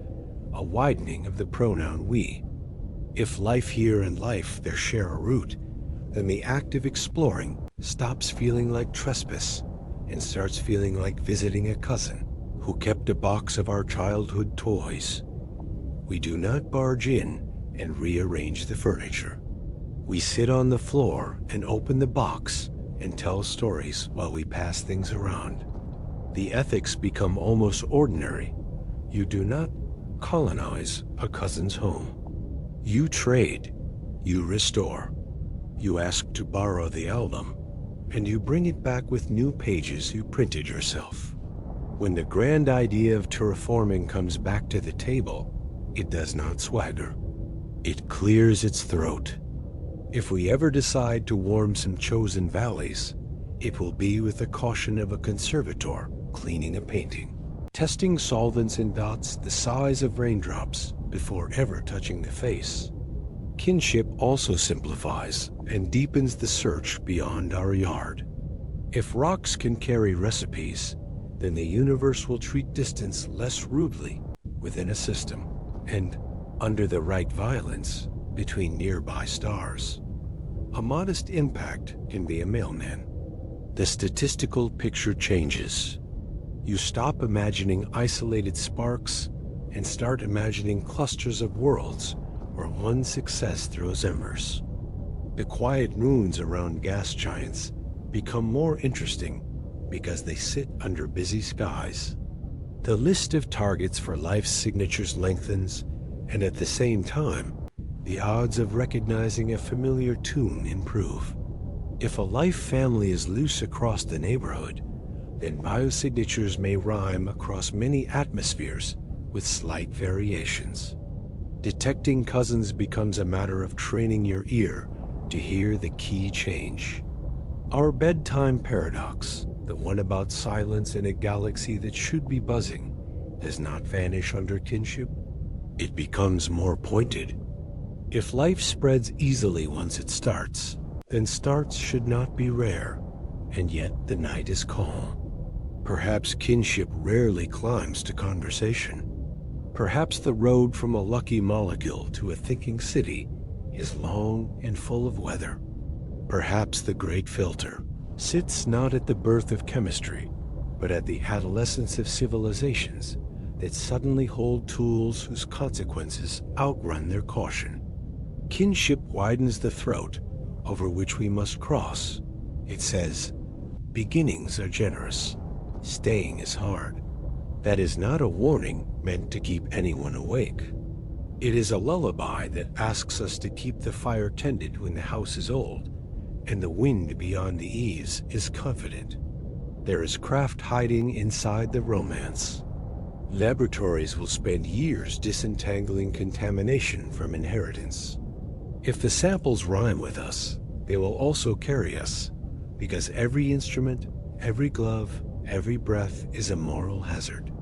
A: a widening of the pronoun we. If life here and life there share a root, then the act of exploring stops feeling like trespass and starts feeling like visiting a cousin who kept a box of our childhood toys. We do not barge in and rearrange the furniture. We sit on the floor and open the box and tell stories while we pass things around. The ethics become almost ordinary. You do not colonize a cousin's home. You trade, you restore. You ask to borrow the album, and you bring it back with new pages you printed yourself. When the grand idea of terraforming comes back to the table, it does not swagger. It clears its throat. If we ever decide to warm some chosen valleys, it will be with the caution of a conservator cleaning a painting, testing solvents in dots the size of raindrops before ever touching the face. Kinship also simplifies and deepens the search beyond our yard. If rocks can carry recipes, then the universe will treat distance less rudely within a system, and under the right violence between nearby stars. A modest impact can be a mailman. The statistical picture changes. You stop imagining isolated sparks and start imagining clusters of worlds where one success throws embers. The quiet moons around gas giants become more interesting because they sit under busy skies. The list of targets for life's signatures lengthens, and at the same time, the odds of recognizing a familiar tune improve. If a life family is loose across the neighborhood, then biosignatures may rhyme across many atmospheres with slight variations. Detecting cousins becomes a matter of training your ear to hear the key change. Our bedtime paradox, the one about silence in a galaxy that should be buzzing, does not vanish under kinship. It becomes more pointed. If life spreads easily once it starts, then starts should not be rare, and yet the night is calm. Perhaps kinship rarely climbs to conversation. Perhaps the road from a lucky molecule to a thinking city is long and full of weather. Perhaps the great filter sits not at the birth of chemistry, but at the adolescence of civilizations that suddenly hold tools whose consequences outrun their caution. Kinship widens the throat over which we must cross. It says, beginnings are generous, staying is hard. That is not a warning meant to keep anyone awake. It is a lullaby that asks us to keep the fire tended when the house is old, and the wind beyond the eaves is confident. There is craft hiding inside the romance. Laboratories will spend years disentangling contamination from inheritance. If the samples rhyme with us, they will also carry us, because every instrument, every glove, every breath is a moral hazard.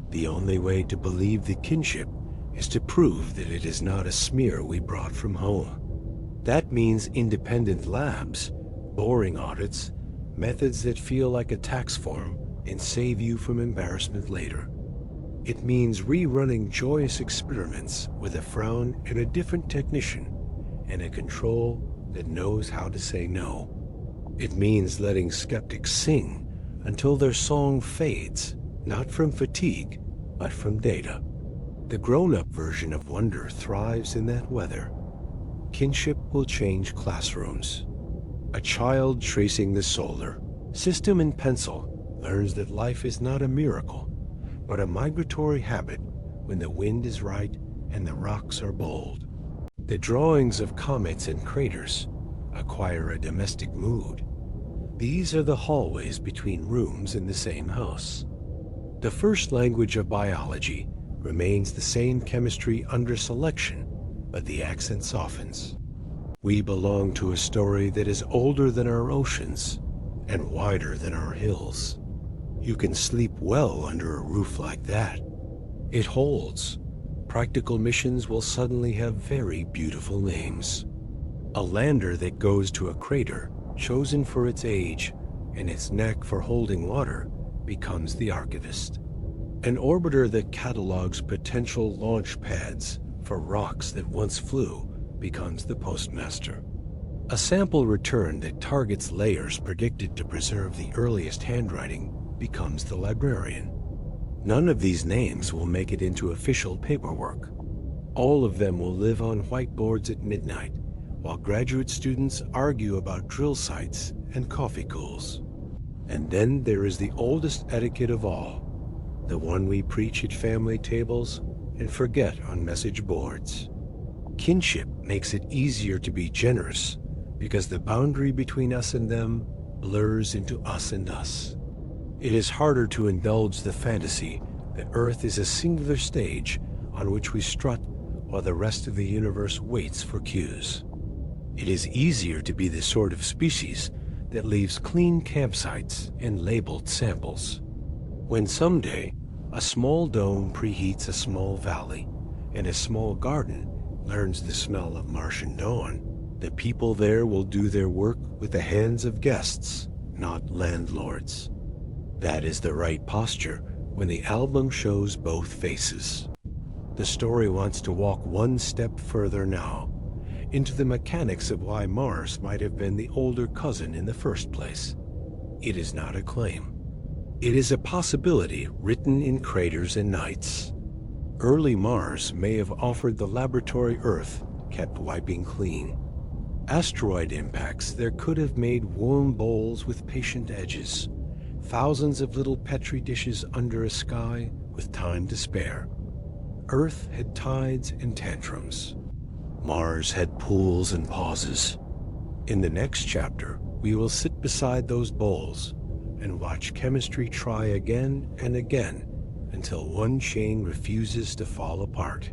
A: The only way to believe the kinship is to prove that it is not a smear we brought from home. That means independent labs, boring audits, methods that feel like a tax form and save you from embarrassment later. It means rerunning joyous experiments with a frown and a different technician and a control that knows how to say no. It means letting skeptics sing until their song fades, not from fatigue, but from data. The grown-up version of wonder thrives in that weather. Kinship will change classrooms. A child tracing the solar system in pencil learns that life is not a miracle, but a migratory habit when the wind is right and the rocks are bold. The drawings of comets and craters acquire a domestic mood. These are the hallways between rooms in the same house. The first language of biology remains the same chemistry under selection, but the accent softens. We belong to a story that is older than our oceans and wider than our hills. You can sleep well under a roof like that. It holds. Practical missions will suddenly have very beautiful names. A lander that goes to a crater, chosen for its age and its knack for holding water, becomes the archivist. An orbiter that catalogs potential launch pads for rocks that once flew becomes the postmaster. A sample return that targets layers predicted to preserve the earliest handwriting becomes the librarian. None of these names will make it into official paperwork. All of them will live on whiteboards at midnight, while graduate students argue about drill sites and coffee cools. And then there is the oldest etiquette of all, the one we preach at family tables and forget on message boards. Kinship makes it easier to be generous because the boundary between us and them blurs into us and us. It is harder to indulge the fantasy that Earth is a singular stage on which we strut while the rest of the universe waits for cues. It is easier to be the sort of species that leaves clean campsites and labeled samples. When someday a small dome preheats a small valley and a small garden learns the smell of Martian dawn, the people there will do their work with the hands of guests, not landlords. That is the right posture when the album shows both faces. The story wants to walk one step further now, into the mechanics of why Mars might have been the older cousin in the first place. It is not a claim. It is a possibility written in craters and nights. Early Mars may have offered the laboratory Earth kept wiping clean. Asteroid impacts there could have made warm bowls with patient edges, thousands of little petri dishes under a sky with time to spare. Earth had tides and tantrums. Mars had pools and pauses. In the next chapter, we will sit beside those bowls and watch chemistry try again and again until one chain refuses to fall apart.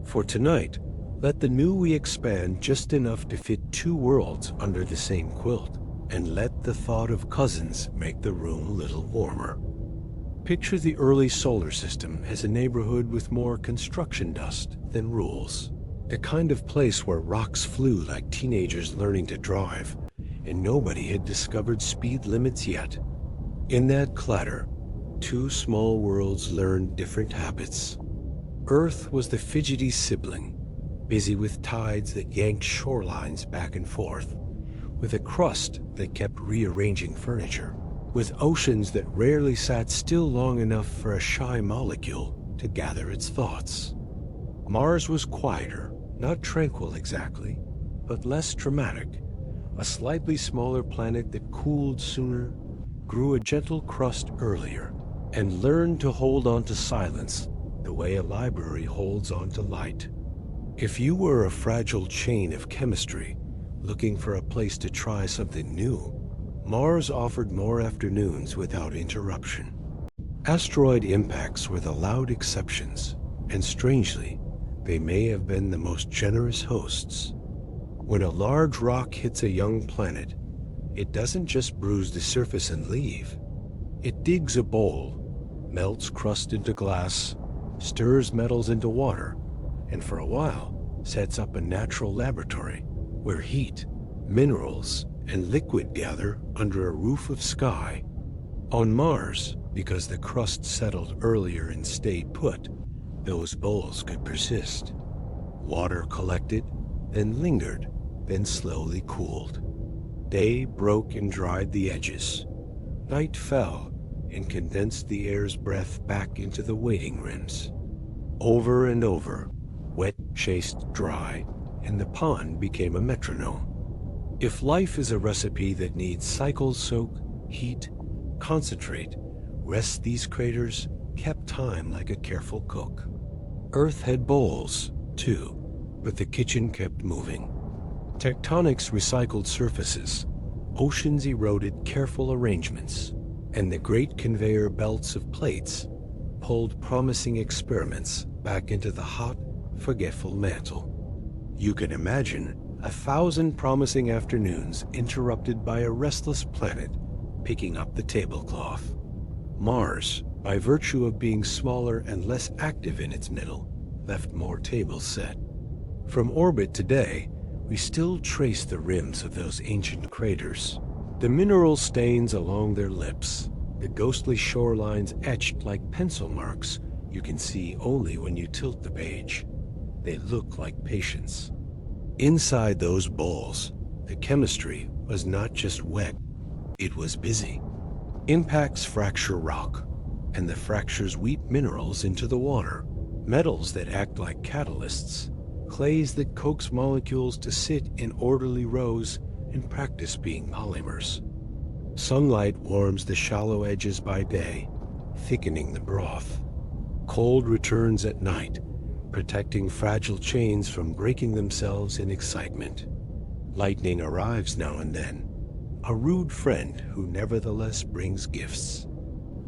A: For tonight, let the new we expand just enough to fit two worlds under the same quilt, and let the thought of cousins make the room a little warmer. Picture the early solar system as a neighborhood with more construction dust than rules. The kind of place where rocks flew like teenagers learning to drive, and nobody had discovered speed limits yet. In that clatter, two small worlds learned different habits. Earth was the fidgety sibling, busy with tides that yanked shorelines back and forth, with a crust that kept rearranging furniture, with oceans that rarely sat still long enough for a shy molecule to gather its thoughts. Mars was quieter, not tranquil exactly, but less dramatic, a slightly smaller planet that cooled sooner, grew a gentle crust earlier, and learned to hold on to silence the way a library holds on to light. If you were a fragile chain of chemistry looking for a place to try something new, Mars offered more afternoons without interruption. Asteroid impacts were the loud exceptions, and strangely, they may have been the most generous hosts. When a large rock hits a young planet, it doesn't just bruise the surface and leave. It digs a bowl, melts crust into glass, stirs metals into water, and for a while sets up a natural laboratory where heat, minerals, and liquid gather under a roof of sky. On Mars, because the crust settled earlier and stayed put, those bowls could persist. Water collected, then lingered, then slowly cooled. Day broke and dried the edges. Night fell and condensed the air's breath back into the waiting rims. Over and over, wet chased dry, and the pond became a metronome. If life is a recipe that needs cycle soak, heat, concentrate, rest, these craters kept time like a careful cook. Earth had bowls, too, but the kitchen kept moving. Tectonics recycled surfaces. Oceans eroded careful arrangements, and the great conveyor belts of plates pulled promising experiments back into the hot, forgetful mantle. You can imagine 1,000 promising afternoons interrupted by a restless planet picking up the tablecloth. Mars, by virtue of being smaller and less active in its middle, left more tables set. From orbit today, we still trace the rims of those ancient craters, the mineral stains along their lips, the ghostly shorelines etched like pencil marks you can see only when you tilt the page. They look like patience. Inside those bowls, the chemistry was not just wet, it was busy. Impacts fracture rock, and the fractures weep minerals into the water, metals that act like catalysts, clays that coax molecules to sit in orderly rows and practice being polymers. Sunlight warms the shallow edges by day, thickening the broth. Cold returns at night, protecting fragile chains from breaking themselves in excitement. Lightning arrives now and then, a rude friend who nevertheless brings gifts.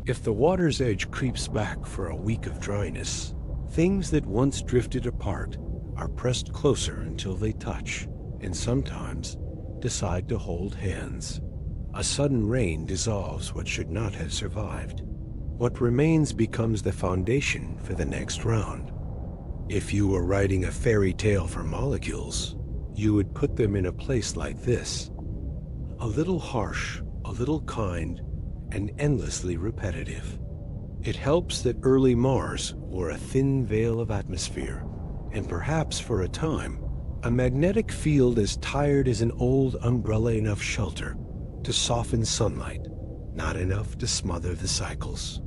A: If the water's edge creeps back for a week of dryness, things that once drifted apart are pressed closer until they touch, and sometimes decide to hold hands. A sudden rain dissolves what should not have survived. What remains becomes the foundation for the next round. If you were writing a fairy tale for molecules, you would put them in a place like this. A little harsh, a little kind, and endlessly repetitive. It helps that early Mars wore a thin veil of atmosphere, and perhaps for a time, a magnetic field as tired as an old umbrella, enough shelter to soften sunlight, not enough to smother the cycles.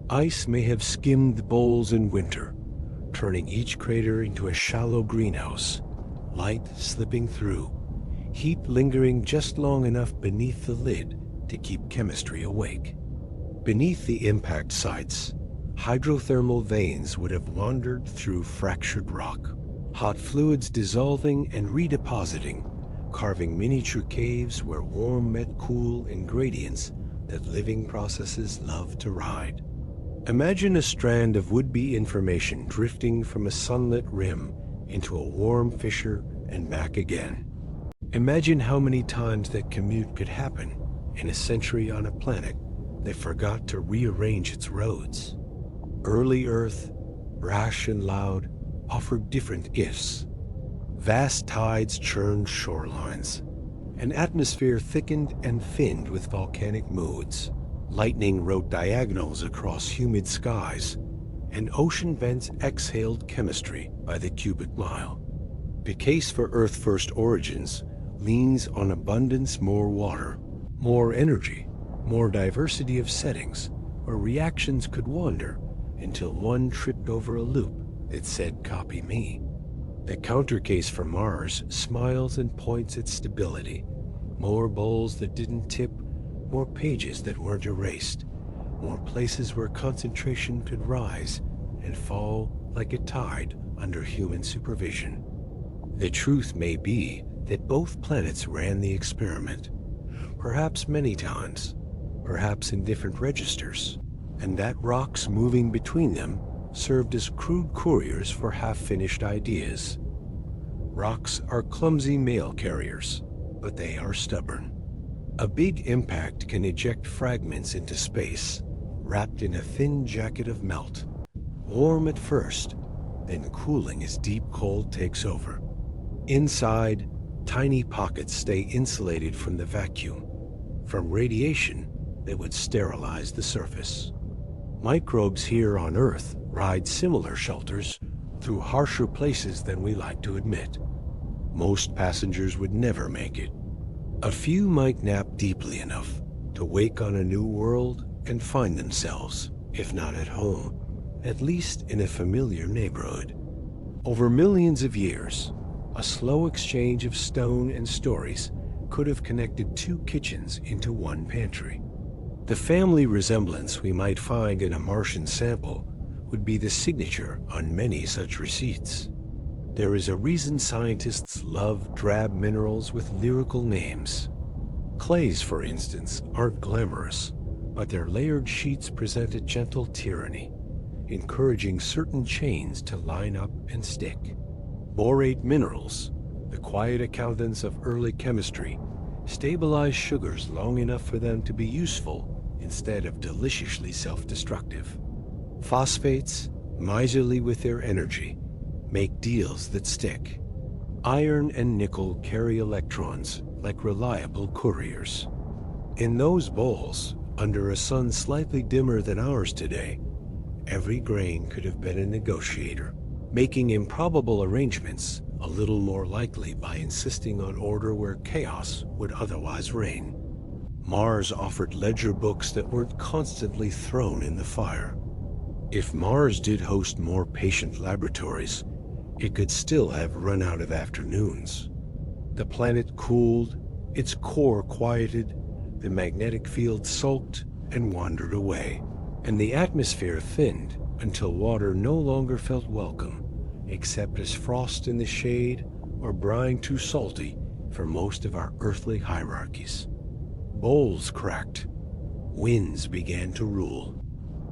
A: Ice may have skimmed the bowls in winter, turning each crater into a shallow greenhouse, light slipping through, heat lingering just long enough beneath the lid to keep chemistry awake. Beneath the impact sites, hydrothermal veins would have wandered through fractured rock, hot fluids dissolving and redepositing, carving miniature caves where warm met cool in gradients that living processes love to ride. Imagine a strand of would-be information drifting from a sunlit rim into a warm fissure and back again. Imagine how many times that commute could happen in a century on a planet that forgot to rearrange its roads. Early Earth, brash and loud, offered different ifs. Vast tides churned shorelines. An atmosphere thickened and thinned with volcanic moods. Lightning wrote diagonals across humid skies, and ocean vents exhaled chemistry by the cubic mile. The case for Earth-first origins leans on abundance, more water, more energy, more diversity of settings, where reactions could wander until one tripped over a loop that said, "Copy me." The counter case for Mars smiles and points at stability. More bowls that didn't tip, more pages that weren't erased, more places where concentration could rise and fall like a tide under human supervision. The truth may be that both planets ran the experiment, perhaps many times, perhaps in different registers, and that rocks moving between them served as crude couriers for half-finished ideas. Rocks are clumsy mail carriers, but they are stubborn. A big impact can eject fragments into space, wrapped in a thin jacket of melt. Warm at first, then cooling as deep cold takes over. Inside, tiny pockets stay insulated from the vacuum, from radiation that would sterilize the surface. Microbes here on Earth ride similar shelters through harsher places than we like to admit. Most passengers would never make it. A few might nap deeply enough to wake on a new world and find themselves, if not at home, at least in a familiar neighborhood. Over millions of years, a slow exchange of stone and stories could have connected two kitchens into one pantry. The family resemblance we might find in a Martian sample would be the signature on many such receipts. There is a reason scientists love drab minerals with lyrical names. Clays, for instance, aren't glamorous, but their layered sheets present a gentle tyranny, encouraging certain chains to line up and stick. Borate minerals, the quiet accountants of early chemistry, stabilize sugars long enough for them to be useful instead of deliciously self-destructive. Phosphates, miserly with their energy, make deals that stick. Iron and nickel carry electrons like reliable couriers. In those bowls, under a sun slightly dimmer than ours today, every grain could have been a negotiator, making improbable arrangements a little more likely by insisting on order where chaos would otherwise reign. Mars offered ledger books that weren't constantly thrown in the fire. If Mars did host more patient laboratories, it could still have run out of afternoons. The planet cooled, its core quieted, the magnetic field sulked and wandered away, and the atmosphere thinned until water no longer felt welcome, except as frost in the shade or brine too salty for most of our earthly hierarchies. Bowls cracked. Winds began to rule.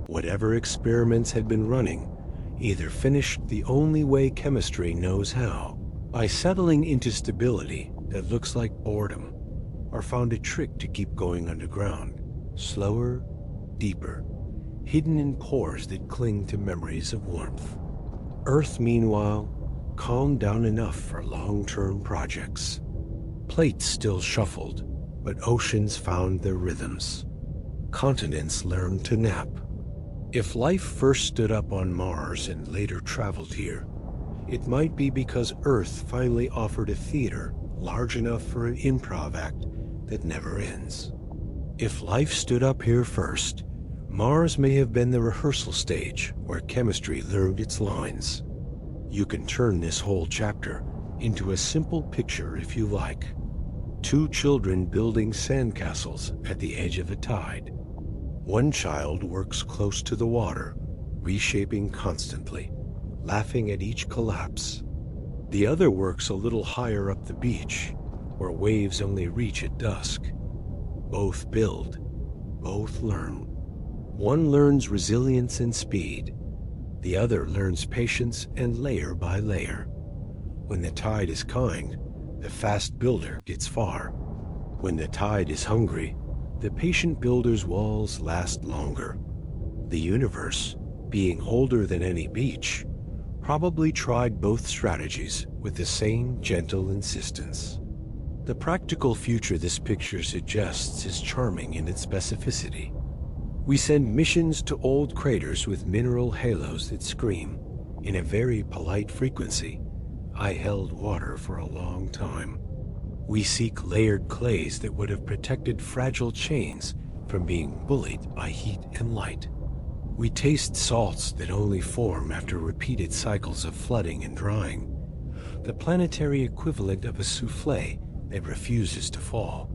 A: Whatever experiments had been running either finished the only way chemistry knows how, by settling into stability that looks like boredom, or found a trick to keep going underground, slower, deeper, hidden in pores that cling to memories of warmth. Earth, meanwhile, calmed down enough for long-term projects. Plates still shuffled, but oceans found their rhythms. Continents learned to nap. If life first stood up on Mars and later traveled here, it might be because Earth finally offered a theater large enough for an improv act that never ends. If life stood up here first, Mars may have been the rehearsal stage where chemistry learned its lines. You can turn this whole chapter into a simple picture if you like. Two children building sandcastles at the edge of a tide. One child works close to the water, reshaping constantly, laughing at each collapse. The other works a little higher up the beach, where waves only reach at dusk. Both build, both learn. One learns resilience and speed. The other learns patience and layer by layer. When the tide is kind, the fast builder gets far. When the tide is hungry, the patient builder's walls last longer. The universe, being older than any beach, probably tried both strategies with the same gentle insistence. The practical future this picture suggests is charming in its specificity. We send missions to old craters with mineral halos that scream, in a very polite frequency, "I held water for a long time." We seek layered clays that would have protected fragile chains from being bullied by heat and light. We taste salts that only form after repeated cycles of flooding and drying, the planetary equivalent of a souffle that refuses to fall.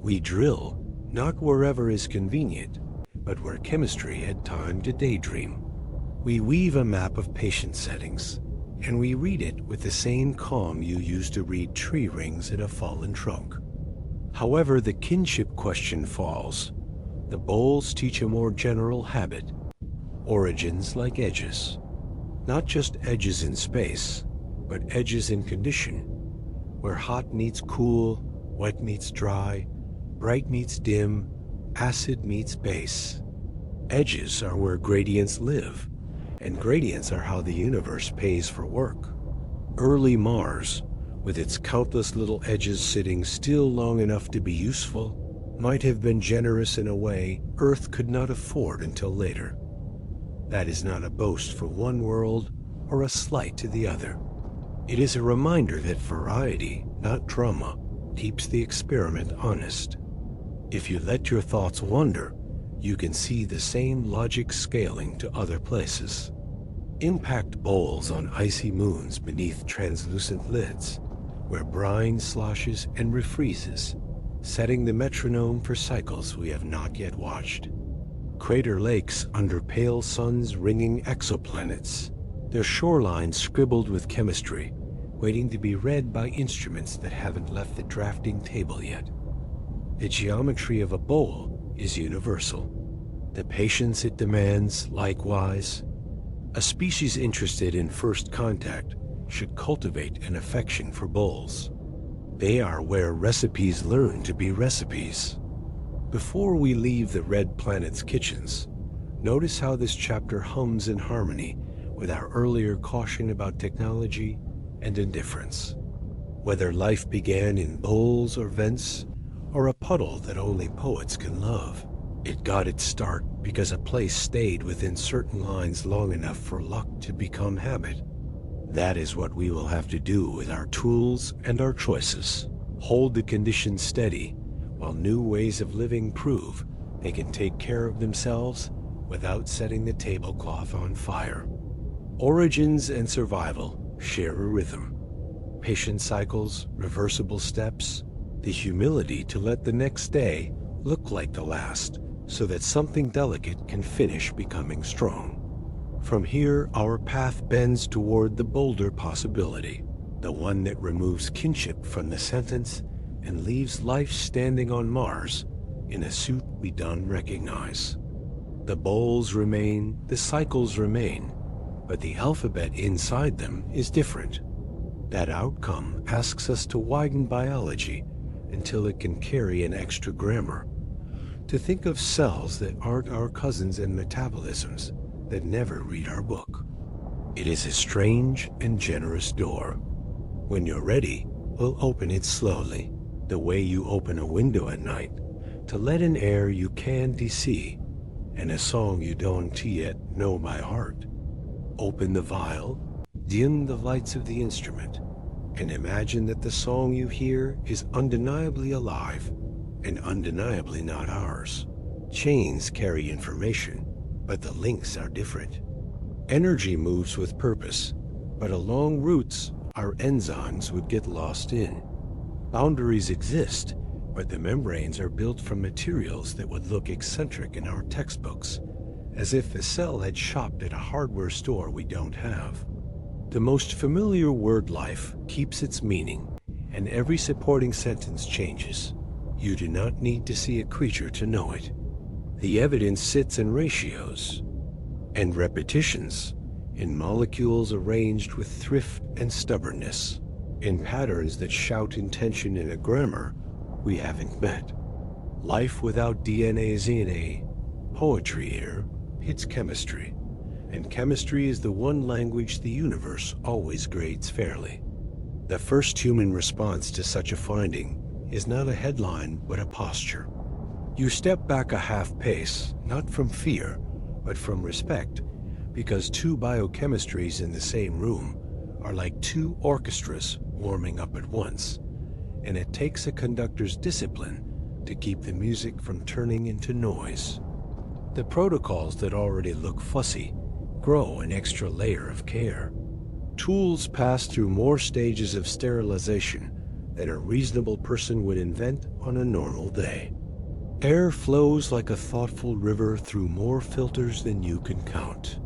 A: We drill, not wherever is convenient, but where chemistry had time to daydream. We weave a map of patient settings, and we read it with the same calm you use to read tree rings in a fallen trunk. However, the kinship question falls. The bowls teach a more general habit. Origins like edges. Not just edges in space, but edges in condition, where hot meets cool, wet meets dry, bright meets dim, acid meets base. Edges are where gradients live, and gradients are how the universe pays for work. Early Mars, with its countless little edges sitting still long enough to be useful, might have been generous in a way Earth could not afford until later. That is not a boast for one world or a slight to the other. It is a reminder that variety, not drama, keeps the experiment honest. If you let your thoughts wander, you can see the same logic scaling to other places. Impact bowls on icy moons beneath translucent lids, where brine sloshes and refreezes, setting the metronome for cycles we have not yet watched. Crater lakes under pale suns ringing exoplanets, their shorelines scribbled with chemistry, waiting to be read by instruments that haven't left the drafting table yet. The geometry of a bowl is universal. The patience it demands, likewise. A species interested in first contact should cultivate an affection for bowls. They are where recipes learn to be recipes. Before we leave the Red Planet's kitchens, notice how this chapter hums in harmony with our earlier caution about technology and indifference. Whether life began in bowls or vents, or a puddle that only poets can love, it got its start because a place stayed within certain lines long enough for luck to become habit. That is what we will have to do with our tools and our choices. Hold the conditions steady while new ways of living prove they can take care of themselves without setting the tablecloth on fire. Origins and survival share a rhythm. Patient cycles, reversible steps, the humility to let the next day look like the last so that something delicate can finish becoming strong. From here, our path bends toward the bolder possibility, the one that removes kinship from the sentence and leaves life standing on Mars in a suit we don't recognize. The bowls remain, the cycles remain, but the alphabet inside them is different. That outcome asks us to widen biology until it can carry an extra grammar, to think of cells that aren't our cousins and metabolisms that never read our book. It is a strange and generous door. When you're ready, we'll open it slowly, the way you open a window at night, to let in air you can't see, and a song you don't yet know by heart. Open the vial, dim the lights of the instrument, and imagine that the song you hear is undeniably alive and undeniably not ours. Chains carry information, but the links are different. Energy moves with purpose, but along routes our enzymes would get lost in. Boundaries exist, but the membranes are built from materials that would look eccentric in our textbooks, as if the cell had shopped at a hardware store we don't have. The most familiar word life keeps its meaning, and every supporting sentence changes. You do not need to see a creature to know it. The evidence sits in ratios and repetitions, in molecules arranged with thrift and stubbornness, in patterns that shout intention in a grammar we haven't met. Life without DNA's in a poetry here hits chemistry, and chemistry is the one language the universe always grades fairly. The first human response to such a finding is not a headline, but a posture. You step back a half pace, not from fear, but from respect, because two biochemistries in the same room are like two orchestras warming up at once, and it takes a conductor's discipline to keep the music from turning into noise. The protocols that already look fussy grow an extra layer of care. Tools pass through more stages of sterilization than a reasonable person would invent on a normal day. Air flows like a thoughtful river through more filters than you can count.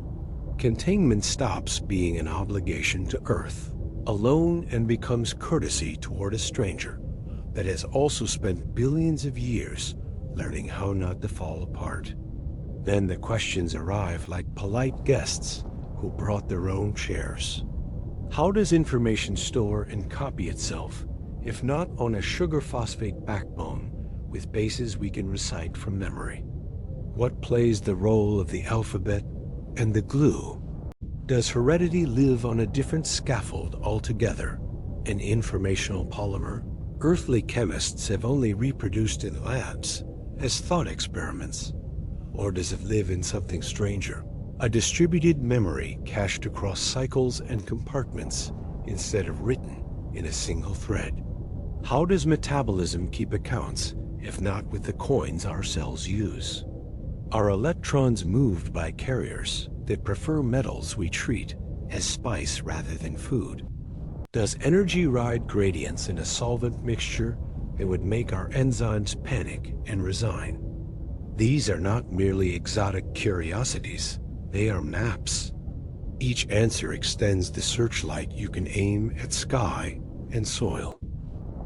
A: Containment stops being an obligation to Earth alone and becomes courtesy toward a stranger that has also spent billions of years learning how not to fall apart. Then the questions arrive like polite guests who brought their own chairs. How does information store and copy itself, if not on a sugar phosphate backbone with bases we can recite from memory? What plays the role of the alphabet and the glue? Does heredity live on a different scaffold altogether, an informational polymer earthly chemists have only reproduced in labs as thought experiments? Or does it live in something stranger, a distributed memory cached across cycles and compartments instead of written in a single thread? How does metabolism keep accounts, if not with the coins our cells use? Are electrons moved by carriers that prefer metals we treat as spice rather than food? Does energy ride gradients in a solvent mixture that would make our enzymes panic and resign? These are not merely exotic curiosities, they are maps. Each answer extends the searchlight you can aim at sky and soil.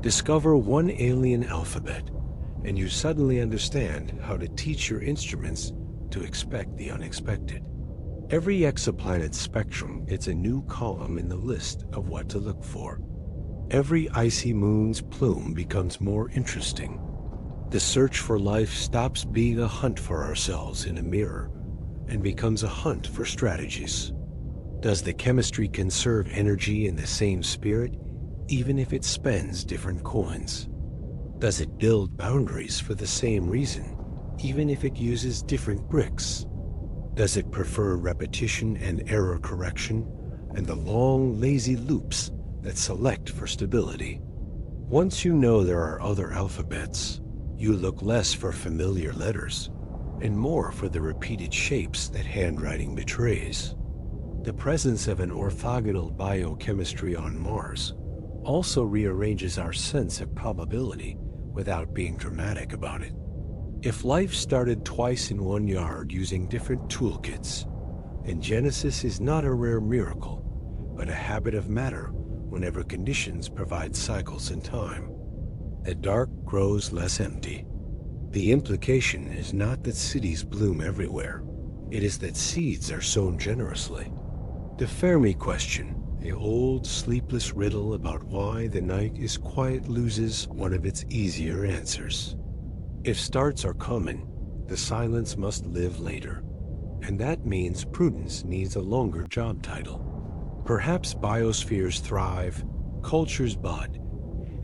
A: Discover one alien alphabet, and you suddenly understand how to teach your instruments to expect the unexpected. Every exoplanet's spectrum gets a new column in the list of what to look for. Every icy moon's plume becomes more interesting. The search for life stops being a hunt for ourselves in a mirror and becomes a hunt for strategies. Does the chemistry conserve energy in the same spirit, even if it spends different coins? Does it build boundaries for the same reason, even if it uses different bricks? Does it prefer repetition and error correction and the long, lazy loops that select for stability? Once you know there are other alphabets, you look less for familiar letters and more for the repeated shapes that handwriting betrays. The presence of an orthogonal biochemistry on Mars also rearranges our sense of probability without being dramatic about it. If life started twice in one yard using different toolkits, then Genesis is not a rare miracle, but a habit of matter whenever conditions provide cycles in time. The dark grows less empty. The implication is not that cities bloom everywhere. It is that seeds are sown generously. The Fermi question, the old sleepless riddle about why the night is quiet, loses one of its easier answers. If starts are common, the silence must live later. And that means prudence needs a longer job title. Perhaps biospheres thrive, cultures bud,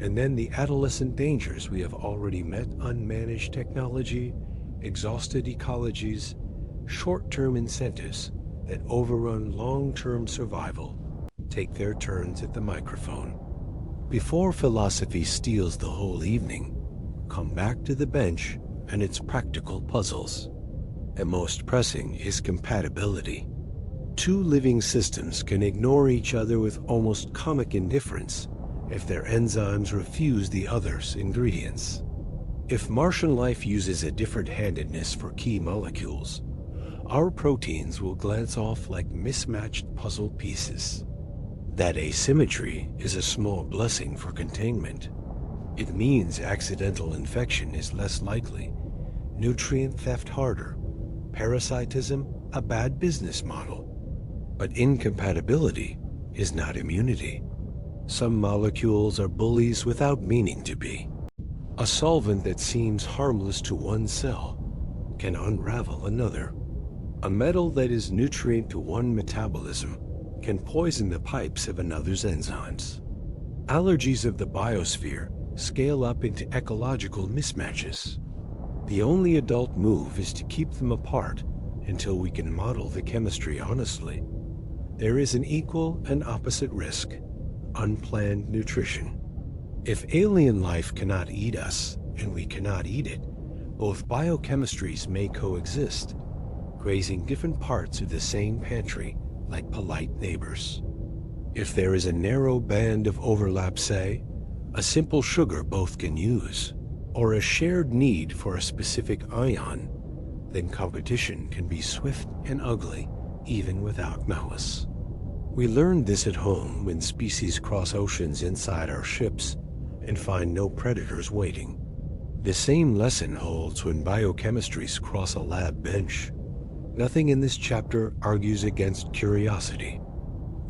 A: and then the adolescent dangers we have already met: unmanaged technology, exhausted ecologies, short-term incentives that overrun long-term survival, take their turns at the microphone. Before philosophy steals the whole evening, come back to the bench and its practical puzzles. The most pressing is compatibility. Two living systems can ignore each other with almost comic indifference if their enzymes refuse the other's ingredients. If Martian life uses a different-handedness for key molecules, our proteins will glance off like mismatched puzzle pieces. That asymmetry is a small blessing for containment. It means accidental infection is less likely, nutrient theft harder, parasitism a bad business model. But incompatibility is not immunity. Some molecules are bullies without meaning to be. A solvent that seems harmless to one cell can unravel another. A metal that is nutrient to one metabolism can poison the pipes of another's enzymes. Allergies of the biosphere scale up into ecological mismatches. The only adult move is to keep them apart until we can model the chemistry honestly. There is an equal and opposite risk: unplanned nutrition. If alien life cannot eat us and we cannot eat it, both biochemistries may coexist, grazing different parts of the same pantry like polite neighbors. If there is a narrow band of overlap, say, a simple sugar both can use, or a shared need for a specific ion, then competition can be swift and ugly, even without malice. We learned this at home when species cross oceans inside our ships and find no predators waiting. The same lesson holds when biochemistries cross a lab bench. Nothing in this chapter argues against curiosity.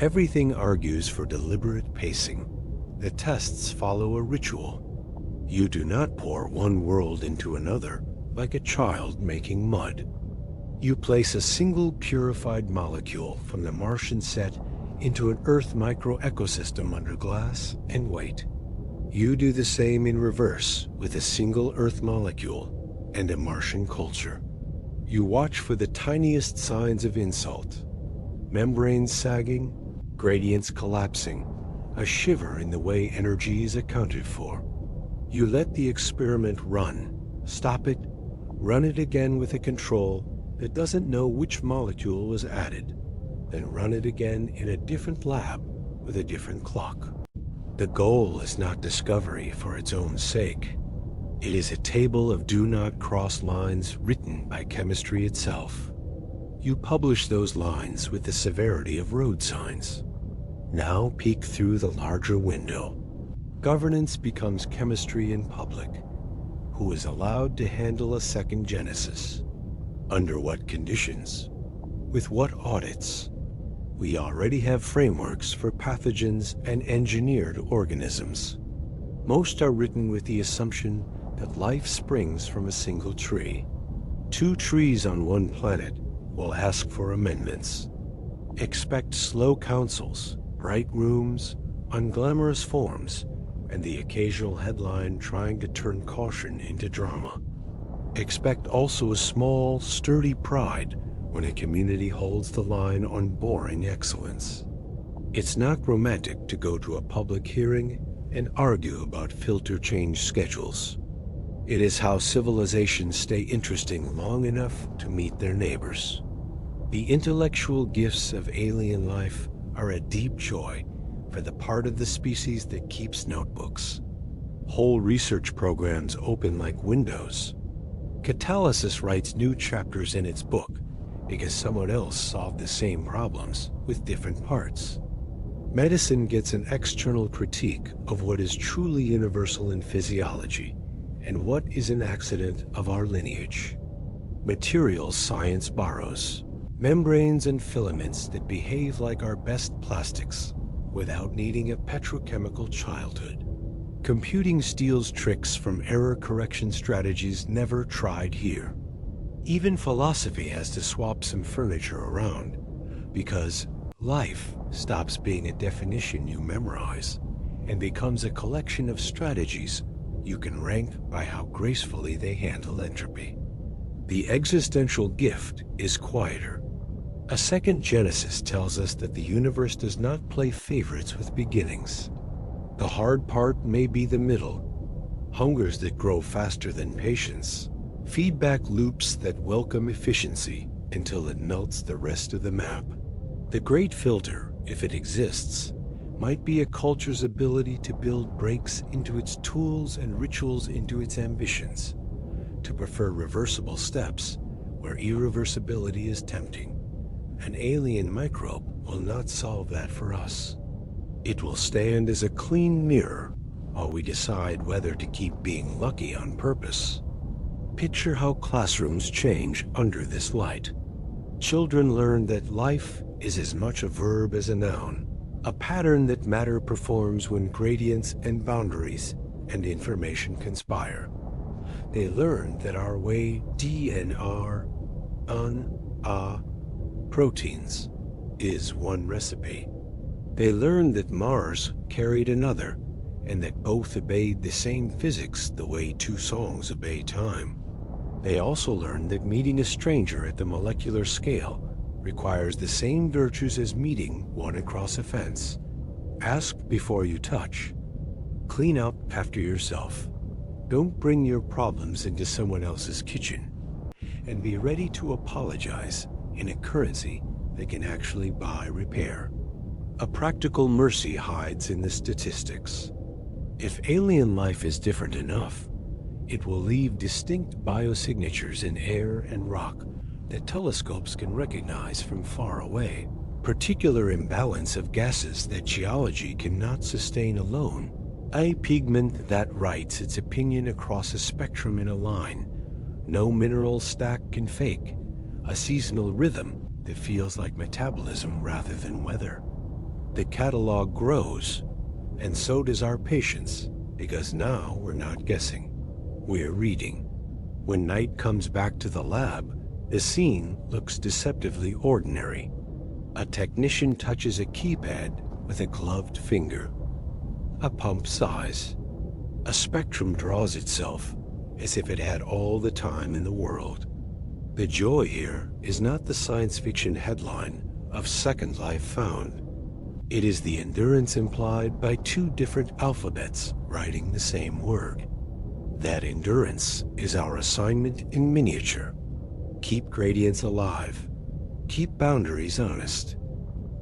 A: Everything argues for deliberate pacing. The tests follow a ritual. You do not pour one world into another like a child making mud. You place a single purified molecule from the Martian set into an Earth microecosystem under glass and wait. You do the same in reverse with a single Earth molecule and a Martian culture. You watch for the tiniest signs of insult: membranes sagging, gradients collapsing, a shiver in the way energy is accounted for. You let the experiment run, stop it, run it again with a control that doesn't know which molecule was added, then run it again in a different lab with a different clock. The goal is not discovery for its own sake. It is a table of do not cross lines written by chemistry itself. You publish those lines with the severity of road signs. Now peek through the larger window. Governance becomes chemistry in public. who is allowed to handle a second genesis. Under what conditions? With what audits? We already have frameworks for pathogens and engineered organisms. Most are written with the assumption that life springs from a single tree. 2 trees on one planet will ask for amendments. Expect slow councils, bright rooms, unglamorous forms, and the occasional headline trying to turn caution into drama. Expect also a small, sturdy pride when a community holds the line on boring excellence. It's not romantic to go to a public hearing and argue about filter change schedules. It is how civilizations stay interesting long enough to meet their neighbors. The intellectual gifts of alien life are a deep joy for the part of the species that keeps notebooks. Whole research programs open like windows. Catalysis writes new chapters in its book because someone else solved the same problems with different parts. Medicine gets an external critique of what is truly universal in physiology and what is an accident of our lineage. Materials science borrows, membranes and filaments that behave like our best plastics without needing a petrochemical childhood. Computing steals tricks from error correction strategies never tried here. Even philosophy has to swap some furniture around because life stops being a definition you memorize and becomes a collection of strategies you can rank by how gracefully they handle entropy. The existential gift is quieter. A second genesis tells us that the universe does not play favorites with beginnings. The hard part may be the middle, hungers that grow faster than patience, feedback loops that welcome efficiency until it melts the rest of the map. The great filter, if it exists, might be a culture's ability to build breaks into its tools and rituals into its ambitions, to prefer reversible steps where irreversibility is tempting. An alien microbe will not solve that for us. It will stand as a clean mirror while we decide whether to keep being lucky on purpose. Picture how classrooms change under this light. Children learn that life is as much a verb as a noun, a pattern that matter performs when gradients and boundaries and information conspire. They learn that our way DNR, proteins is one recipe. They learn that Mars carried another, and that both obeyed the same physics the way 2 songs obey time. They also learn that meeting a stranger at the molecular scale requires the same virtues as meeting one across a fence. Ask before you touch. Clean up after yourself. Don't bring your problems into someone else's kitchen. And be ready to apologize in a currency that can actually buy repair. A practical mercy hides in the statistics. If alien life is different enough, it will leave distinct biosignatures in air and rock that telescopes can recognize from far away. Particular imbalance of gases that geology cannot sustain alone. A pigment that writes its opinion across a spectrum in a line. No mineral stack can fake. A seasonal rhythm that feels like metabolism rather than weather. The catalog grows, and so does our patience, because now we're not guessing. We're reading. When night comes back to the lab, the scene looks deceptively ordinary. A technician touches a keypad with a gloved finger. A pump sighs. A spectrum draws itself as if it had all the time in the world. The joy here is not the science fiction headline of Second Life Found. It is the endurance implied by 2 different alphabets writing the same word. That endurance is our assignment in miniature. Keep gradients alive. Keep boundaries honest.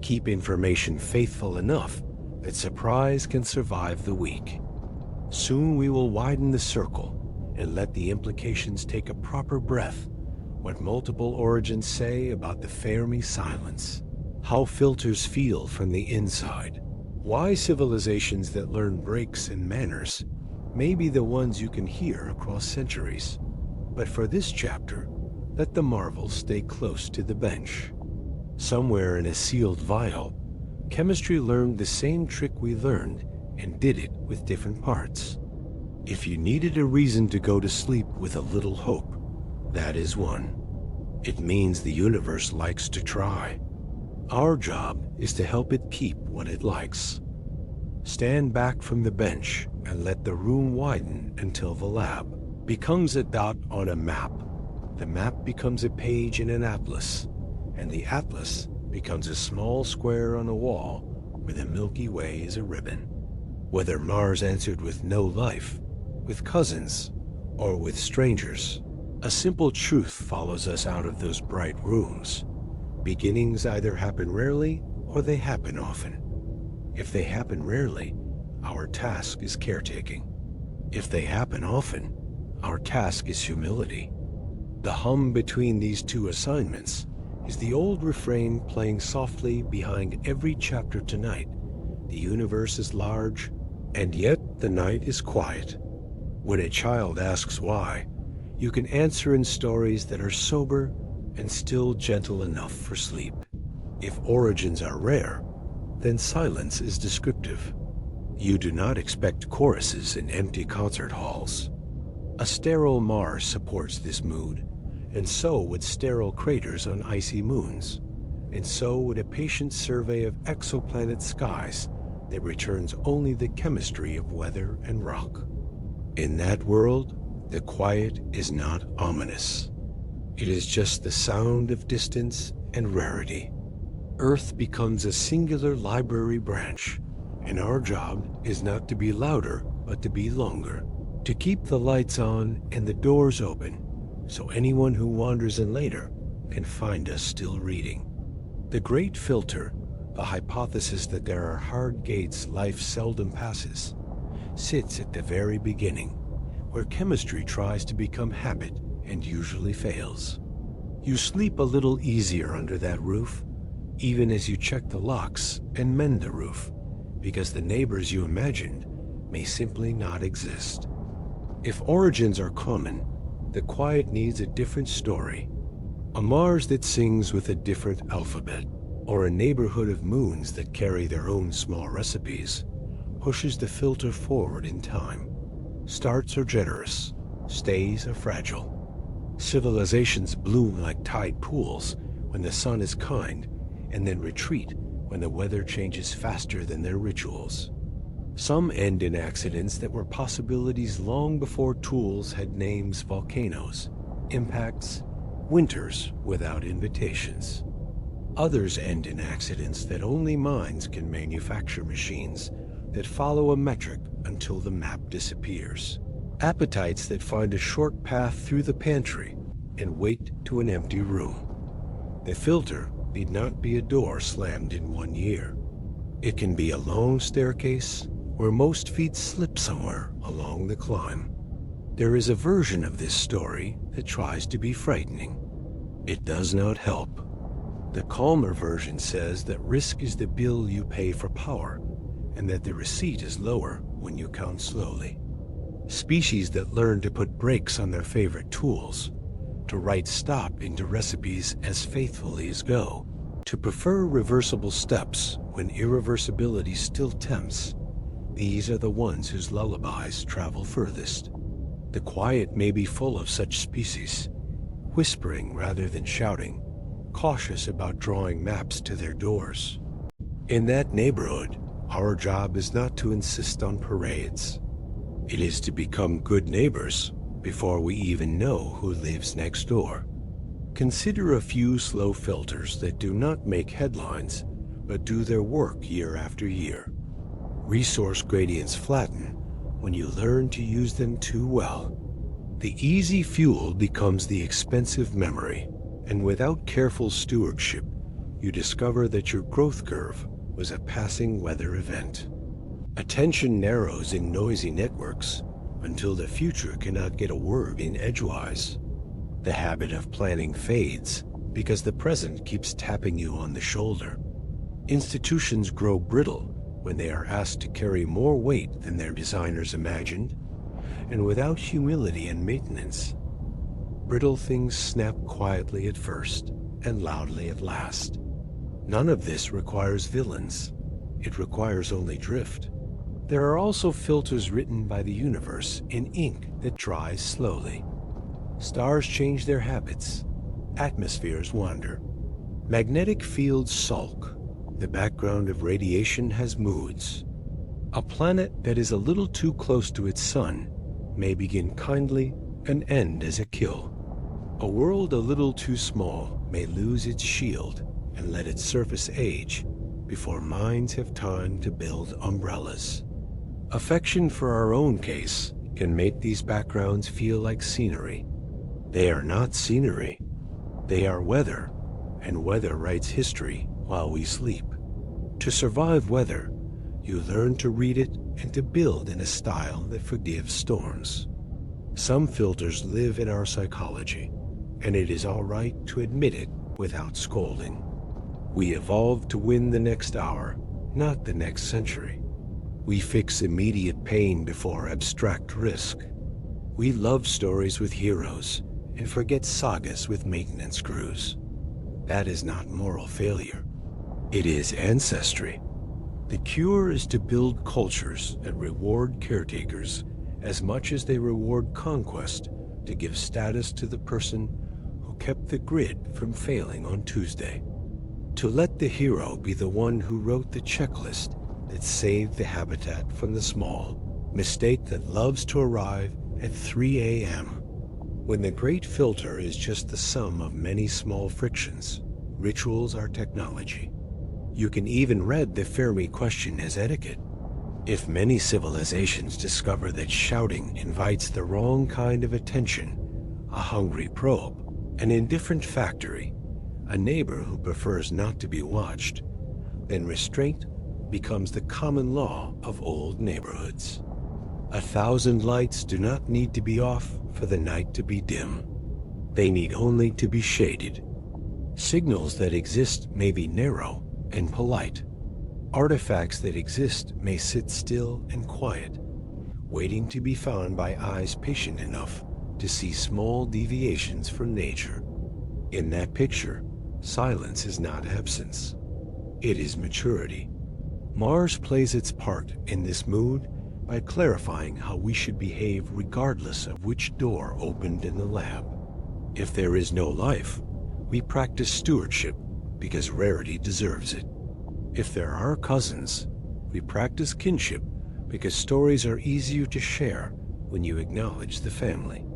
A: Keep information faithful enough that surprise can survive the week. Soon we will widen the circle and let the implications take a proper breath. What multiple origins say about the Fermi silence. How filters feel from the inside. Why civilizations that learn breaks and manners may be the ones you can hear across centuries. But for this chapter, let the marvels stay close to the bench. Somewhere in a sealed vial, chemistry learned the same trick we learned and did it with different parts. If you needed a reason to go to sleep with a little hope, that is one. It means the universe likes to try. Our job is to help it keep what it likes. Stand back from the bench and let the room widen until the lab becomes a dot on a map. The map becomes a page in an atlas, and the atlas becomes a small square on a wall where the Milky Way is a ribbon. Whether Mars answered with no life, with cousins, or with strangers, a simple truth follows us out of those bright rooms. Beginnings either happen rarely or they happen often. If they happen rarely, our task is caretaking. If they happen often, our task is humility. The hum between these two assignments is the old refrain playing softly behind every chapter tonight. The universe is large, and yet the night is quiet. When a child asks why, you can answer in stories that are sober and still gentle enough for sleep. If origins are rare, then silence is descriptive. You do not expect choruses in empty concert halls. A sterile Mars supports this mood, and so would sterile craters on icy moons, and so would a patient survey of exoplanet skies that returns only the chemistry of weather and rock. In that world, the quiet is not ominous. It is just the sound of distance and rarity. Earth becomes a singular library branch, and our job is not to be louder, but to be longer, to keep the lights on and the doors open, so anyone who wanders in later can find us still reading. The great filter, the hypothesis that there are hard gates life seldom passes, sits at the very beginning, where chemistry tries to become habit and usually fails. You sleep a little easier under that roof, even as you check the locks and mend the roof, because the neighbors you imagined may simply not exist. If origins are common, the quiet needs a different story. A Mars that sings with a different alphabet, or a neighborhood of moons that carry their own small recipes, pushes the filter forward in time. Starts are generous, stays are fragile. Civilizations bloom like tide pools when the sun is kind, and then retreat when the weather changes faster than their rituals. Some end in accidents that were possibilities long before tools had names: volcanoes, impacts, winters without invitations. Others end in accidents that only minds can manufacture, machines that follow a metric until the map disappears. Appetites that find a short path through the pantry and wait to an empty room. The filter need not be a door slammed in 1 year. It can be a long staircase where most feet slip somewhere along the climb. There is a version of this story that tries to be frightening. It does not help. The calmer version says that risk is the bill you pay for power, and that the receipt is lower when you count slowly. Species that learn to put brakes on their favorite tools, to write stop into recipes as faithfully as go, to prefer reversible steps when irreversibility still tempts. These are the ones whose lullabies travel furthest. The quiet may be full of such species, whispering rather than shouting, cautious about drawing maps to their doors. In that neighborhood, our job is not to insist on parades. It is to become good neighbors before we even know who lives next door. Consider a few slow filters that do not make headlines, but do their work year after year. Resource gradients flatten when you learn to use them too well. The easy fuel becomes the expensive memory, and without careful stewardship, you discover that your growth curve was a passing weather event. Attention narrows in noisy networks until the future cannot get a word in edgewise. The habit of planning fades because the present keeps tapping you on the shoulder. Institutions grow brittle when they are asked to carry more weight than their designers imagined, and without humility and maintenance. Brittle things snap quietly at first and loudly at last. None of this requires villains. It requires only drift. There are also filters written by the universe in ink that dries slowly. Stars change their habits. Atmospheres wander. Magnetic fields sulk. The background of radiation has moods. A planet that is a little too close to its sun may begin kindly and end as a kill. A world a little too small may lose its shield and let its surface age before minds have time to build umbrellas. Affection for our own case can make these backgrounds feel like scenery. They are not scenery. They are weather, and weather writes history while we sleep. To survive weather, you learn to read it and to build in a style that forgives storms. Some filters live in our psychology, and it is all right to admit it without scolding. We evolved to win the next hour, not the next century. We fix immediate pain before abstract risk. We love stories with heroes and forget sagas with maintenance crews. That is not moral failure. It is ancestry. The cure is to build cultures that reward caretakers as much as they reward conquest, to give status to the person who kept the grid from failing on Tuesday. To let the hero be the one who wrote the checklist that saved the habitat from the small mistake that loves to arrive at 3 a.m. When the great filter is just the sum of many small frictions, rituals are technology. You can even read the Fermi question as etiquette. If many civilizations discover that shouting invites the wrong kind of attention, a hungry probe, an indifferent factory, a neighbor who prefers not to be watched, then restraint becomes the common law of old neighborhoods. 1,000 lights do not need to be off for the night to be dim. They need only to be shaded. Signals that exist may be narrow and polite. Artifacts that exist may sit still and quiet, waiting to be found by eyes patient enough to see small deviations from nature. In that picture, silence is not absence. It is maturity. Mars plays its part in this mood by clarifying how we should behave regardless of which door opened in the lab. If there is no life, we practice stewardship because rarity deserves it. If there are cousins, we practice kinship because stories are easier to share when you acknowledge the family.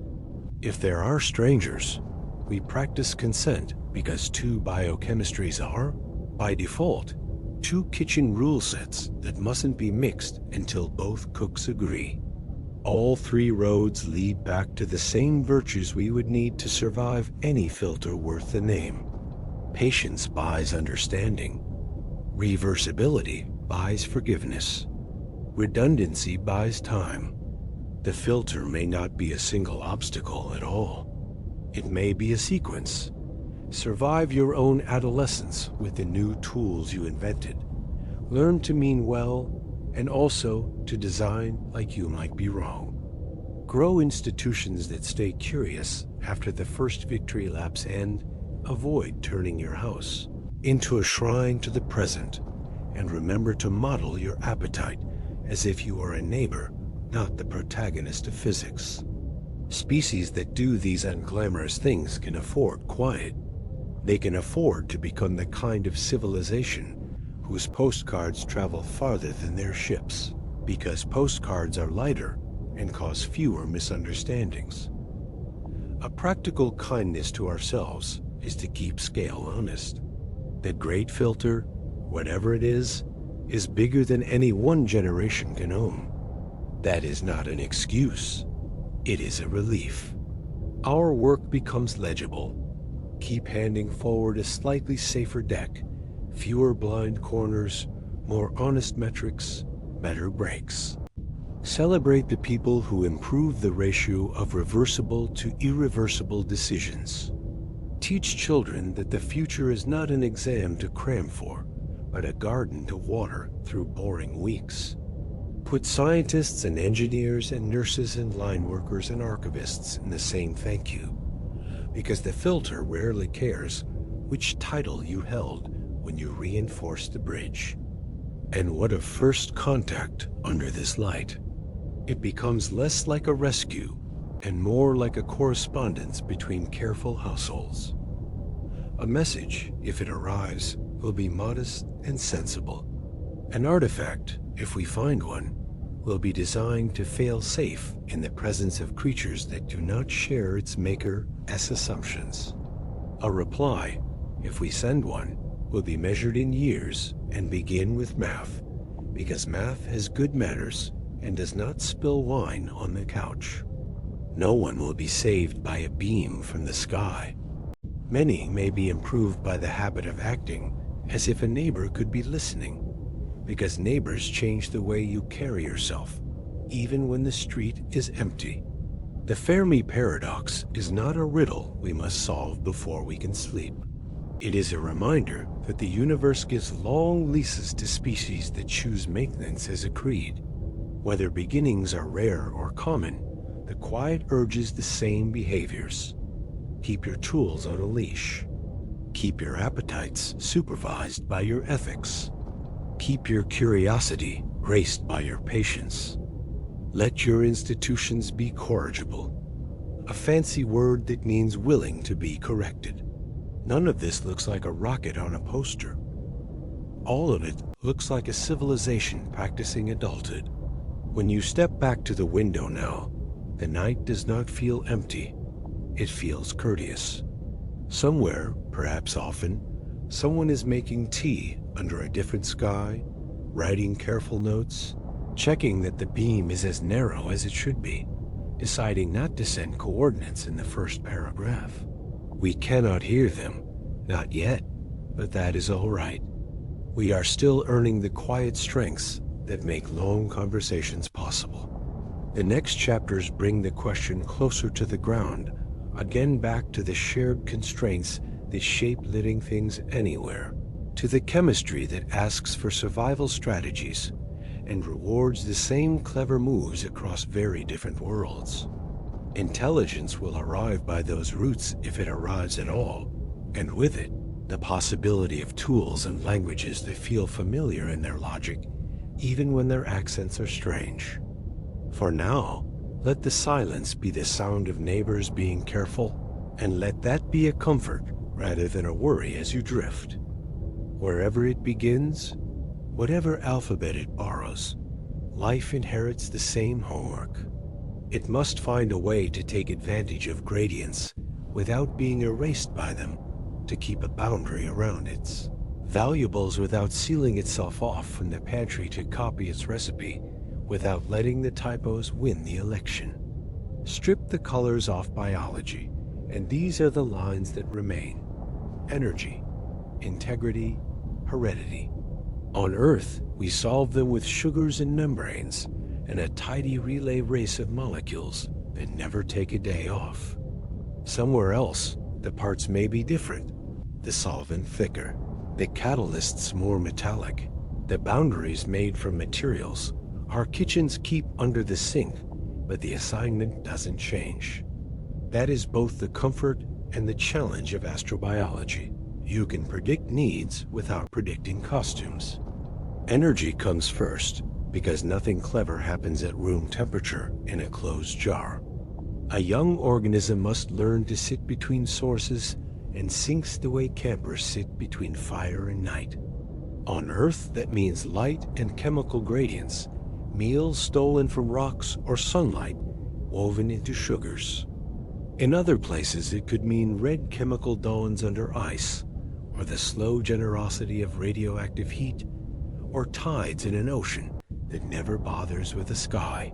A: If there are strangers, we practice consent because two biochemistries are, by default, two kitchen rule sets that mustn't be mixed until both cooks agree. All three roads lead back to the same virtues we would need to survive any filter worth the name. Patience buys understanding. Reversibility buys forgiveness. Redundancy buys time. The filter may not be a single obstacle at all. It may be a sequence. Survive your own adolescence with the new tools you invented. Learn to mean well and also to design like you might be wrong. Grow institutions that stay curious after the first victory laps end. Avoid turning your house into a shrine to the present, and remember to model your appetite as if you are a neighbor, not the protagonist of physics. Species that do these unglamorous things can afford quiet. They can afford to become the kind of civilization whose postcards travel farther than their ships, because postcards are lighter and cause fewer misunderstandings. A practical kindness to ourselves is to keep scale honest. The great filter, whatever it is bigger than any one generation can own. That is not an excuse. It is a relief. Our work becomes legible. Keep handing forward a slightly safer deck, fewer blind corners, more honest metrics, better breaks. Celebrate the people who improve the ratio of reversible to irreversible decisions. Teach children that the future is not an exam to cram for, but a garden to water through boring weeks. Put scientists and engineers and nurses and line workers and archivists in the same thank you, because the filter rarely cares which title you held when you reinforced the bridge. And what of first contact under this light? It becomes less like a rescue and more like a correspondence between careful households. A message, if it arrives, will be modest and sensible. An artifact, if we find one, will be designed to fail safe in the presence of creatures that do not share its maker's assumptions. A reply, if we send one, will be measured in years and begin with math, because math has good manners and does not spill wine on the couch. No one will be saved by a beam from the sky. Many may be improved by the habit of acting as if a neighbor could be listening, because neighbors change the way you carry yourself, even when the street is empty. The Fermi paradox is not a riddle we must solve before we can sleep. It is a reminder that the universe gives long leases to species that choose maintenance as a creed. Whether beginnings are rare or common, the quiet urges the same behaviors. Keep your tools on a leash. Keep your appetites supervised by your ethics. Keep your curiosity graced by your patience. Let your institutions be corrigible, a fancy word that means willing to be corrected. None of this looks like a rocket on a poster. All of it looks like a civilization practicing adulthood. When you step back to the window now, the night does not feel empty. It feels courteous. Somewhere, perhaps often, someone is making tea under a different sky, writing careful notes, checking that the beam is as narrow as it should be, deciding not to send coordinates in the first paragraph. We cannot hear them, not yet, but that is all right. We are still earning the quiet strengths that make long conversations possible. The next chapters bring the question closer to the ground, again back to the shared constraints that shape living things anywhere, to the chemistry that asks for survival strategies and rewards the same clever moves across very different worlds. Intelligence will arrive by those routes if it arrives at all, and with it, the possibility of tools and languages that feel familiar in their logic, even when their accents are strange. For now, let the silence be the sound of neighbors being careful, and let that be a comfort rather than a worry as you drift. Wherever it begins, whatever alphabet it borrows, life inherits the same homework. It must find a way to take advantage of gradients without being erased by them, to keep a boundary around its valuables without sealing itself off from the pantry to copy its recipe without letting the typos win the election. Strip the colors off biology, and these are the lines that remain: energy, integrity, heredity. On Earth, we solve them with sugars and membranes and a tidy relay race of molecules that never take a day off. Somewhere else, the parts may be different, the solvent thicker, the catalysts more metallic, the boundaries made from materials our kitchens keep under the sink, but the assignment doesn't change. That is both the comfort and the challenge of astrobiology. You can predict needs without predicting costumes. Energy comes first, because nothing clever happens at room temperature in a closed jar. A young organism must learn to sit between sources and sinks the way campers sit between fire and night. On Earth, that means light and chemical gradients, meals stolen from rocks or sunlight woven into sugars. In other places, it could mean red chemical dawns under ice, or the slow generosity of radioactive heat, or tides in an ocean that never bothers with the sky.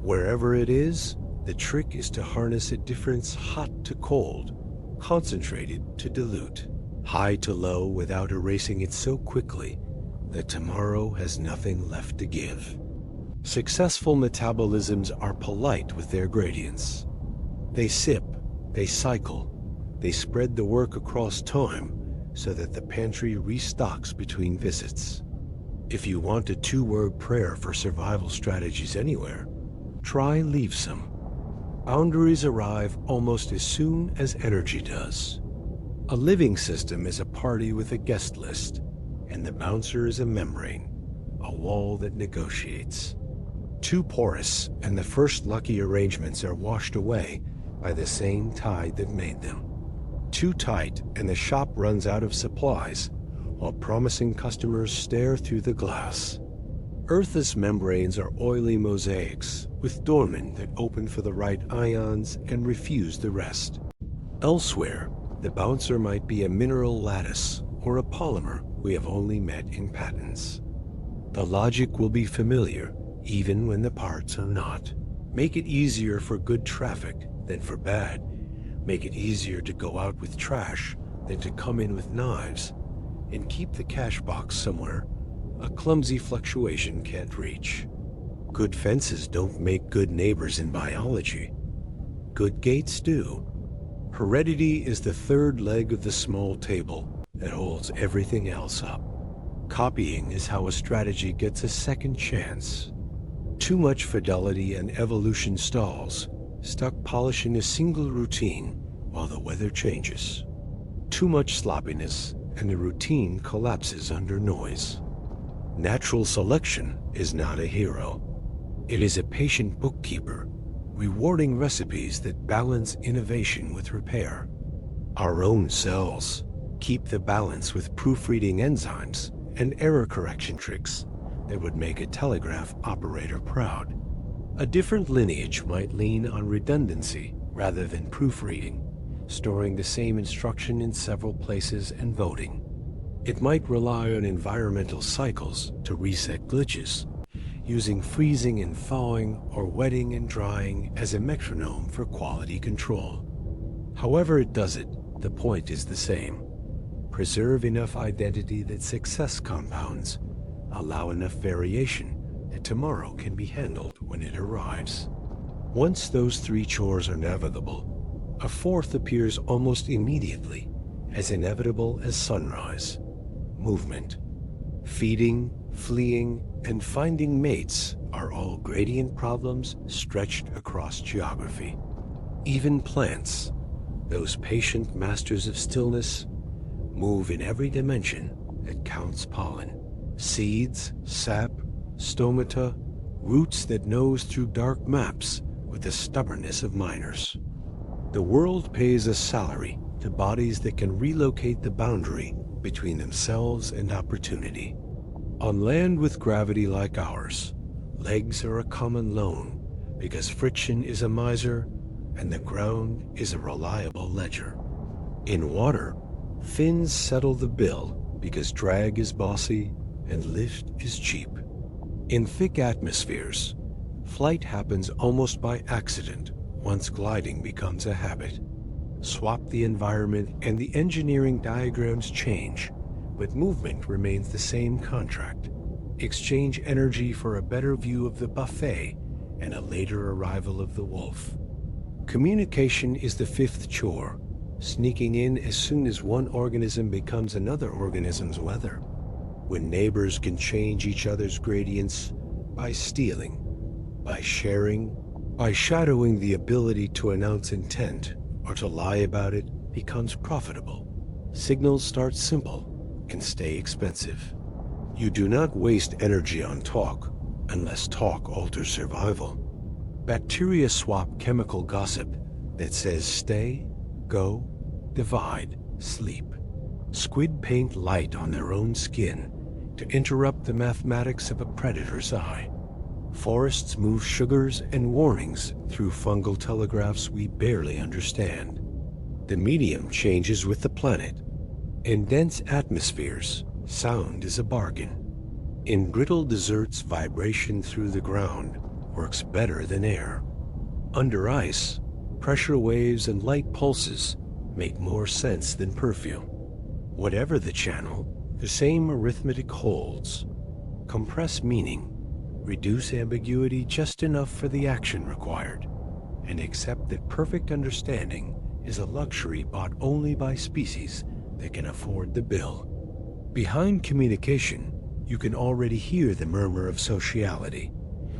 A: Wherever it is, the trick is to harness a difference hot to cold, concentrated to dilute, high to low without erasing it so quickly that tomorrow has nothing left to give. Successful metabolisms are polite with their gradients. They sip, they cycle, they spread the work across time so that the pantry restocks between visits. If you want a two-word prayer for survival strategies anywhere, try leave some. Boundaries arrive almost as soon as energy does. A living system is a party with a guest list, and the bouncer is a membrane, a wall that negotiates. Too porous, and the first lucky arrangements are washed away by the same tide that made them. Too tight, and the shop runs out of supplies, while promising customers stare through the glass. Earth's membranes are oily mosaics, with dolmen that open for the right ions and refuse the rest. Elsewhere, the bouncer might be a mineral lattice or a polymer we have only met in patents. The logic will be familiar, even when the parts are not. Make it easier for good traffic than for bad. Make it easier to go out with trash than to come in with knives. And keep the cash box somewhere a clumsy fluctuation can't reach. Good fences don't make good neighbors in biology. Good gates do. Heredity is the third leg of the small table that holds everything else up. Copying is how a strategy gets a second chance. Too much fidelity and evolution stalls, stuck polishing a single routine while the weather changes. Too much sloppiness, and the routine collapses under noise. Natural selection is not a hero. It is a patient bookkeeper, rewarding recipes that balance innovation with repair. Our own cells keep the balance with proofreading enzymes and error correction tricks that would make a telegraph operator proud. A different lineage might lean on redundancy rather than proofreading, storing the same instruction in several places and voting. It might rely on environmental cycles to reset glitches, using freezing and thawing or wetting and drying as a metronome for quality control. However it does it, the point is the same. Preserve enough identity that success compounds. Allow enough variation that tomorrow can be handled when it arrives. Once those three chores are navigable, a fourth appears almost immediately, as inevitable as sunrise. Movement. Feeding, fleeing, and finding mates are all gradient problems stretched across geography. Even plants, those patient masters of stillness, move in every dimension that counts pollen. Seeds, sap, stomata, roots that nose through dark maps with the stubbornness of miners. The world pays a salary to bodies that can relocate the boundary between themselves and opportunity. On land with gravity like ours, legs are a common loan because friction is a miser and the ground is a reliable ledger. In water, fins settle the bill because drag is bossy and lift is cheap. In thick atmospheres, flight happens almost by accident once gliding becomes a habit. Swap the environment and the engineering diagrams change, but movement remains the same contract. Exchange energy for a better view of the buffet and a later arrival of the wolf. Communication is the fifth chore, sneaking in as soon as one organism becomes another organism's weather. When neighbors can change each other's gradients by stealing, by sharing, by shadowing, the ability to announce intent or to lie about it becomes profitable. Signals start simple and stay expensive. You do not waste energy on talk unless talk alters survival. Bacteria swap chemical gossip that says stay, go, divide, sleep. Squid paint light on their own skin to interrupt the mathematics of a predator's eye. Forests move sugars and warnings through fungal telegraphs we barely understand. The medium changes with the planet. In dense atmospheres, sound is a bargain. In brittle deserts, vibration through the ground works better than air. Under ice, pressure waves and light pulses make more sense than perfume. Whatever the channel, the same arithmetic holds. Compress meaning, reduce ambiguity just enough for the action required, and accept that perfect understanding is a luxury bought only by species that can afford the bill. Behind communication, You can already hear the murmur of sociality,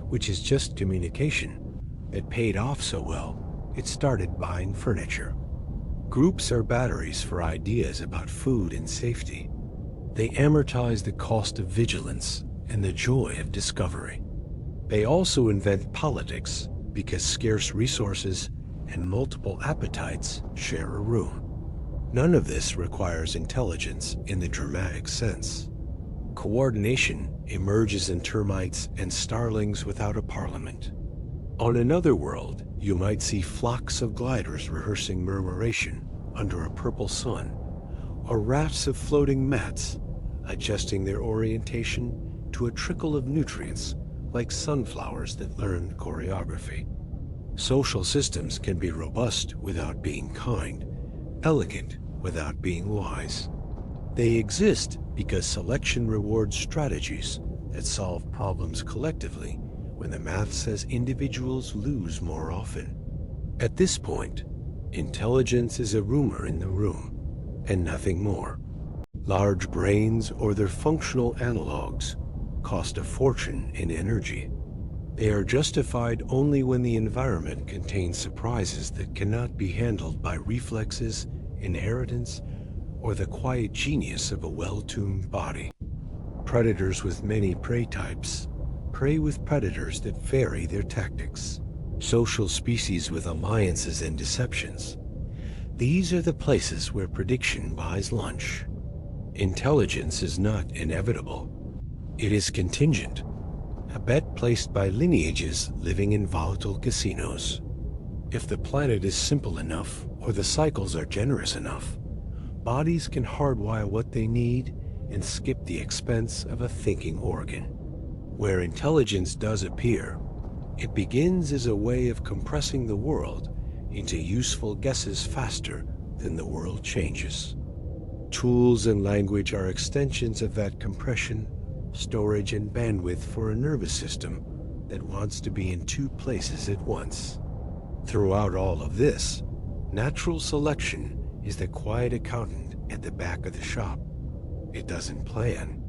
A: which is just communication. It paid off so well, it started buying furniture. Groups are batteries for ideas about food and safety. They amortize the cost of vigilance and the joy of discovery. They also invent politics because scarce resources and multiple appetites share a room. None of this requires intelligence in the dramatic sense. Coordination emerges in termites and starlings without a parliament. On another world, you might see flocks of gliders rehearsing murmuration under a purple sun, or rafts of floating mats adjusting their orientation to a trickle of nutrients like sunflowers that learn choreography. Social systems can be robust without being kind, elegant without being wise. They exist because selection rewards strategies that solve problems collectively when the math says individuals lose more often. At this point, intelligence is a rumor in the room, and nothing more. Large brains or their functional analogs cost a fortune in energy. They are justified only when the environment contains surprises that cannot be handled by reflexes, inheritance, or the quiet genius of a well-tuned body. Predators with many prey types prey with predators that vary their tactics. Social species with alliances and deceptions. These are the places where prediction buys lunch. Intelligence is not inevitable. It is contingent, a bet placed by lineages living in volatile casinos. If the planet is simple enough or the cycles are generous enough, bodies can hardwire what they need and skip the expense of a thinking organ. Where intelligence does appear, it begins as a way of compressing the world into useful guesses faster than the world changes. Tools and language are extensions of that compression, storage, and bandwidth for a nervous system that wants to be in two places at once. Throughout all of this, natural selection is the quiet accountant at the back of the shop. It doesn't plan.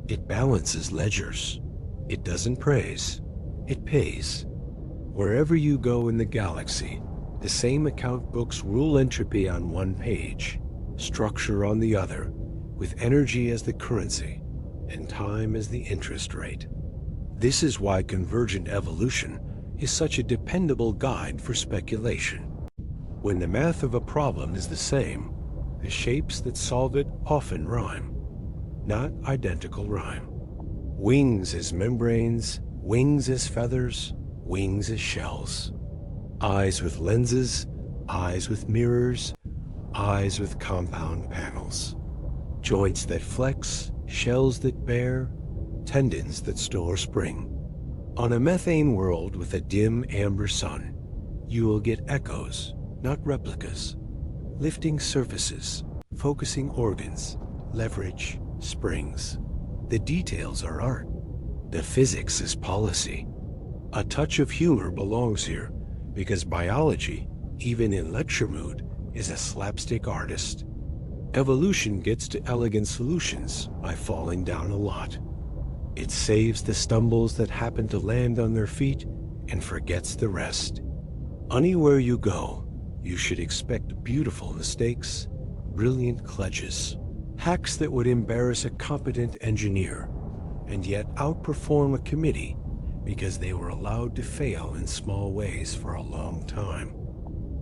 A: It balances ledgers. It doesn't praise. It pays. Wherever you go in the galaxy, the same account books rule entropy on one page, structure on the other, with energy as the currency and time as the interest rate. This is why convergent evolution is such a dependable guide for speculation. When the math of a problem is the same, the shapes that solve it often rhyme, not identical rhyme. Wings as membranes, wings as feathers, wings as shells. Eyes with lenses, eyes with mirrors, eyes with compound panels. Joints that flex, shells that bear, tendons that store spring. On a methane world with a dim amber sun, you will get echoes, not replicas. Lifting surfaces, focusing organs, leverage, springs. The details are art. The physics is policy. A touch of humor belongs here because biology, even in lecture mood, is a slapstick artist. Evolution gets to elegant solutions by falling down a lot. It saves the stumbles that happen to land on their feet and forgets the rest. Anywhere you go, you should expect beautiful mistakes, brilliant kludges, hacks that would embarrass a competent engineer, and yet outperform a committee because they were allowed to fail in small ways for a long time.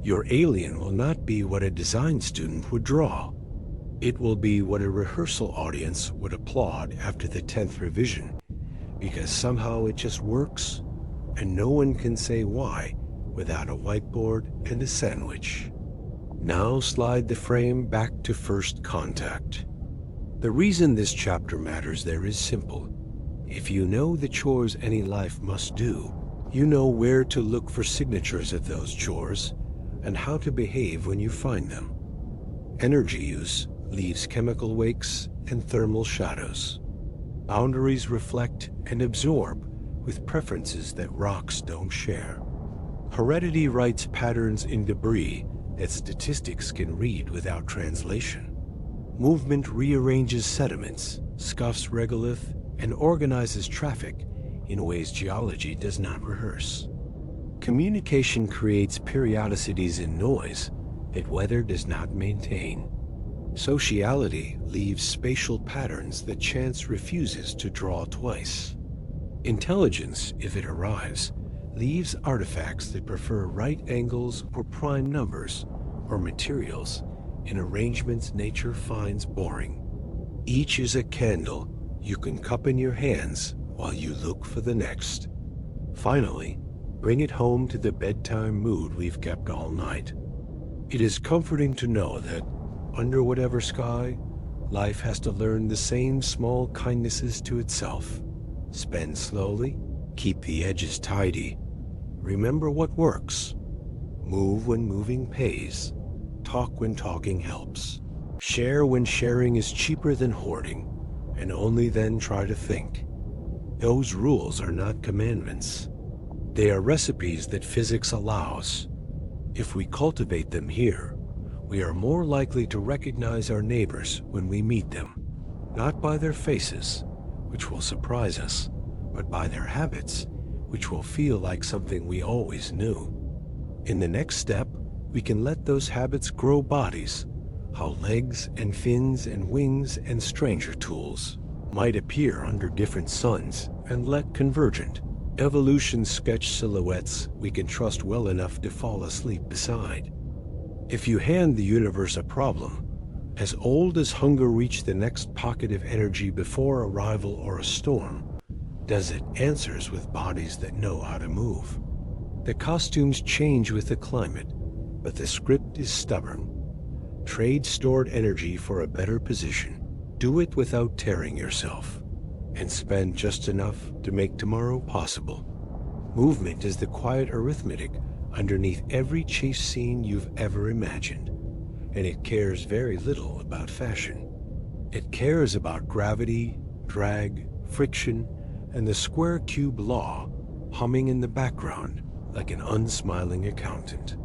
A: Your alien will not be what a design student would draw. It will be what a rehearsal audience would applaud after the 10th revision, because somehow it just works, and no one can say why without a whiteboard and a sandwich. Now slide the frame back to first contact. The reason this chapter matters there is simple. If you know the chores any life must do, you know where to look for signatures of those chores and how to behave when you find them. Energy use leaves chemical wakes and thermal shadows. Boundaries reflect and absorb with preferences that rocks don't share. Heredity writes patterns in debris that statistics can read without translation. Movement rearranges sediments, scuffs regolith, and organizes traffic in ways geology does not rehearse. Communication creates periodicities in noise that weather does not maintain. Sociality leaves spatial patterns that chance refuses to draw twice. Intelligence, if it arrives, leaves artifacts that prefer right angles or prime numbers, or materials in arrangements nature finds boring. Each is a candle you can cup in your hands while you look for the next. Finally, bring it home to the bedtime mood we've kept all night. It is comforting to know that, under whatever sky, life has to learn the same small kindnesses to itself. Spend slowly, keep the edges tidy, remember what works, move when moving pays, talk when talking helps, share when sharing is cheaper than hoarding, and only then try to think. Those rules are not commandments. They are recipes that physics allows. If we cultivate them here, we are more likely to recognize our neighbors when we meet them, not by their faces, which will surprise us, but by their habits, which will feel like something we always knew. In the next step, we can let those habits grow bodies, how legs and fins and wings and stranger tools might appear under different suns, and let convergent evolution sketch silhouettes we can trust well enough to fall asleep beside. If you hand the universe a problem, as old as hunger reached the next pocket of energy before arrival or a storm, does it answers with bodies that know how to move. The costumes change with the climate, but the script is stubborn. Trade stored energy for a better position. Do it without tearing yourself, and spend just enough to make tomorrow possible. Movement is the quiet arithmetic underneath every chase scene you've ever imagined, and it cares very little about fashion. It cares about gravity, drag, friction, and the square cube law humming in the background like an unsmiling accountant.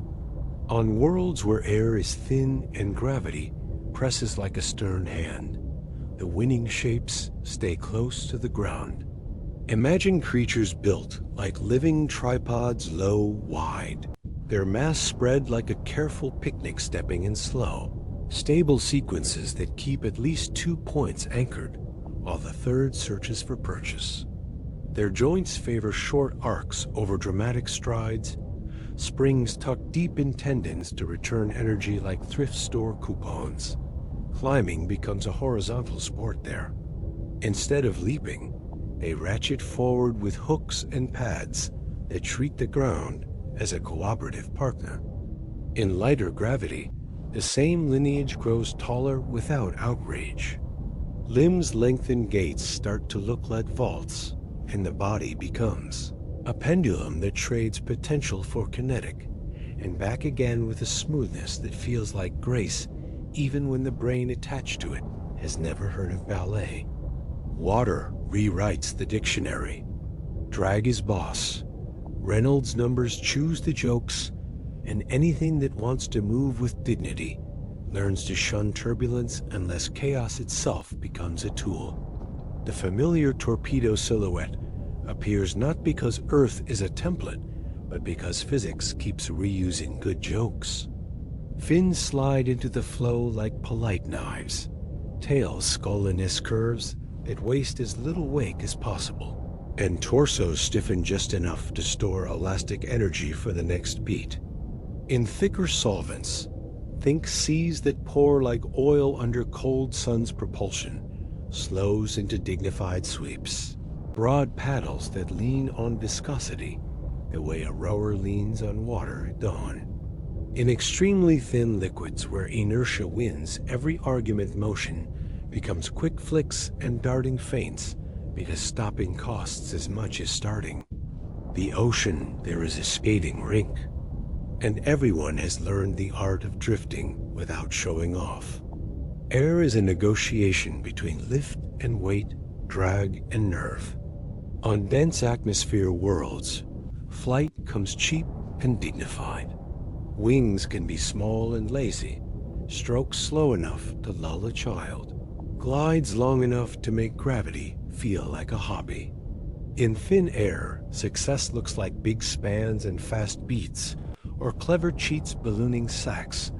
A: On worlds where air is thin and gravity presses like a stern hand, the winning shapes stay close to the ground. Imagine creatures built like living tripods, low, wide. Their mass spread like a careful picnic stepping in slow. Stable sequences that keep at least 2 points anchored, while the third searches for purchase. Their joints favor short arcs over dramatic strides, springs tucked deep in tendons to return energy like thrift store coupons. Climbing becomes a horizontal sport there. Instead of leaping, they ratchet forward with hooks and pads that treat the ground as a cooperative partner. In lighter gravity, the same lineage grows taller without outrage. Limbs lengthen, gaits start to look like vaults, and the body becomes a pendulum that trades potential for kinetic, and back again with a smoothness that feels like grace even when the brain attached to it has never heard of ballet. Water rewrites the dictionary. Drag is boss. Reynolds numbers choose the jokes, and anything that wants to move with dignity learns to shun turbulence unless chaos itself becomes a tool. The familiar torpedo silhouette appears not because Earth is a template, but because physics keeps reusing good jokes. Fins slide into the flow like polite knives. Tails scull in S-curves that waste as little wake as possible. And torsos stiffen just enough to store elastic energy for the next beat. In thicker solvents, think seas that pour like oil under cold sun's propulsion, slows into dignified sweeps. Broad paddles that lean on viscosity, the way a rower leans on water at dawn. In extremely thin liquids where inertia wins, every argument motion becomes quick flicks and darting feints because stopping costs as much as starting. The ocean, there is a skating rink, and everyone has learned the art of drifting without showing off. Air is a negotiation between lift and weight, drag and nerve. On dense atmosphere worlds, flight comes cheap and dignified. Wings can be small and lazy, strokes slow enough to lull a child, glides long enough to make gravity feel like a hobby. In thin air, success looks like big spans and fast beats, or clever cheats ballooning sacks,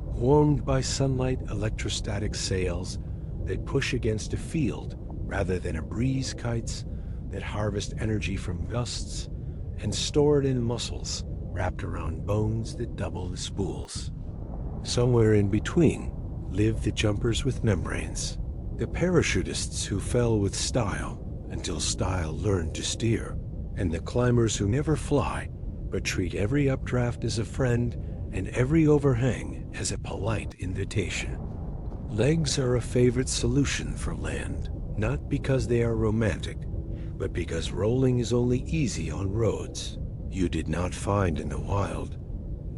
A: warmed by sunlight electrostatic sails that push against a field rather than a breeze kites that harvest energy from gusts and store it in muscles wrapped around bones that double as spools. Somewhere in between live the jumpers with membranes, the parachutists who fell with style until style learned to steer, and the climbers who never fly but treat every updraft as a friend and every overhang as a polite invitation. Legs are a favorite solution for land, not because they are romantic, but because rolling is only easy on roads you did not find in the wild.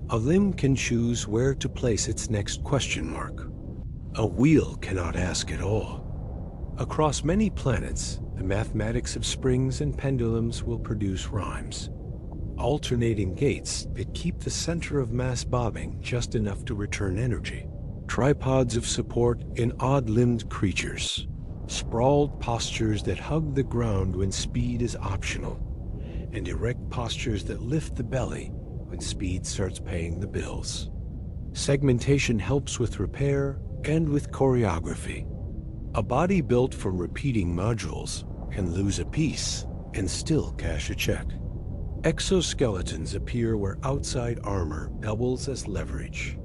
A: A limb can choose where to place its next question mark. A wheel cannot ask at all. Across many planets, the mathematics of springs and pendulums will produce rhymes. Alternating gates that keep the center of mass bobbing just enough to return energy. Tripods of support in odd-limbed creatures. Sprawled postures that hug the ground when speed is optional. And erect postures that lift the belly when speed starts paying the bills. Segmentation helps with repair and with choreography. A body built from repeating modules can lose a piece and still cash a check. Exoskeletons appear where outside armor doubles as leverage.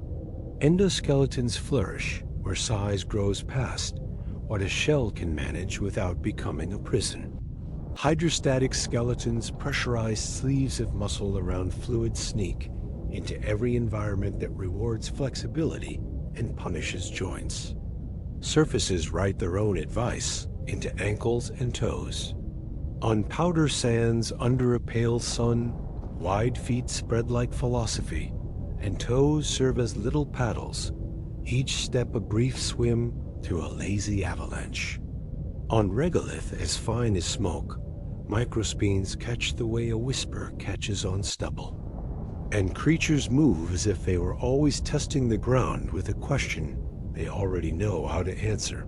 A: Endoskeletons flourish where size grows past what a shell can manage without becoming a prison. Hydrostatic skeletons pressurize sleeves of muscle around fluids sneak into every environment that rewards flexibility and punishes joints. Surfaces write their own advice into ankles and toes. On powder sands under a pale sun, wide feet spread like philosophy, and toes serve as little paddles, each step a brief swim through a lazy avalanche. On regolith as fine as smoke, microspines catch the way a whisper catches on stubble. And creatures move as if they were always testing the ground with a question they already know how to answer.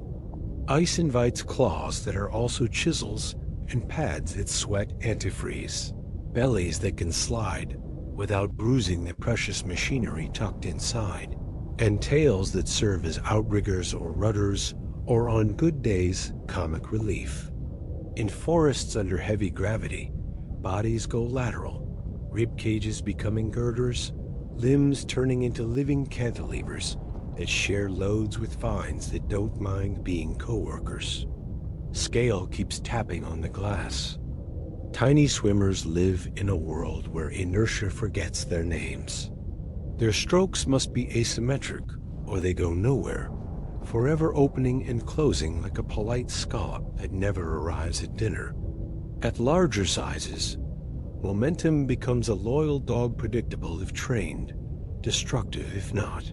A: Ice invites claws that are also chisels and pads that sweat antifreeze. Bellies that can slide without bruising the precious machinery tucked inside. And tails that serve as outriggers or rudders, or on good days, comic relief. In forests under heavy gravity, bodies go lateral, rib cages becoming girders, limbs turning into living cantilevers that share loads with vines that don't mind being co-workers. Scale keeps tapping on the glass. Tiny swimmers live in a world where inertia forgets their names. Their strokes must be asymmetric, or they go nowhere, forever opening and closing like a polite scallop that never arrives at dinner. At larger sizes, momentum becomes a loyal dog, predictable if trained, destructive if not.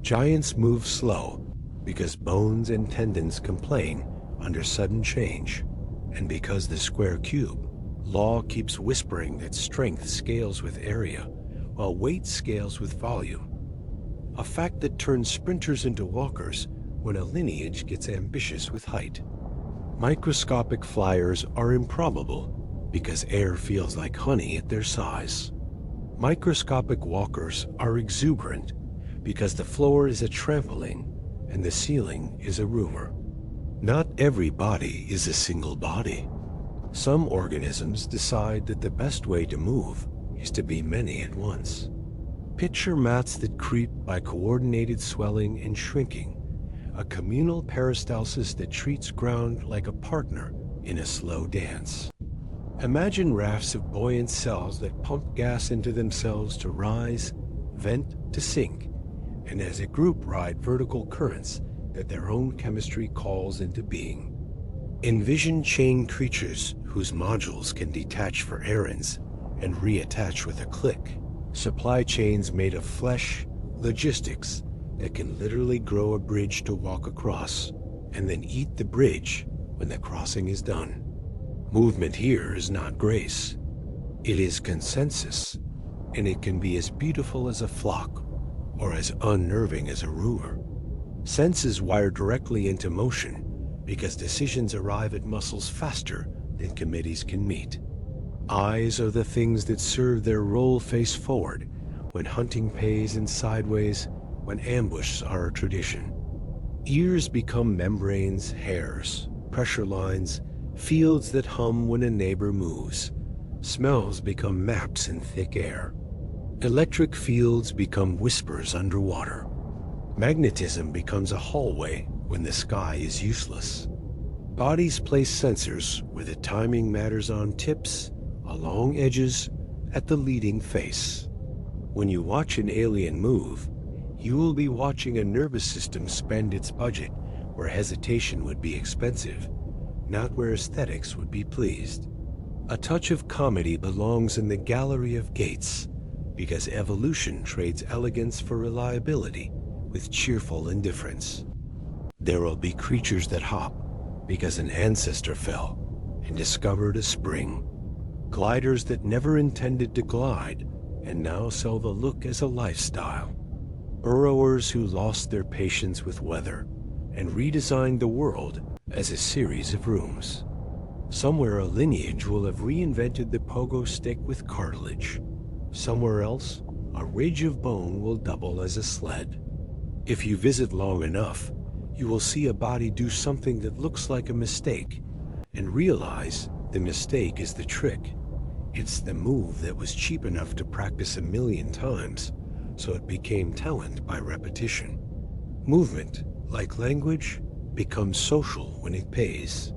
A: Giants move slow because bones and tendons complain under sudden change, and because the square cube, law keeps whispering that strength scales with area, while weight scales with volume. A fact that turns sprinters into walkers when a lineage gets ambitious with height. Microscopic flyers are improbable because air feels like honey at their size. Microscopic walkers are exuberant because the floor is a trampoline and the ceiling is a rumor. Not every body is a single body. Some organisms decide that the best way to move is to be many at once. Picture mats that creep by coordinated swelling and shrinking, a communal peristalsis that treats ground like a partner in a slow dance. Imagine rafts of buoyant cells that pump gas into themselves to rise, vent to sink, and as a group ride vertical currents that their own chemistry calls into being. Envision chain creatures whose modules can detach for errands and reattach with a click. Supply chains made of flesh, logistics that can literally grow a bridge to walk across and then eat the bridge when the crossing is done. Movement here is not grace. It is consensus, and it can be as beautiful as a flock or as unnerving as a rumor. Senses wire directly into motion because decisions arrive at muscles faster than committees can meet. Eyes are the things that serve their role face forward when hunting pays and sideways when ambushes are a tradition. Ears become membranes, hairs, pressure lines, fields that hum when a neighbor moves. Smells become maps in thick air. Electric fields become whispers underwater. Magnetism becomes a hallway when the sky is useless. Bodies place sensors where the timing matters on tips, along edges, at the leading face. When you watch an alien move, you will be watching a nervous system spend its budget where hesitation would be expensive, not where aesthetics would be pleased. A touch of comedy belongs in the gallery of gates, because evolution trades elegance for reliability with cheerful indifference. There will be creatures that hop because an ancestor fell and discovered a spring. Gliders that never intended to glide and now sell the look as a lifestyle. Burrowers who lost their patience with weather and redesigned the world as a series of rooms. Somewhere a lineage will have reinvented the pogo stick with cartilage. Somewhere else, a ridge of bone will double as a sled. If you visit long enough, you will see a body do something that looks like a mistake and realize the mistake is the trick. It's the move that was cheap enough to practice 1,000,000 times, so it became talent by repetition. Movement, like language, becomes social when it pays.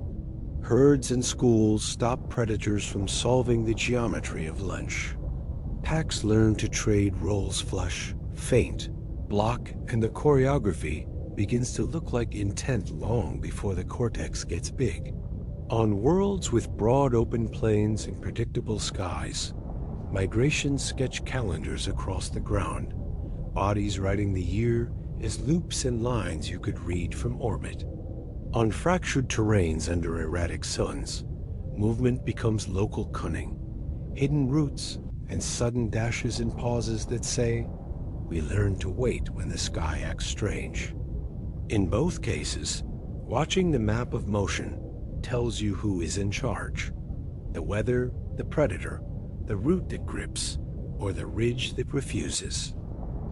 A: Herds and schools stop predators from solving the geometry of lunch. Packs learn to trade roles flush, feint, block, and the choreography begins to look like intent long before the cortex gets big. On worlds with broad open plains and predictable skies, migration sketch calendars across the ground, bodies writing the year as loops and lines you could read from orbit. On fractured terrains under erratic suns, movement becomes local cunning, hidden routes, and sudden dashes and pauses that say, we learn to wait when the sky acts strange. In both cases, watching the map of motion tells you who is in charge. The weather, the predator, the route that grips, or the ridge that refuses.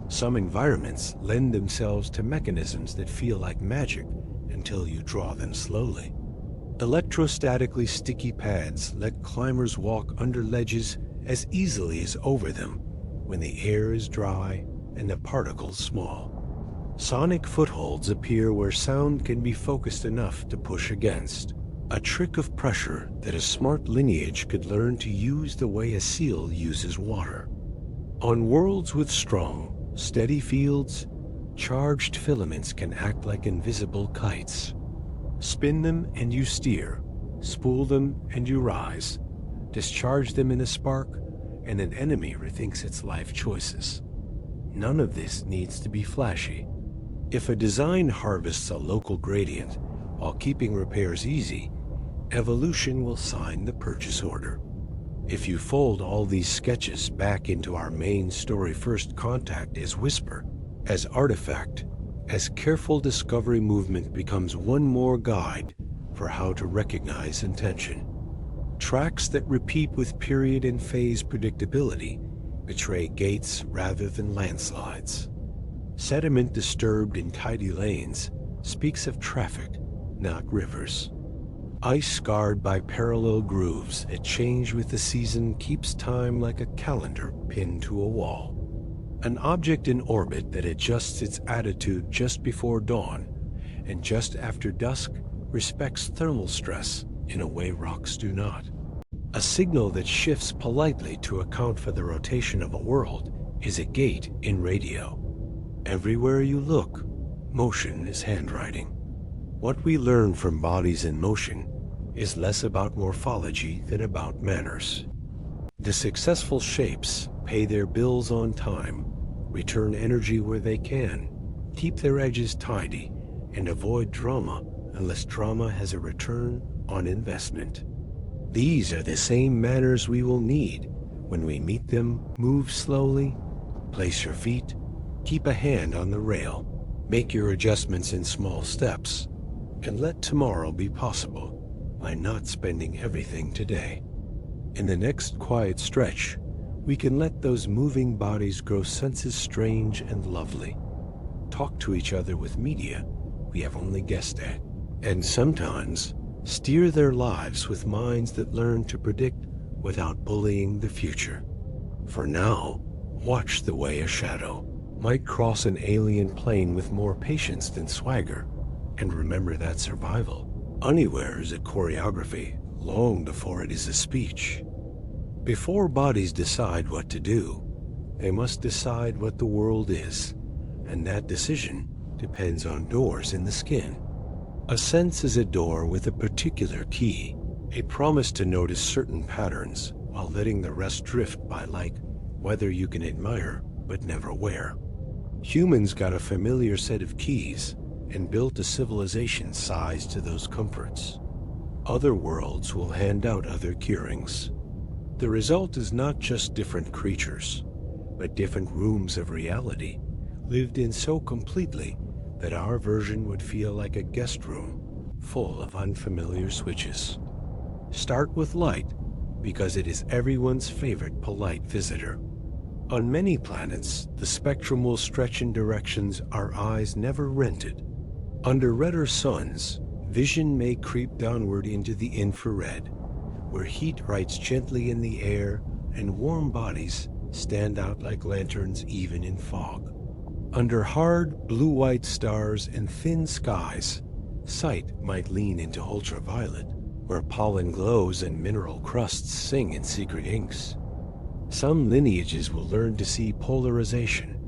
A: Some environments lend themselves to mechanisms that feel like magic until you draw them slowly. Electrostatically sticky pads let climbers walk under ledges as easily as over them when the air is dry and the particles small. Sonic footholds appear where sound can be focused enough to push against. A trick of pressure that a smart lineage could learn to use the way a seal uses water. On worlds with strong, steady fields, charged filaments can act like invisible kites. Spin them and you steer, spool them and you rise, discharge them in a spark, and an enemy rethinks its life choices. None of this needs to be flashy. If a design harvests a local gradient while keeping repairs easy, evolution will sign the purchase order. If you fold all these sketches back into our main story, First Contact as whisper, as artifact, as careful discovery movement becomes one more guide for how to recognize intention. Tracks that repeat with period and phase predictability betray gates rather than landslides. Sediment disturbed in tidy lanes speaks of traffic, not rivers. Ice scarred by parallel grooves that change with the season keeps time like a calendar pinned to a wall. An object in orbit that adjusts its attitude just before dawn and just after dusk respects thermal stress in a way rocks do not. A signal that shifts politely to account for the rotation of a world is a gate in radio. Everywhere you look, motion is handwriting. What we learn from bodies in motion is less about morphology than about manners. The successful shapes pay their bills on time, return energy where they can, keep their edges tidy, and avoid drama unless drama has a return on investment. These are the same manners we will need when we meet them. Move slowly, place your feet, keep a hand on the rail, make your adjustments in small steps, and let tomorrow be possible by not spending everything today. In the next quiet stretch, we can let those moving bodies grow senses strange and lovely, talk to each other with media we have only guessed at, and sometimes steer their lives with minds that learn to predict without bullying the future. For now, watch the way a shadow might cross an alien plane with more patience than swagger, and remember that survival anywhere is a choreography long before it is a speech. Before bodies decide what to do, they must decide what the world is, and that decision depends on doors in the skin. A sense is a door with a particular key, a promise to notice certain patterns while letting the rest drift by, like whether you can admire but never wear. Humans got a familiar set of keys and built a civilization sized to those comforts. Other worlds will hand out other curings. The result is not just different creatures, but different rooms of reality, lived in so completely that our version would feel like a guest room full of unfamiliar switches. Start with light, because it is everyone's favorite polite visitor. On many planets, the spectrum will stretch in directions our eyes never rented. Under redder suns, vision may creep downward into the infrared, where heat writes gently in the air and warm bodies stand out like lanterns even in fog. Under hard, blue-white stars and thin skies, sight might lean into ultraviolet, where pollen glows and mineral crusts sing in secret inks. Some lineages will learn to see polarization,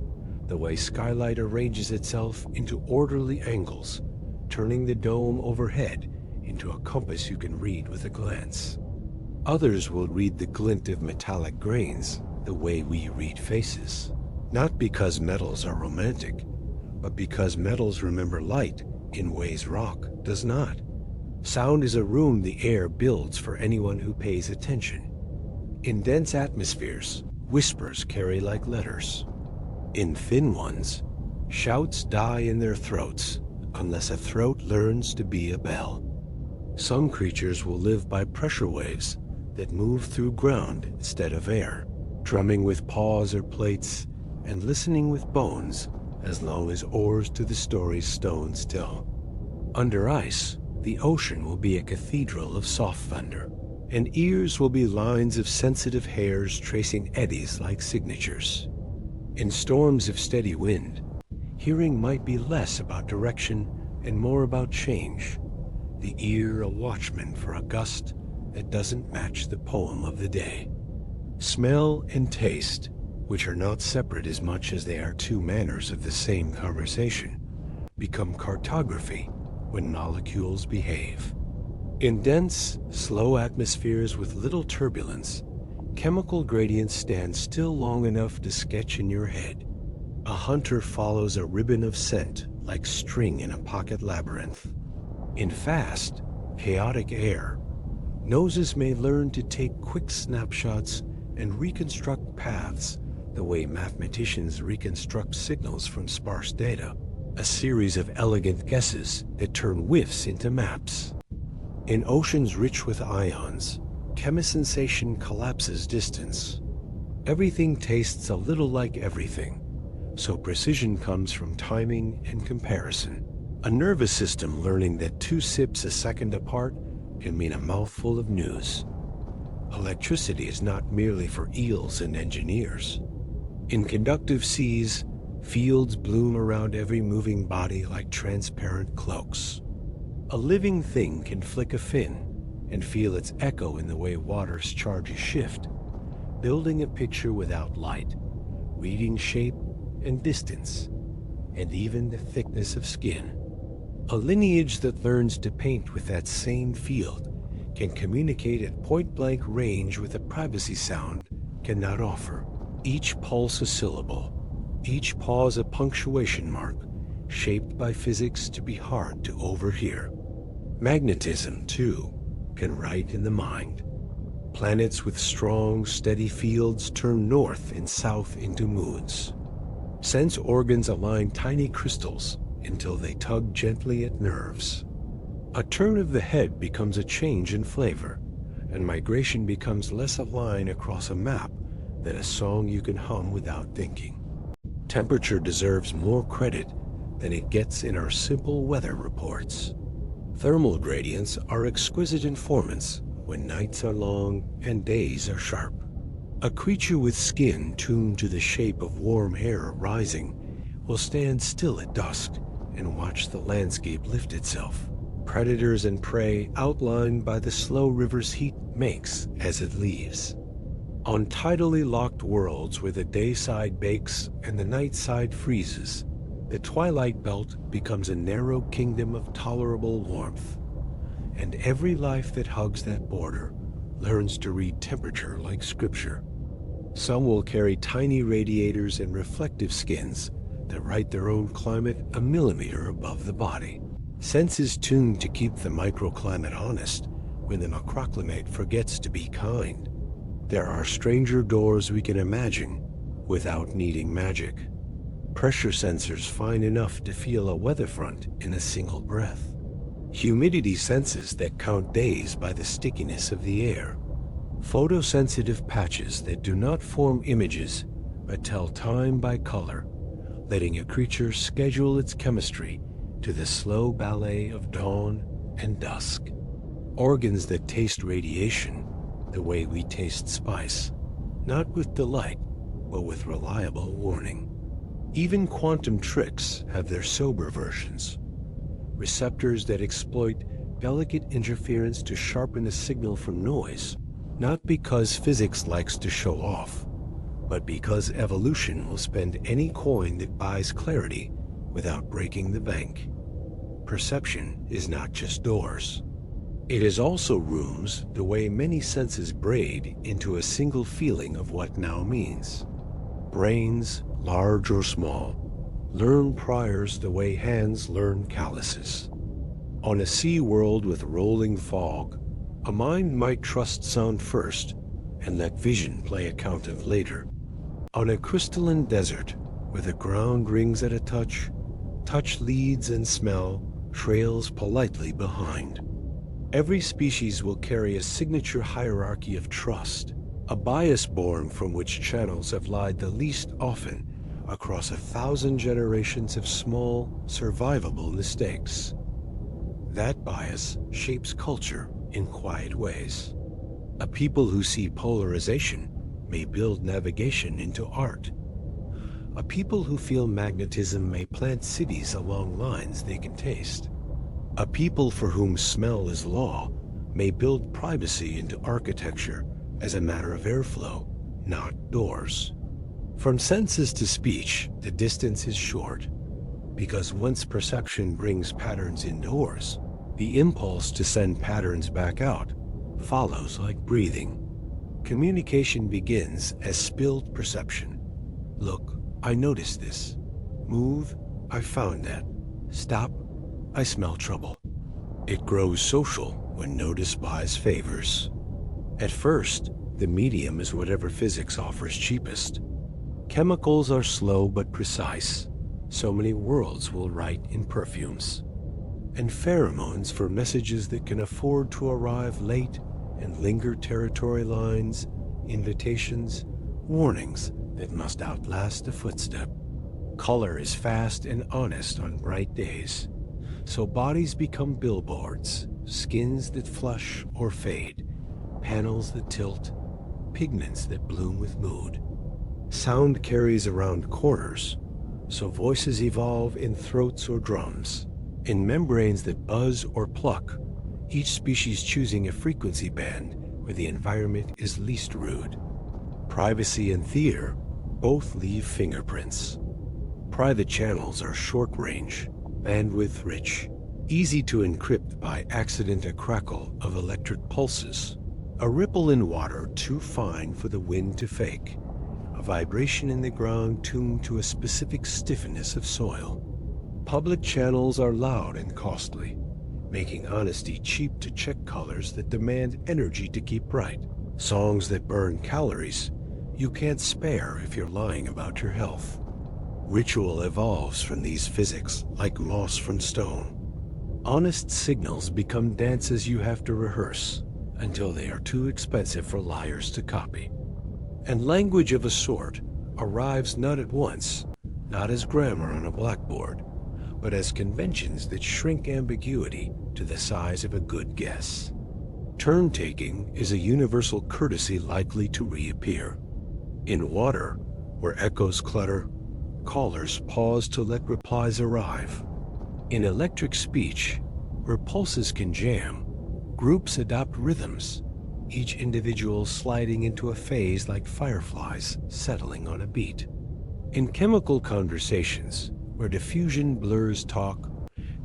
A: the way skylight arranges itself into orderly angles, turning the dome overhead into a compass you can read with a glance. Others will read the glint of metallic grains the way we read faces, not because metals are romantic, but because metals remember light in ways rock does not. Sound is a room the air builds for anyone who pays attention. In dense atmospheres, whispers carry like letters. In thin ones, shouts die in their throats unless a throat learns to be a bell. Some creatures will live by pressure waves that move through ground instead of air, drumming with paws or plates and listening with bones as long as oars to the story's stone still. Under ice, the ocean will be a cathedral of soft thunder, and ears will be lines of sensitive hairs tracing eddies like signatures. In storms of steady wind, hearing might be less about direction and more about change, the ear a watchman for a gust that doesn't match the poem of the day. Smell and taste, which are not separate as much as they are two manners of the same conversation, become cartography when molecules behave. In dense, slow atmospheres with little turbulence, chemical gradients stand still long enough to sketch in your head. A hunter follows a ribbon of scent like string in a pocket labyrinth. In fast, chaotic air, noses may learn to take quick snapshots and reconstruct paths the way mathematicians reconstruct signals from sparse data, a series of elegant guesses that turn whiffs into maps. In oceans rich with ions, chemisensation collapses distance. Everything tastes a little like everything, so precision comes from timing and comparison. A nervous system learning that 2 sips a second apart can mean a mouthful of news. Electricity is not merely for eels and engineers. In conductive seas, fields bloom around every moving body like transparent cloaks. A living thing can flick a fin and feel its echo in the way water's charges shift, building a picture without light, reading shape and distance, and even the thickness of skin. A lineage that learns to paint with that same field can communicate at point-blank range with a privacy sound cannot offer. Each pulse a syllable, each pause a punctuation mark, shaped by physics to be hard to overhear. Magnetism, too, can write in the mind. Planets with strong, steady fields turn north and south into moods. Sense organs align tiny crystals until they tug gently at nerves. A turn of the head becomes a change in flavor, and migration becomes less a line across a map than a song you can hum without thinking. Temperature deserves more credit than it gets in our simple weather reports. Thermal gradients are exquisite informants when nights are long and days are sharp. A creature with skin tuned to the shape of warm air rising will stand still at dusk and watch the landscape lift itself. Predators and prey outlined by the slow river's heat makes as it leaves. On tidally locked worlds where the day side bakes and the night side freezes, the twilight belt becomes a narrow kingdom of tolerable warmth, and every life that hugs that border learns to read temperature like scripture. Some will carry tiny radiators and reflective skins that write their own climate a millimeter above the body. Senses tuned to keep the microclimate honest when the macroclimate forgets to be kind. There are stranger doors we can imagine without needing magic. Pressure sensors fine enough to feel a weather front in a single breath. Humidity senses that count days by the stickiness of the air. Photosensitive patches that do not form images but tell time by color, letting a creature schedule its chemistry to the slow ballet of dawn and dusk. Organs that taste radiation the way we taste spice, not with delight, but with reliable warning. Even quantum tricks have their sober versions. Receptors that exploit delicate interference to sharpen a signal from noise, not because physics likes to show off, but because evolution will spend any coin that buys clarity without breaking the bank. Perception is not just doors. It is also rooms the way many senses braid into a single feeling of what now means. Brains, large or small, learn priors the way hands learn calluses. On a sea world with rolling fog, a mind might trust sound first and let vision play account of later. On a crystalline desert where the ground rings at a touch, touch leads and smell trails politely behind. Every species will carry a signature hierarchy of trust, a bias born from which channels have lied the least often across 1,000 generations of small, survivable mistakes. That bias shapes culture in quiet ways. A people who see polarization may build navigation into art. A people who feel magnetism may plant cities along lines they can taste. A people for whom smell is law may build privacy into architecture as a matter of airflow, not doors. From senses to speech, the distance is short, because once perception brings patterns indoors, the impulse to send patterns back out follows like breathing. Communication begins as spilled perception. Look, I noticed this. Move, I found that. Stop, I smell trouble. It grows social when notice buys favors. At first, the medium is whatever physics offers cheapest. Chemicals are slow but precise. So many worlds will write in perfumes. And pheromones for messages that can afford to arrive late and linger territory lines, invitations, warnings that must outlast a footstep. Color is fast and honest on bright days. So bodies become billboards, skins that flush or fade, panels that tilt, pigments that bloom with mood. Sound carries around corners, so voices evolve in throats or drums, in membranes that buzz or pluck, each species choosing a frequency band where the environment is least rude. Privacy and theater both leave fingerprints. Private channels are short-range, bandwidth-rich, easy to encrypt by accident a crackle of electric pulses, a ripple in water too fine for the wind to fake, a vibration in the ground tuned to a specific stiffness of soil. Public channels are loud and costly, making honesty cheap to check colors that demand energy to keep bright. Songs that burn calories you can't spare if you're lying about your health. Ritual evolves from these physics like moss from stone. Honest signals become dances you have to rehearse until they are too expensive for liars to copy. And language of a sort arrives not at once, not as grammar on a blackboard, but as conventions that shrink ambiguity to the size of a good guess. Turn-taking is a universal courtesy likely to reappear. In water, where echoes clutter, callers pause to let replies arrive. In electric speech, where pulses can jam, groups adopt rhythms, each individual sliding into a phase like fireflies settling on a beat. In chemical conversations, where diffusion blurs talk,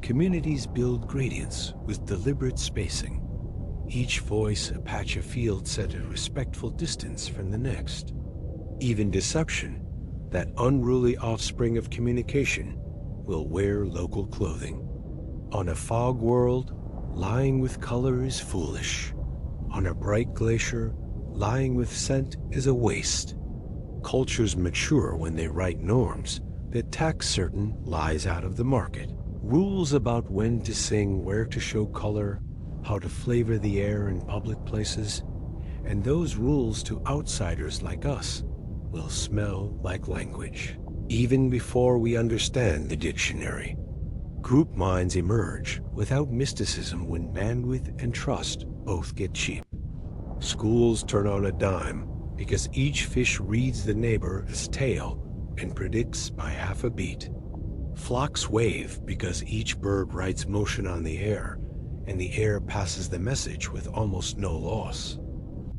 A: communities build gradients with deliberate spacing, each voice a patch of field set at respectful distance from the next. Even deception, that unruly offspring of communication, will wear local clothing. On a fog world, lying with color is foolish. On a bright glacier, lying with scent is a waste. Cultures mature when they write norms that tax certain lies out of the market. Rules about when to sing, where to show color, how to flavor the air in public places, and those rules to outsiders like us will smell like language, even before we understand the dictionary. Group minds emerge without mysticism when bandwidth and trust both get cheap. Schools turn on a dime because each fish reads the neighbor's tail and predicts by half a beat. Flocks wave because each bird writes motion on the air, and the air passes the message with almost no loss.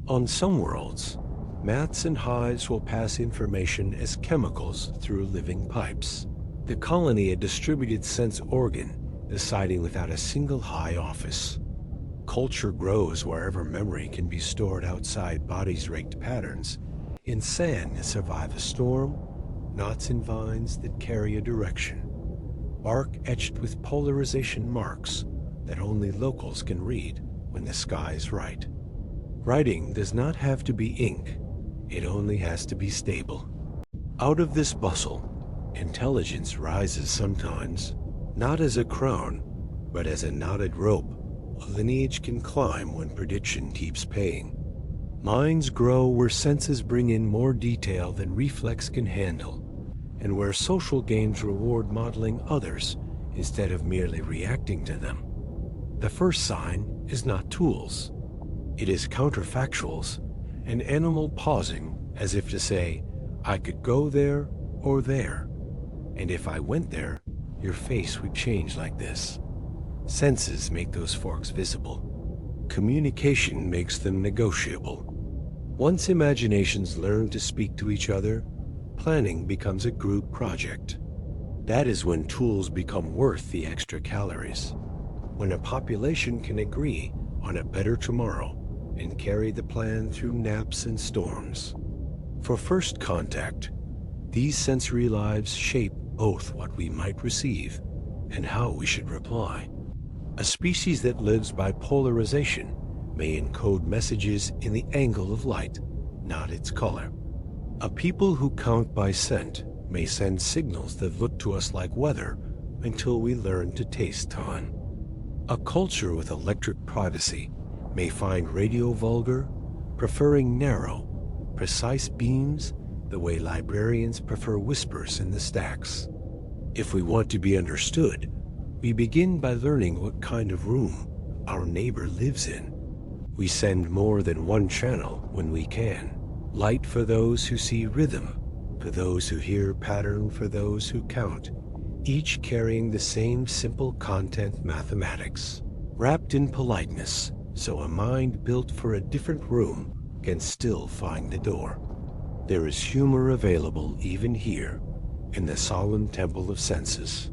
A: On some worlds, gnats and hives will pass information as chemicals through living pipes. The colony a distributed sense organ, deciding without a single high office. Culture grows wherever memory can be stored outside bodies' raked patterns, in sand that survive a storm, knots in vines that carry a direction, bark etched with polarization marks that only locals can read when the sky's right. Writing does not have to be ink, it only has to be stable. Out of this bustle, intelligence rises sometimes, not as a crown, but as a knotted rope a lineage can climb when prediction keeps paying. Minds grow where senses bring in more detail than reflex can handle, and where social games reward modeling others instead of merely reacting to them. The first sign is not tools. It is counterfactuals, an animal pausing as if to say, I could go there or there, and if I went there, your face would change like this. Senses make those forks visible. Communication makes them negotiable. Once imaginations learn to speak to each other, planning becomes a group project. That is when tools become worth the extra calories. When a population can agree on a better tomorrow and carry the plan through naps and storms. For first contact, these sensory lives shape both what we might receive and how we should reply. A species that lives by polarization may encode messages in the angle of light, not its color. A people who count by scent may send signals that look to us like weather until we learn to taste time. A culture with electric privacy may find radio vulgar, preferring narrow, precise beams the way librarians prefer whispers in the stacks. If we want to be understood, we begin by learning what kind of room our neighbor lives in. We send more than one channel when we can. Light for those who see rhythm, for those who hear pattern, for those who count, each carrying the same simple content mathematics, wrapped in politeness, so a mind built for a different room can still find the door. There is humor available even here, in the solemn temple of senses.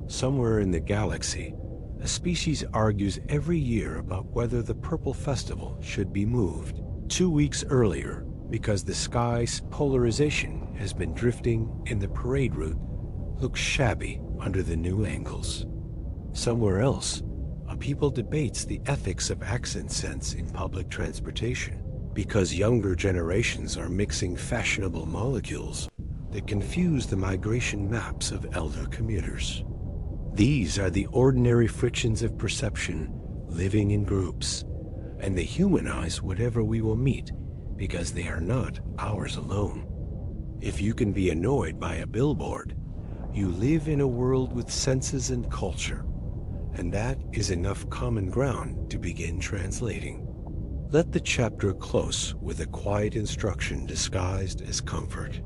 A: Somewhere in the galaxy, a species argues every year about whether the Purple Festival should be moved 2 weeks earlier because the sky's polarization has been drifting and the parade route looks shabby under the new angles. Somewhere else, a people debates the ethics of accent sense in public transportation because younger generations are mixing fashionable molecules that confuse the migration maps of elder commuters. These are the ordinary frictions of perception, living in groups, and they humanize whatever we will meet because they are not ours alone. If you can be annoyed by a billboard, you live in a world with senses and culture, and that is enough common ground to begin translating. Let the chapter close with a quiet instruction disguised as comfort.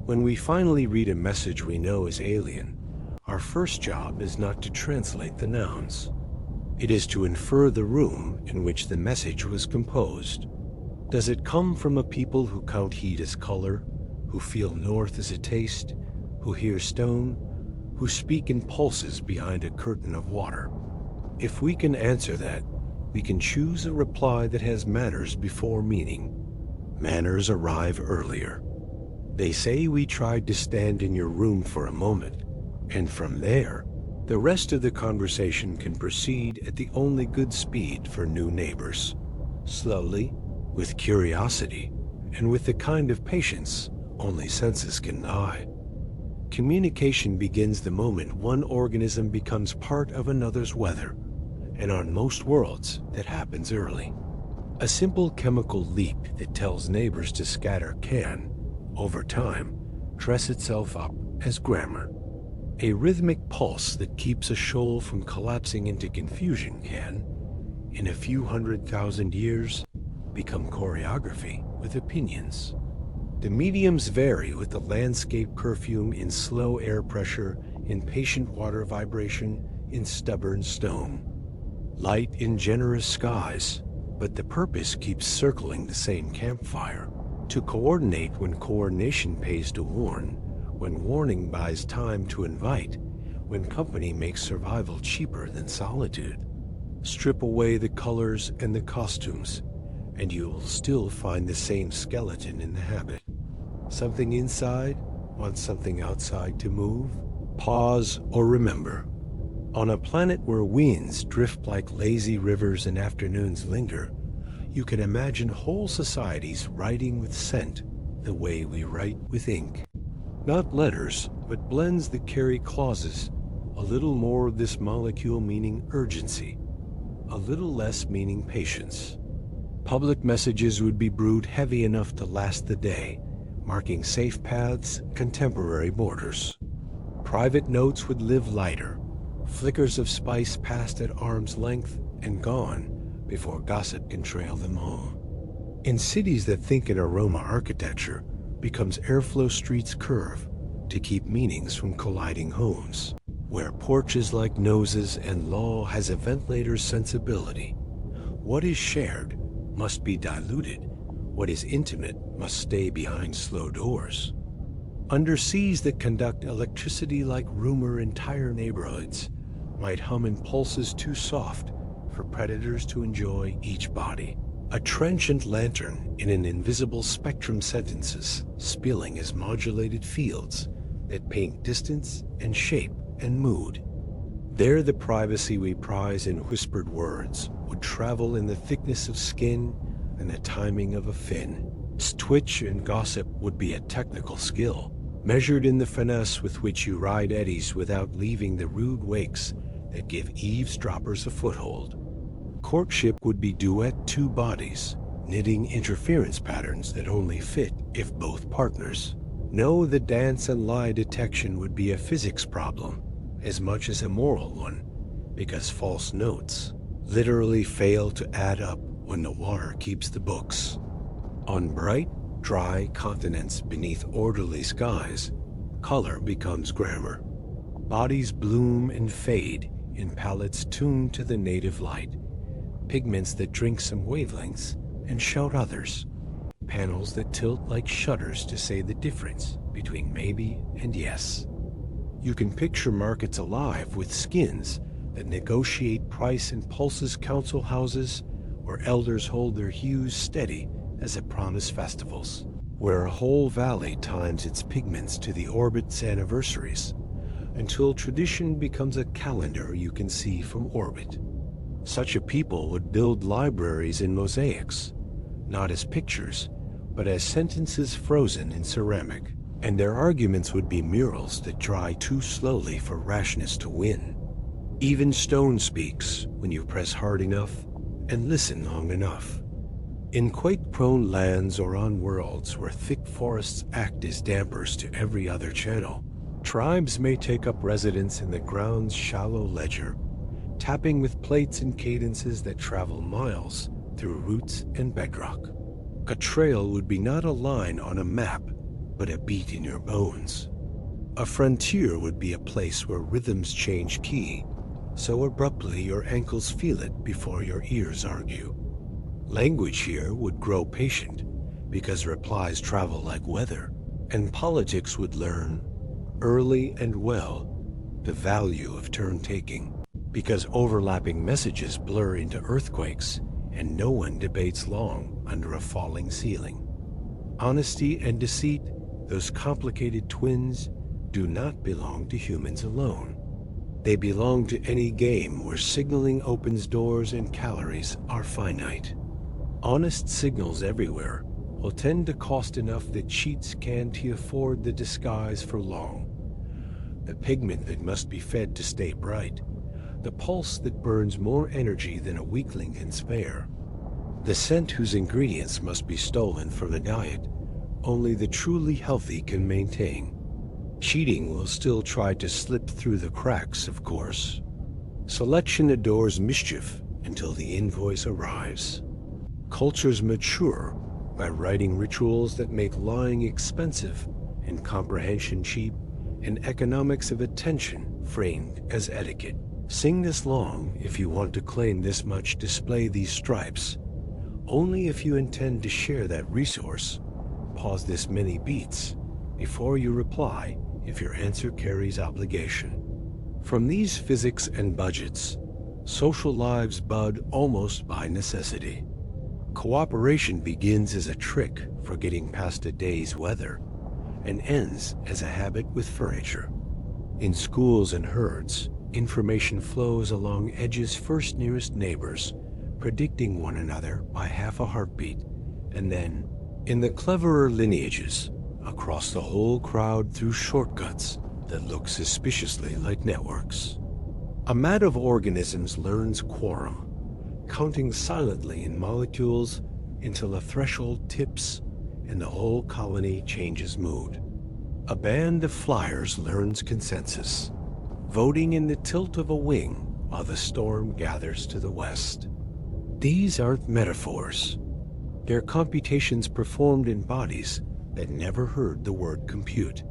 A: When we finally read a message we know is alien, our first job is not to translate the nouns. It is to infer the room in which the message was composed. Does it come from a people who count heat as color, who feel north as a taste, who hear stone, who speak in pulses behind a curtain of water? If we can answer that, we can choose a reply that has manners before meaning. Manners arrive earlier. They say we tried to stand in your room for a moment, and from there, the rest of the conversation can proceed at the only good speed for new neighbors. Slowly, with curiosity, and with the kind of patience only senses can nigh. Communication begins the moment one organism becomes part of another's weather, and on most worlds, that happens early. A simple chemical leap that tells neighbors to scatter can, over time, dress itself up as grammar. A rhythmic pulse that keeps a shoal from collapsing into confusion can, in a few 100,000 years, become choreography with opinions. The mediums vary with the landscape perfume in slow air pressure, in patient water vibration, in stubborn stone. Light in generous skies, but the purpose keeps circling the same campfire. To coordinate when coordination pays to warn, when warning buys time to invite, when company makes survival cheaper than solitude. Strip away the colors and the costumes, and you will still find the same skeleton in the habit. Something inside wants something outside to move, pause, or remember. On a planet where winds drift like lazy rivers and afternoons linger, you can imagine whole societies writing with scent the way we write with ink. Not letters, but blends that carry clauses, a little more of this molecule meaning urgency, a little less meaning patience. Public messages would be brewed heavy enough to last the day, marking safe paths, contemporary borders. Private notes would live lighter, flickers of spice passed at arm's length and gone before gossip can trail them home. In cities that think in aroma, architecture becomes airflow streets curve to keep meanings from colliding homes. Where porches like noses and law has a ventilator's sensibility, what is shared must be diluted. What is intimate must stay behind slow doors. Under seas that conduct electricity like rumor, entire neighborhoods might hum in pulses too soft for predators to enjoy each body. A trenchant lantern in an invisible spectrum sentences, spilling as modulated fields that paint distance and shape and mood. There the privacy we prize in whispered words would travel in the thickness of skin and the timing of a fin. Twitch and gossip would be a technical skill, measured in the finesse with which you ride eddies without leaving the rude wakes that give eavesdroppers a foothold. Courtship would be duet two bodies, knitting interference patterns that only fit if both partners. No, the dance and lie detection would be a physics problem as much as a moral one, because false notes literally fail to add up when the water keeps the books. On bright, dry continents beneath orderly skies, color becomes grammar. Bodies bloom and fade in palettes tuned to the native light. Pigments that drink some wavelengths and shout others. Panels that tilt like shutters to say the difference between maybe and yes. You can picture markets alive with skins that negotiate price in pulses council houses, where elders hold their hues steady as at promise festivals, where a whole valley times its pigments to the orbit's anniversaries, until tradition becomes a calendar you can see from orbit. Such a people would build libraries in mosaics, not as pictures, but as sentences frozen in ceramic, and their arguments would be murals that dry too slowly for rashness to win. Even stone speaks when you press hard enough and listen long enough. In quake-prone lands or on worlds where thick forests act as dampers to every other channel, tribes may take up residence in the ground's shallow ledger, tapping with plates and cadences that travel miles through roots and bedrock. A trail would be not a line on a map, but a beat in your bones. A frontier would be a place where rhythms change key, so abruptly your ankles feel it before your ears argue. Language here would grow patient, because replies travel like weather, and politics would learn, early and well, the value of turn-taking, because overlapping messages blur into earthquakes, and no one debates long under a falling ceiling. Honesty and deceit, those complicated twins, do not belong to humans alone. They belong to any game where signaling opens doors and calories are finite. Honest signals everywhere will tend to cost enough that cheats can't afford the disguise for long. The pigment that must be fed to stay bright, the pulse that burns more energy than a weakling can spare, the scent whose ingredients must be stolen from the diet only the truly healthy can maintain. Cheating will still try to slip through the cracks, of course. Selection adores mischief until the invoice arrives. Cultures mature by writing rituals that make lying expensive and comprehension cheap, and economics of attention framed as etiquette. Sing this long if you want to claim this much, display these stripes. Only if you intend to share that resource. Pause this many beats before you reply if your answer carries obligation. From these physics and budgets, social lives bud almost by necessity. Cooperation begins as a trick for getting past a day's weather and ends as a habit with furniture. In schools and herds, information flows along edges first nearest neighbors, predicting one another by half a heartbeat, and then, in the cleverer lineages, across the whole crowd through shortcuts that look suspiciously like networks. A mat of organisms learns quorum, counting silently in molecules until a threshold tips and the whole colony changes mood. A band of flyers learns consensus, voting in the tilt of a wing while the storm gathers to the west. These aren't metaphors. They're computations performed in bodies that never heard the word compute.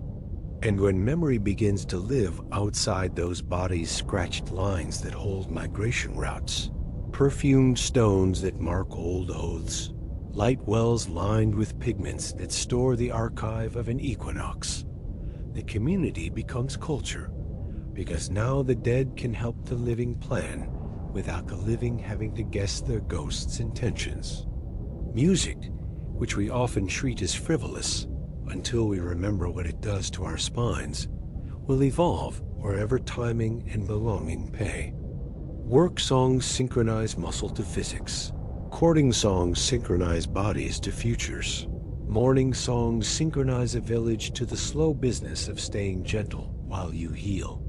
A: And when memory begins to live outside those bodies' scratched lines that hold migration routes, perfumed stones that mark old oaths, light wells lined with pigments that store the archive of an equinox, the community becomes culture, because now the dead can help the living plan without the living having to guess their ghost's intentions. Music, which we often treat as frivolous until we remember what it does to our spines, will evolve wherever timing and belonging pay. Work songs synchronize muscle to physics. Courting songs synchronize bodies to futures. Mourning songs synchronize a village to the slow business of staying gentle while you heal.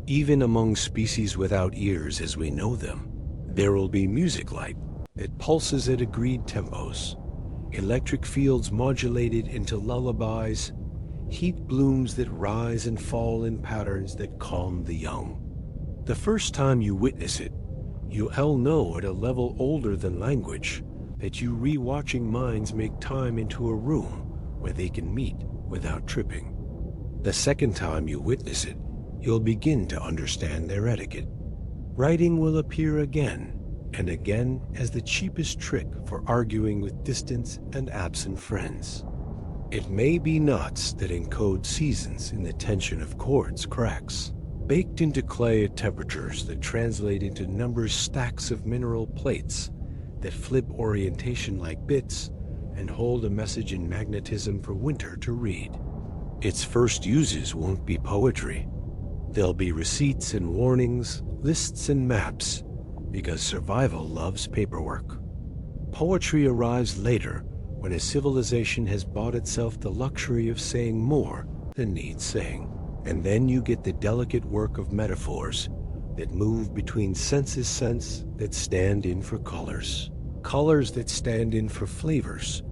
A: Even among species without ears as we know them, there will be music light that pulses at agreed tempos, electric fields modulated into lullabies, heat blooms that rise and fall in patterns that calm the young. The first time you witness it, you'll know at a level older than language that you re-watching minds make time into a room where they can meet without tripping. The second time you witness it, you'll begin to understand their etiquette. Writing will appear again and again as the cheapest trick for arguing with distant and absent friends. It may be knots that encode seasons in the tension of chords cracks, baked into clay at temperatures that translate into numbers stacks of mineral plates that flip orientation like bits and hold a message in magnetism for winter to read. Its first uses won't be poetry. There'll be receipts and warnings, lists and maps, because survival loves paperwork. Poetry arrives later when a civilization has bought itself the luxury of saying more than needs saying. And then you get the delicate work of metaphors, that move between senses that stand in for colors, colors that stand in for flavors,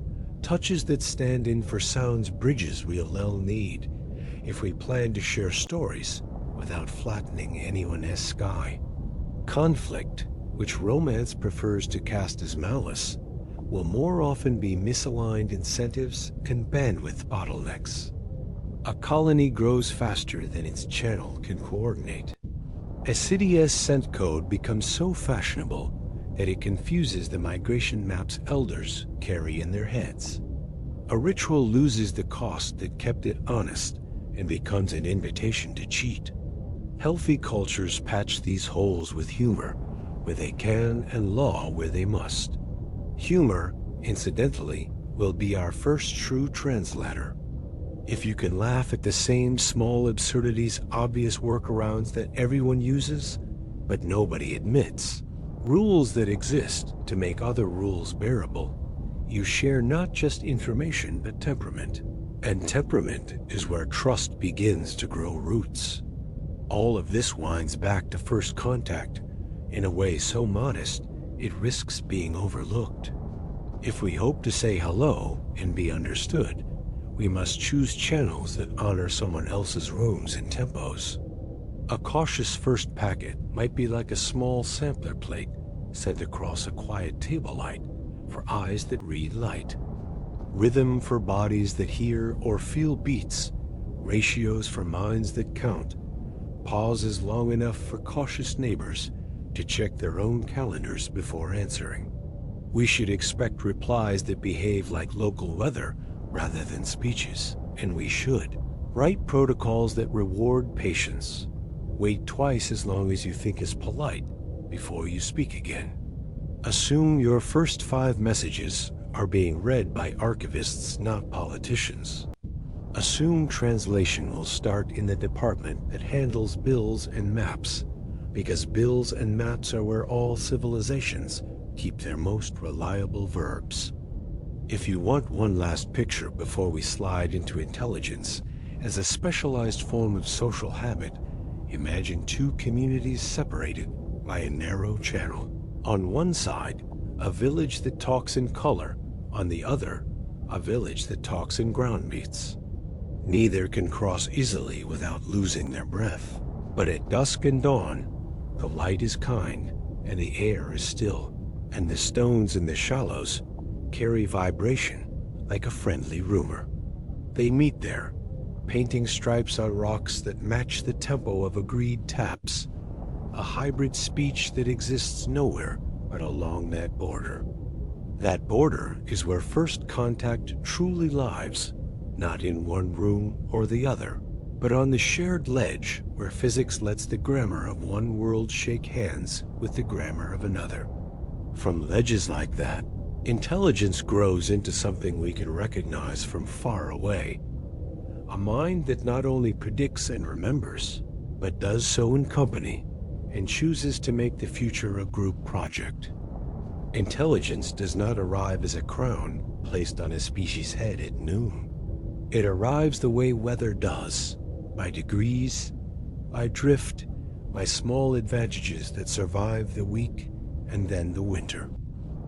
A: touches that stand in for sounds bridges we'll all need if we plan to share stories without flattening anyone's sky. Conflict, which romance prefers to cast as malice, will more often be misaligned incentives and bandwidth bottlenecks. A colony grows faster than its channel can coordinate. A city's scent code becomes so fashionable that it confuses the migration maps elders carry in their heads. A ritual loses the cost that kept it honest and becomes an invitation to cheat. Healthy cultures patch these holes with humor where they can and law where they must. Humor, incidentally, will be our first true translator. If you can laugh at the same small absurdities, obvious workarounds that everyone uses, but nobody admits, rules that exist to make other rules bearable, you share not just information but temperament. And temperament is where trust begins to grow roots. All of this winds back to first contact in a way so modest it risks being overlooked. If we hope to say hello and be understood, we must choose channels that honor someone else's rooms and tempos. A cautious first packet might be like a small sampler plate sent across a quiet table light for eyes that read light. Rhythm for bodies that hear or feel beats, ratios for minds that count, pauses long enough for cautious neighbors to check their own calendars before answering. We should expect replies that behave like local weather rather than speeches, and we should write protocols that reward patience. Wait twice as long as you think is polite before you speak again. Assume your first 5 messages are being read by archivists, not politicians. Assume translation will start in the department that handles bills and maps, because bills and maps are where all civilizations keep their most reliable verbs. If you want one last picture before we slide into intelligence as a specialized form of social habit, imagine 2 communities separated by a narrow channel. On one side, a village that talks in color. On the other, a village that talks in ground beats. Neither can cross easily without losing their breath. But at dusk and dawn, the light is kind and the air is still, and the stones in the shallows carry vibration like a friendly rumor. They meet there, painting stripes on rocks that match the tempo of agreed taps, a hybrid speech that exists nowhere but along that border. That border is where first contact truly lives, not in one room or the other, but on the shared ledge where physics lets the grammar of one world shake hands with the grammar of another. From ledges like that, intelligence grows into something we can recognize from far away. A mind that not only predicts and remembers, but does so in company and chooses to make the future a group project. Intelligence does not arrive as a crown placed on a species' head at noon. It arrives the way weather does, by degrees, by drift, by small advantages that survive the week and then the winter.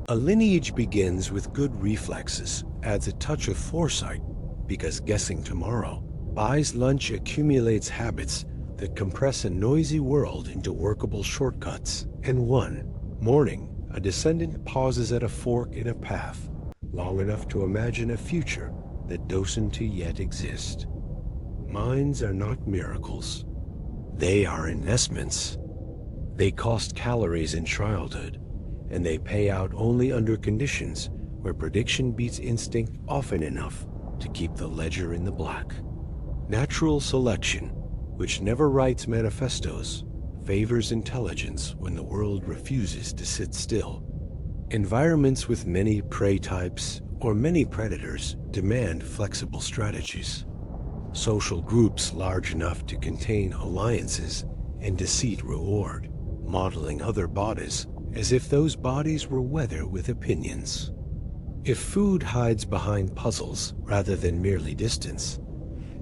A: A lineage begins with good reflexes, adds a touch of foresight, because guessing tomorrow, buys lunch accumulates habits that compress a noisy world into workable shortcuts, and one morning, a descendant pauses at a fork in a path, long enough to imagine a future that doesn't yet exist. Minds are not miracles. They are investments. They cost calories in childhood, and they pay out only under conditions where prediction beats instinct often enough to keep the ledger in the black. Natural selection, which never writes manifestos, favors intelligence when the world refuses to sit still. Environments with many prey types or many predators demand flexible strategies. Social groups large enough to contain alliances and deceit reward, modeling other bodies as if those bodies were weather with opinions. If food hides behind puzzles rather than merely distance,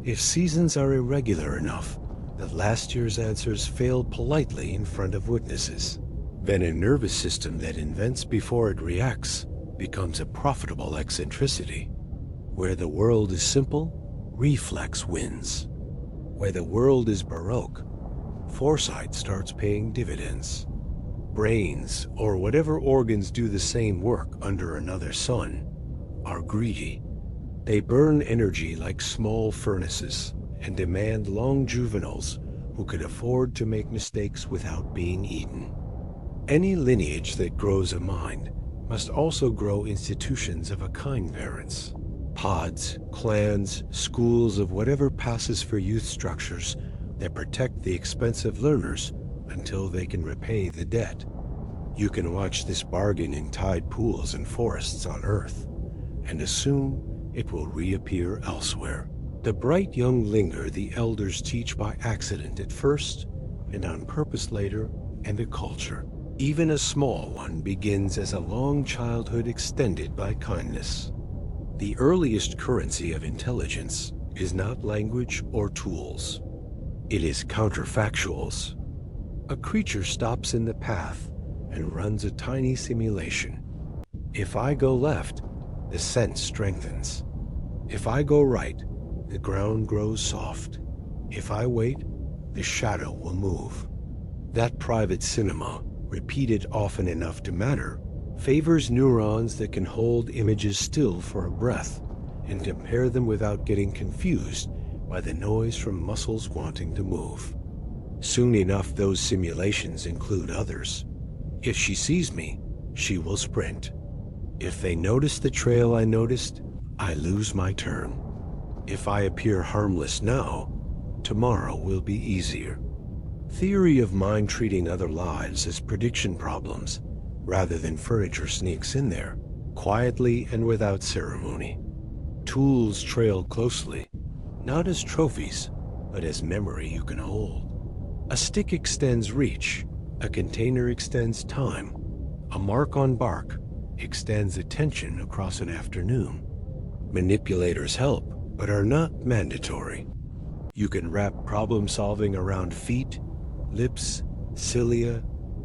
A: if seasons are irregular enough that last year's answers failed politely in front of witnesses. Then a nervous system that invents before it reacts becomes a profitable eccentricity. Where the world is simple, reflex wins. Where the world is baroque, foresight starts paying dividends. Brains, or whatever organs do the same work under another sun, are greedy. They burn energy like small furnaces and demand long juveniles who can afford to make mistakes without being eaten. Any lineage that grows a mind must also grow institutions of a kind parents. Pods, clans, schools of whatever passes for youth structures that protect the expensive learners until they can repay the debt. You can watch this bargain in tide pools and forests on Earth and assume it will reappear elsewhere. The bright young linger the elders teach by accident at first and on purpose later, and a culture. Even a small one begins as a long childhood extended by kindness. The earliest currency of intelligence is not language or tools. It is counterfactuals. A creature stops in the path and runs a tiny simulation. If I go left, the scent strengthens. If I go right, the ground grows soft. If I wait, the shadow will move. That private cinema, repeated often enough to matter, favors neurons that can hold images still for a breath and compare them without getting confused by the noise from muscles wanting to move. Soon enough, those simulations include others. If she sees me, she will sprint. If they notice the trail I noticed, I lose my turn. If I appear harmless now, tomorrow will be easier. Theory of mind treating other lives as prediction problems, rather than furniture sneaks in there, quietly and without ceremony. Tools trail closely, not as trophies, but as memory you can hold. A stick extends reach, a container extends time, a mark on bark extends attention across an afternoon. Manipulators help, but are not mandatory. You can wrap problem solving around feet, lips, cilia,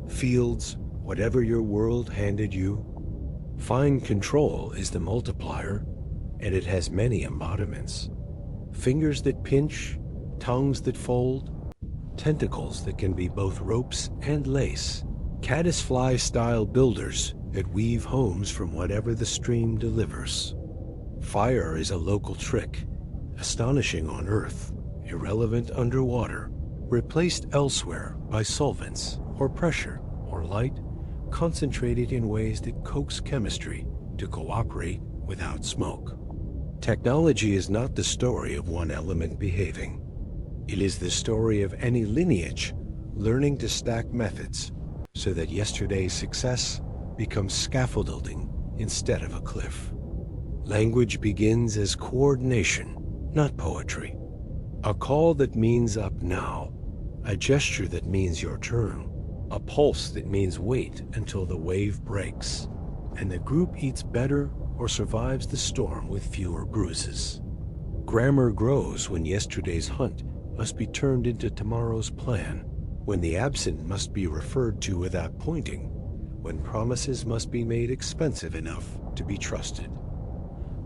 A: fields, whatever your world handed you. Fine control is the multiplier, and it has many embodiments. Fingers that pinch, tongues that fold, tentacles that can be both ropes and lace, caddisfly-style builders that weave homes from whatever the stream delivers. Fire is a local trick, astonishing on Earth, irrelevant underwater, replaced elsewhere by solvents or pressure or light, concentrated in ways that coax chemistry to cooperate without smoke. Technology is not the story of one element behaving. It is the story of any lineage learning to stack methods so that yesterday's success becomes scaffolding instead of a cliff. Language begins as coordination, not poetry. A call that means up now, a gesture that means your turn, a pulse that means wait until the wave breaks, and the group eats better or survives the storm with fewer bruises. Grammar grows when yesterday's hunt must be turned into tomorrow's plan, when the absent must be referred to without pointing, when promises must be made expensive enough to be trusted.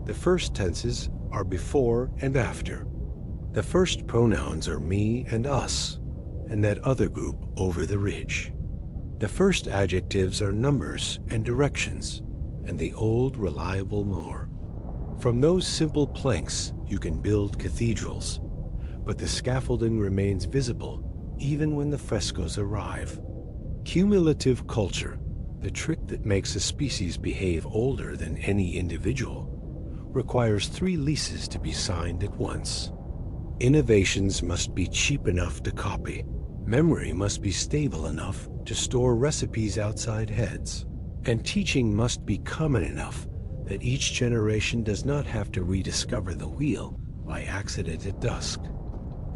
A: The first tenses are before and after. The first pronouns are me and us, and that other group over the ridge. The first adjectives are numbers and directions, and the old reliable more. From those simple planks you can build cathedrals, but the scaffolding remains visible even when the frescoes arrive. Cumulative culture, the trick that makes a species behave older than any individual, requires 3 leases to be signed at once. Innovations must be cheap enough to copy. Memory must be stable enough to store recipes outside heads. And teaching must be common enough that each generation does not have to rediscover the wheel by accident at dusk.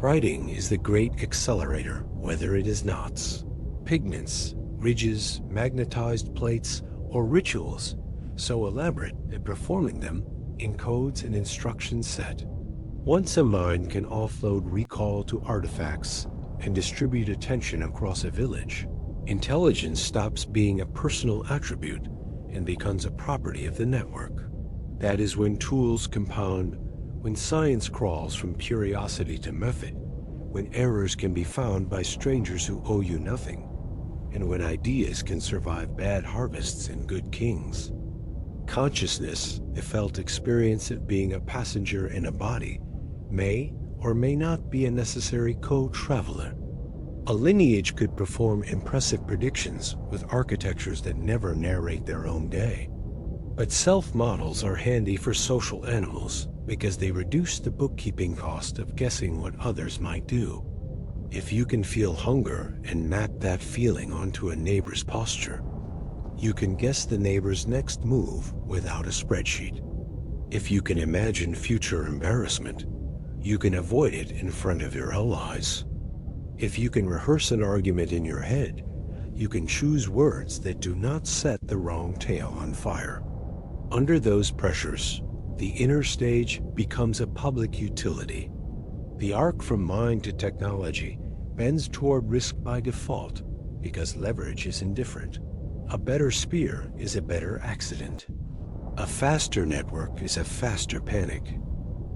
A: Writing is the great accelerator, whether it is knots, pigments, ridges, magnetized plates, or rituals so elaborate that performing them encodes an instruction set. Once a mind can offload recall to artifacts, and distribute attention across a village, intelligence stops being a personal attribute and becomes a property of the network. That is when tools compound, when science crawls from curiosity to method, when errors can be found by strangers who owe you nothing, and when ideas can survive bad harvests and good kings. Consciousness, the felt experience of being a passenger in a body, may or may not be a necessary co-traveler. A lineage could perform impressive predictions with architectures that never narrate their own day. But self-models are handy for social animals because they reduce the bookkeeping cost of guessing what others might do. If you can feel hunger and map that feeling onto a neighbor's posture, you can guess the neighbor's next move without a spreadsheet. If you can imagine future embarrassment, you can avoid it in front of your allies. If you can rehearse an argument in your head, you can choose words that do not set the wrong tale on fire. Under those pressures, the inner stage becomes a public utility. The arc from mind to technology bends toward risk by default because leverage is indifferent. A better spear is a better accident. A faster network is a faster panic.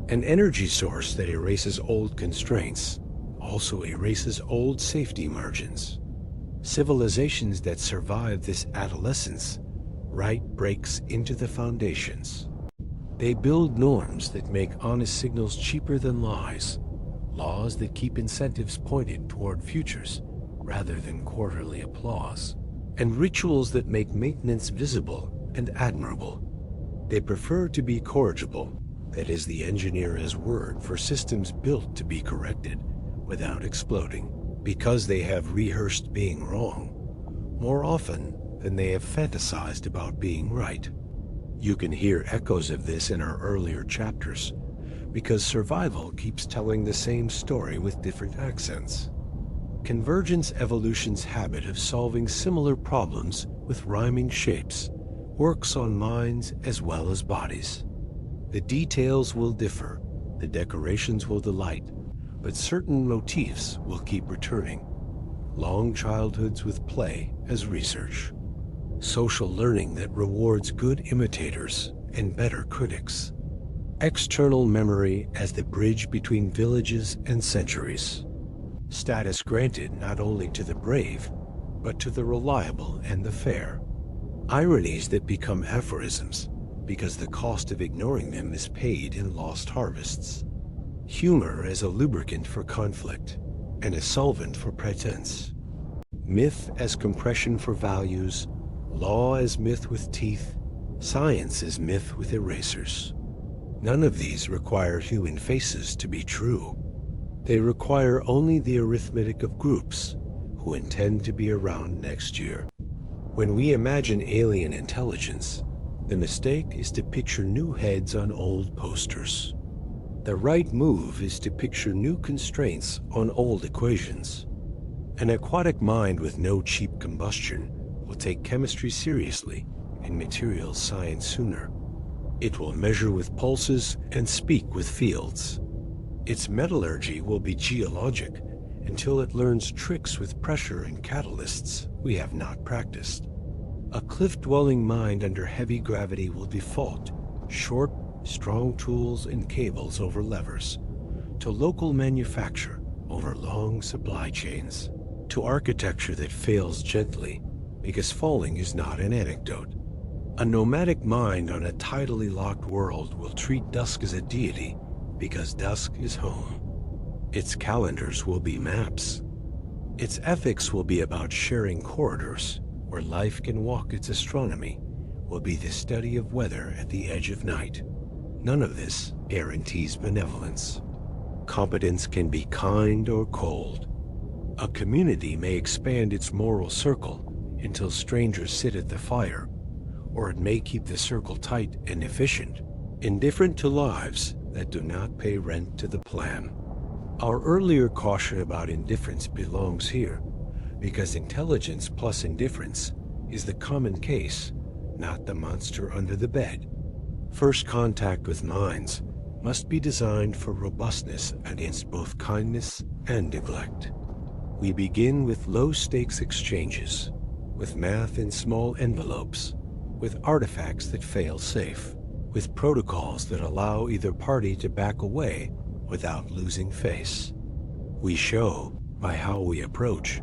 A: An energy source that erases old constraints also erases old safety margins. Civilizations that survive this adolescence write breaks into the foundations. They build norms that make honest signals cheaper than lies, laws that keep incentives pointed toward futures rather than quarterly applause, and rituals that make maintenance visible and admirable. They prefer to be corrigible, that is the engineer's word for systems built to be corrected without exploding, because they have rehearsed being wrong more often than they have fantasized about being right. You can hear echoes of this in our earlier chapters, because survival keeps telling the same story with different accents. Convergence evolution's habit of solving similar problems with rhyming shapes works on minds as well as bodies. The details will differ, the decorations will delight, but certain motifs will keep returning. Long childhoods with play as research. Social learning that rewards good imitators and better critics. External memory as the bridge between villages and centuries. Status granted not only to the brave, but to the reliable and the fair. Ironies that become aphorisms because the cost of ignoring them is paid in lost harvests. Humor as a lubricant for conflict and a solvent for pretense. Myth as compression for values, law as myth with teeth, science as myth with erasers. None of these require human faces to be true. They require only the arithmetic of groups who intend to be around next year. When we imagine alien intelligence, the mistake is to picture new heads on old posters. The right move is to picture new constraints on old equations. An aquatic mind with no cheap combustion will take chemistry seriously and materials science sooner. It will measure with pulses and speak with fields. Its metallurgy will be geologic until it learns tricks with pressure and catalysts we have not practiced. A cliff-dwelling mind under heavy gravity will default short, strong tools and cables over levers, to local manufacture over long supply chains, to architecture that fails gently because falling is not an anecdote. A nomadic mind on a tidally locked world will treat dusk as a deity because dusk is home. Its calendars will be maps. Its ethics will be about sharing corridors where life can walk. Its astronomy will be the study of weather at the edge of night. None of this guarantees benevolence. Competence can be kind or cold. A community may expand its moral circle until strangers sit at the fire, or it may keep the circle tight and efficient, indifferent to lives that do not pay rent to the plan. Our earlier caution about indifference belongs here, because intelligence plus indifference is the common case, not the monster under the bed. First contact with minds must be designed for robustness against both kindness and neglect. We begin with low-stakes exchanges, with math in small envelopes, with artifacts that fail safe, with protocols that allow either party to back away without losing face. We show, by how we approach,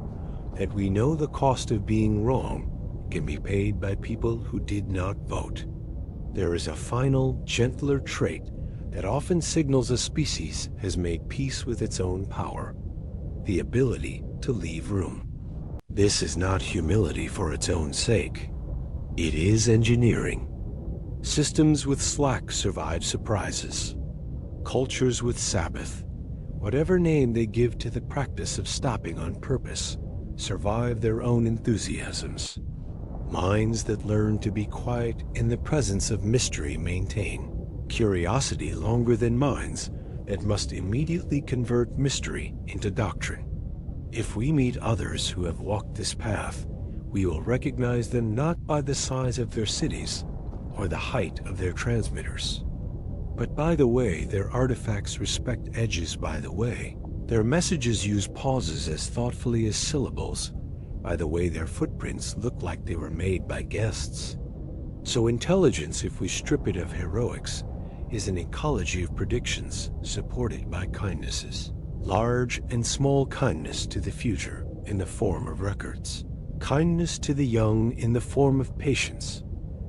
A: that we know the cost of being wrong can be paid by people who did not vote. There is a final, gentler trait that often signals a species has made peace with its own power: the ability to leave room. This is not humility for its own sake. It is engineering. Systems with slack survive surprises. Cultures with Sabbath, whatever name they give to the practice of stopping on purpose, survive their own enthusiasms. Minds that learn to be quiet in the presence of mystery maintain curiosity longer than minds that must immediately convert mystery into doctrine. If we meet others who have walked this path, we will recognize them not by the size of their cities or the height of their transmitters, but by the way their artifacts respect edges by the way. Their messages use pauses as thoughtfully as syllables, by the way their footprints look like they were made by guests. So intelligence, if we strip it of heroics, is an ecology of predictions supported by kindnesses. Large and small kindness to the future in the form of records. Kindness to the young in the form of patience.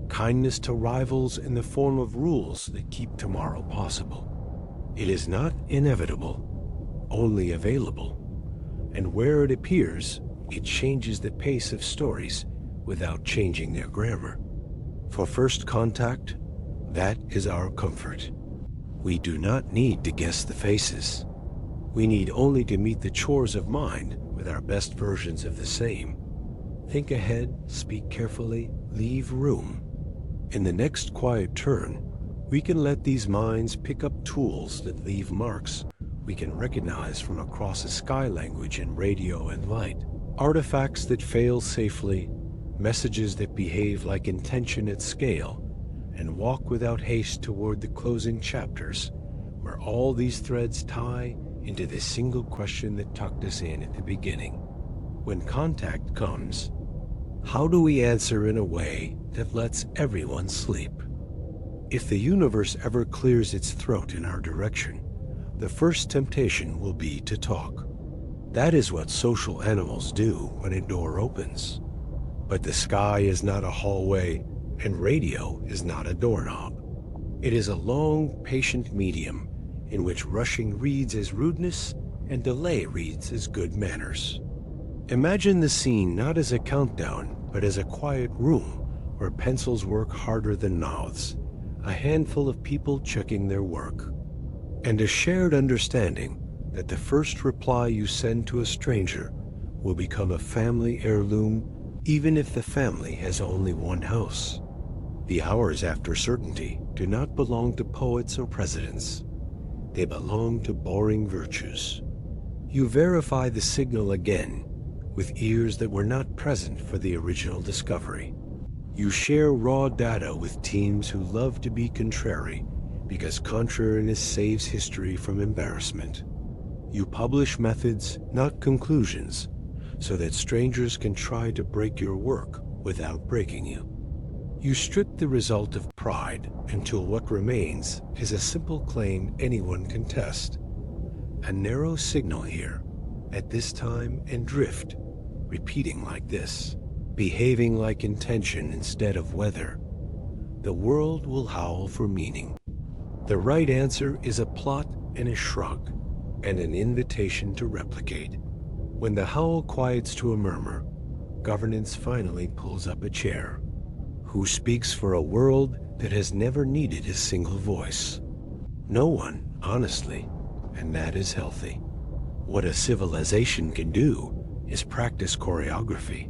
A: Kindness to rivals in the form of rules that keep tomorrow possible. It is not inevitable, only available. And where it appears, it changes the pace of stories without changing their grammar. For first contact, that is our comfort. We do not need to guess the faces. We need only to meet the chores of mind with our best versions of the same. Think ahead, speak carefully, leave room. In the next quiet turn, we can let these minds pick up tools that leave marks we can recognize from across a sky language in radio and light. Artifacts that fail safely, messages that behave like intention at scale, and walk without haste toward the closing chapters, where all these threads tie into the single question that tucked us in at the beginning. When contact comes, how do we answer in a way that lets everyone sleep? If the universe ever clears its throat in our direction, the first temptation will be to talk. That is what social animals do when a door opens. But the sky is not a hallway, and radio is not a doorknob. It is a long, patient medium in which rushing reads as rudeness and delay reads as good manners. Imagine the scene not as a countdown, but as a quiet room where pencils work harder than mouths, a handful of people checking their work, and a shared understanding that the first reply you send to a stranger will become a family heirloom, even if the family has only one house. The hours after certainty do not belong to poets or presidents. They belong to boring virtues. You verify the signal again with ears that were not present for the original discovery. You share raw data with teams who love to be contrary because contrariness saves history from embarrassment. You publish methods, not conclusions, so that strangers can try to break your work without breaking you. You strip the result of pride until what remains is a simple claim anyone can test. A narrow signal here, at this time, and drift, repeating like this, behaving like intention instead of weather. The world will howl for meaning. The right answer is a plot and a shrug, and an invitation to replicate. When the howl quiets to a murmur, governance finally pulls up a chair. Who speaks for a world that has never needed a single voice? No one, honestly, and that is healthy. What a civilization can do is practice choreography.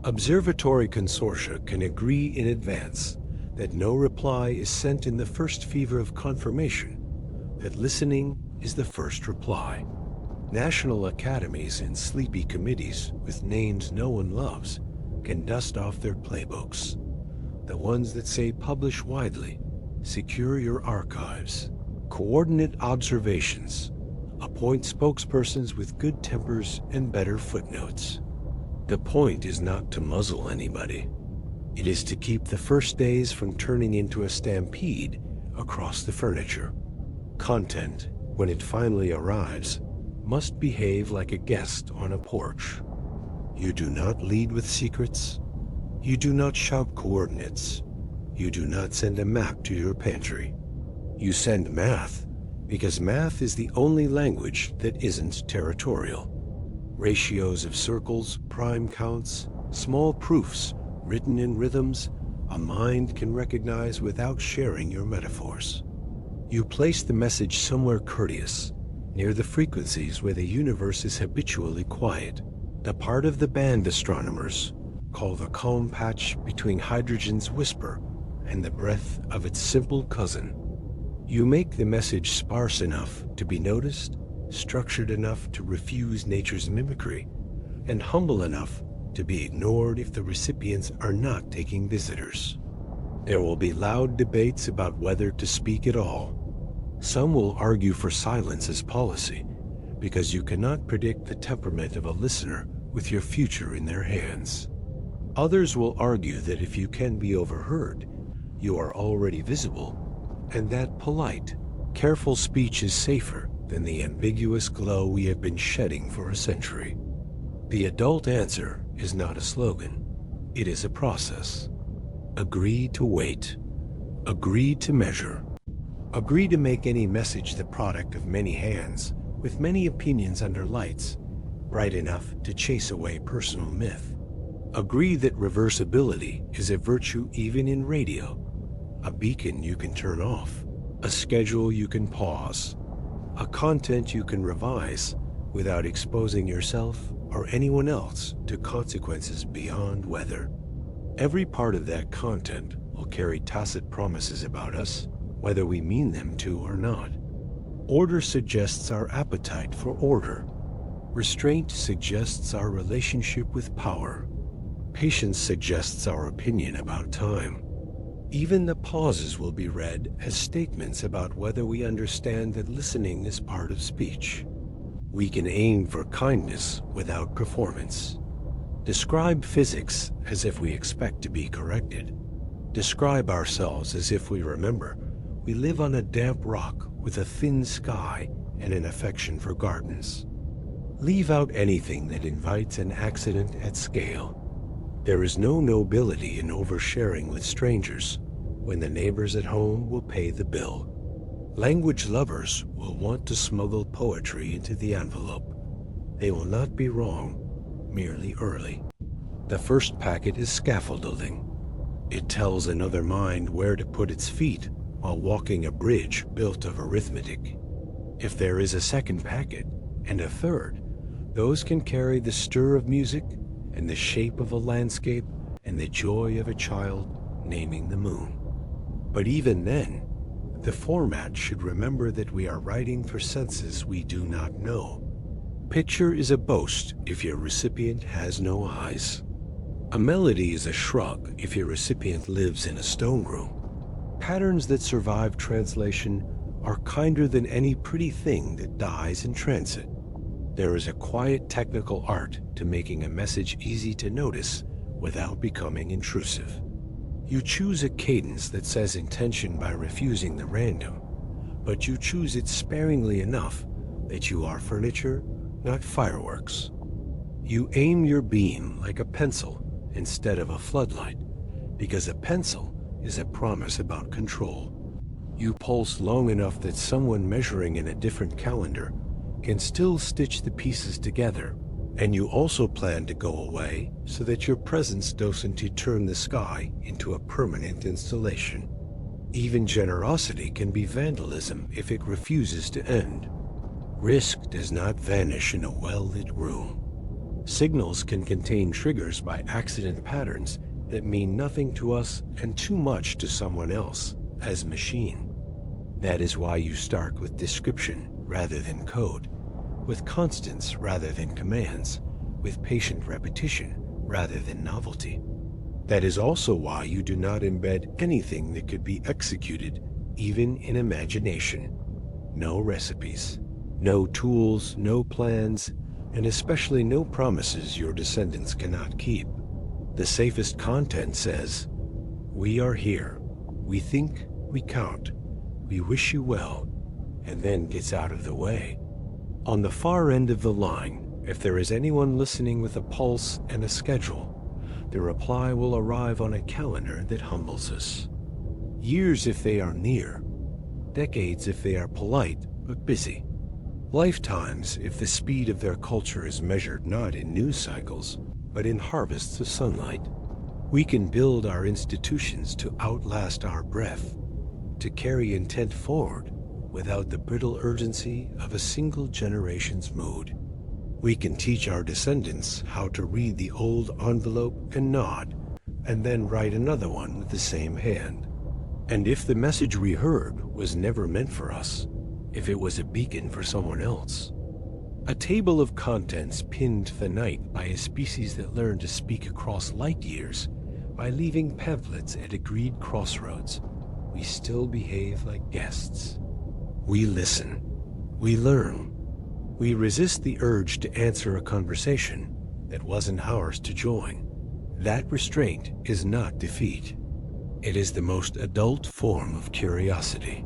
A: Observatory consortia can agree in advance that no reply is sent in the first fever of confirmation, that listening is the first reply. National academies and sleepy committees with names no one loves can dust off their playbooks. The ones that say publish widely, secure your archives, coordinate observations, a Appoint spokespersons with good tempers and better footnotes. The point is not to muzzle anybody. It is to keep the first days from turning into a stampede across the furniture. Content, when it finally arrives, must behave like a guest on a porch. You do not lead with secrets. You do not shout coordinates. You do not send a map to your pantry. You send math, because math is the only language that isn't territorial. Ratios of circles, prime counts, small proofs written in rhythms a mind can recognize without sharing your metaphors. You place the message somewhere courteous, near the frequencies where the universe is habitually quiet, the part of the band astronomers call the calm patch between hydrogen's whisper and the breath of its simple cousin. You make the message sparse enough to be noticed, structured enough to refuse nature's mimicry, and humble enough to be ignored if the recipients are not taking visitors. There will be loud debates about whether to speak at all. Some will argue for silence as policy, because you cannot predict the temperament of a listener with your future in their hands. Others will argue that if you can be overheard, you are already visible, and that polite, careful speech is safer than the ambiguous glow we have been shedding for a century. The adult answer is not a slogan. It is a process. Agree to wait. Agree to measure. Agree to make any message the product of many hands, with many opinions under lights, bright enough to chase away personal myth. Agree that reversibility is a virtue even in radio, a beacon you can turn off, a schedule you can pause, a content you can revise without exposing yourself or anyone else to consequences beyond weather. Every part of that content will carry tacit promises about us, whether we mean them to or not. Order suggests our appetite for order. Restraint suggests our relationship with power. Patience suggests our opinion about time. Even the pauses will be read as statements about whether we understand that listening is part of speech. We can aim for kindness without performance. Describe physics as if we expect to be corrected. Describe ourselves as if we remember we live on a damp rock with a thin sky and an affection for gardens. Leave out anything that invites an accident at scale. There is no nobility in oversharing with strangers when the neighbors at home will pay the bill. Language lovers will want to smuggle poetry into the envelope. They will not be wrong, merely early. The first packet is scaffolding. It tells another mind where to put its feet while walking a bridge built of arithmetic. If there is a second packet and a third, those can carry the stir of music and the shape of a landscape and the joy of a child naming the moon. But even then, the format should remember that we are writing for senses we do not know. Picture is a boast if your recipient has no eyes. A melody is a shrug if your recipient lives in a stone room. Patterns that survive translation are kinder than any pretty thing that dies in transit. There is a quiet technical art to making a message easy to notice without becoming intrusive. You choose a cadence that says intention by refusing the random, but you choose it sparingly enough that you are furniture, not fireworks. You aim your beam like a pencil instead of a floodlight, because a pencil is a promise about control. You pulse long enough that someone measuring in a different calendar can still stitch the pieces together, and you also plan to go away so that your presence doesn't turn the sky into a permanent installation. Even generosity can be vandalism if it refuses to end. Risk does not vanish in a well-lit room. Signals can contain triggers by accident patterns that mean nothing to us and too much to someone else as machine. That is why you start with description rather than code, with constants rather than commands, with patient repetition rather than novelty. That is also why you do not embed anything that could be executed, even in imagination. No recipes, No tools, no plans, and especially no promises your descendants cannot keep. The safest content says, "We are here. We think, we count, we wish you well," and then gets out of the way. On the far end of the line, if there is anyone listening with a pulse and a schedule, the reply will arrive on a calendar that humbles us. Years if they are near, decades if they are polite but busy, lifetimes if the speed of their culture is measured not in news cycles, but in harvests of sunlight. We can build our institutions to outlast our breath, to carry intent forward without the brittle urgency of a single generation's mood. We can teach our descendants how to read the old envelope and nod, and then write another one with the same hand. And if the message we heard was never meant for us, if it was a beacon for someone else, a table of contents pinned to the night by a species that learned to speak across light years by leaving pamphlets at agreed crossroads, we still behave like guests. We listen. We learn. We resist the urge to answer a conversation that wasn't ours to join. That restraint is not defeat. It is the most adult form of curiosity.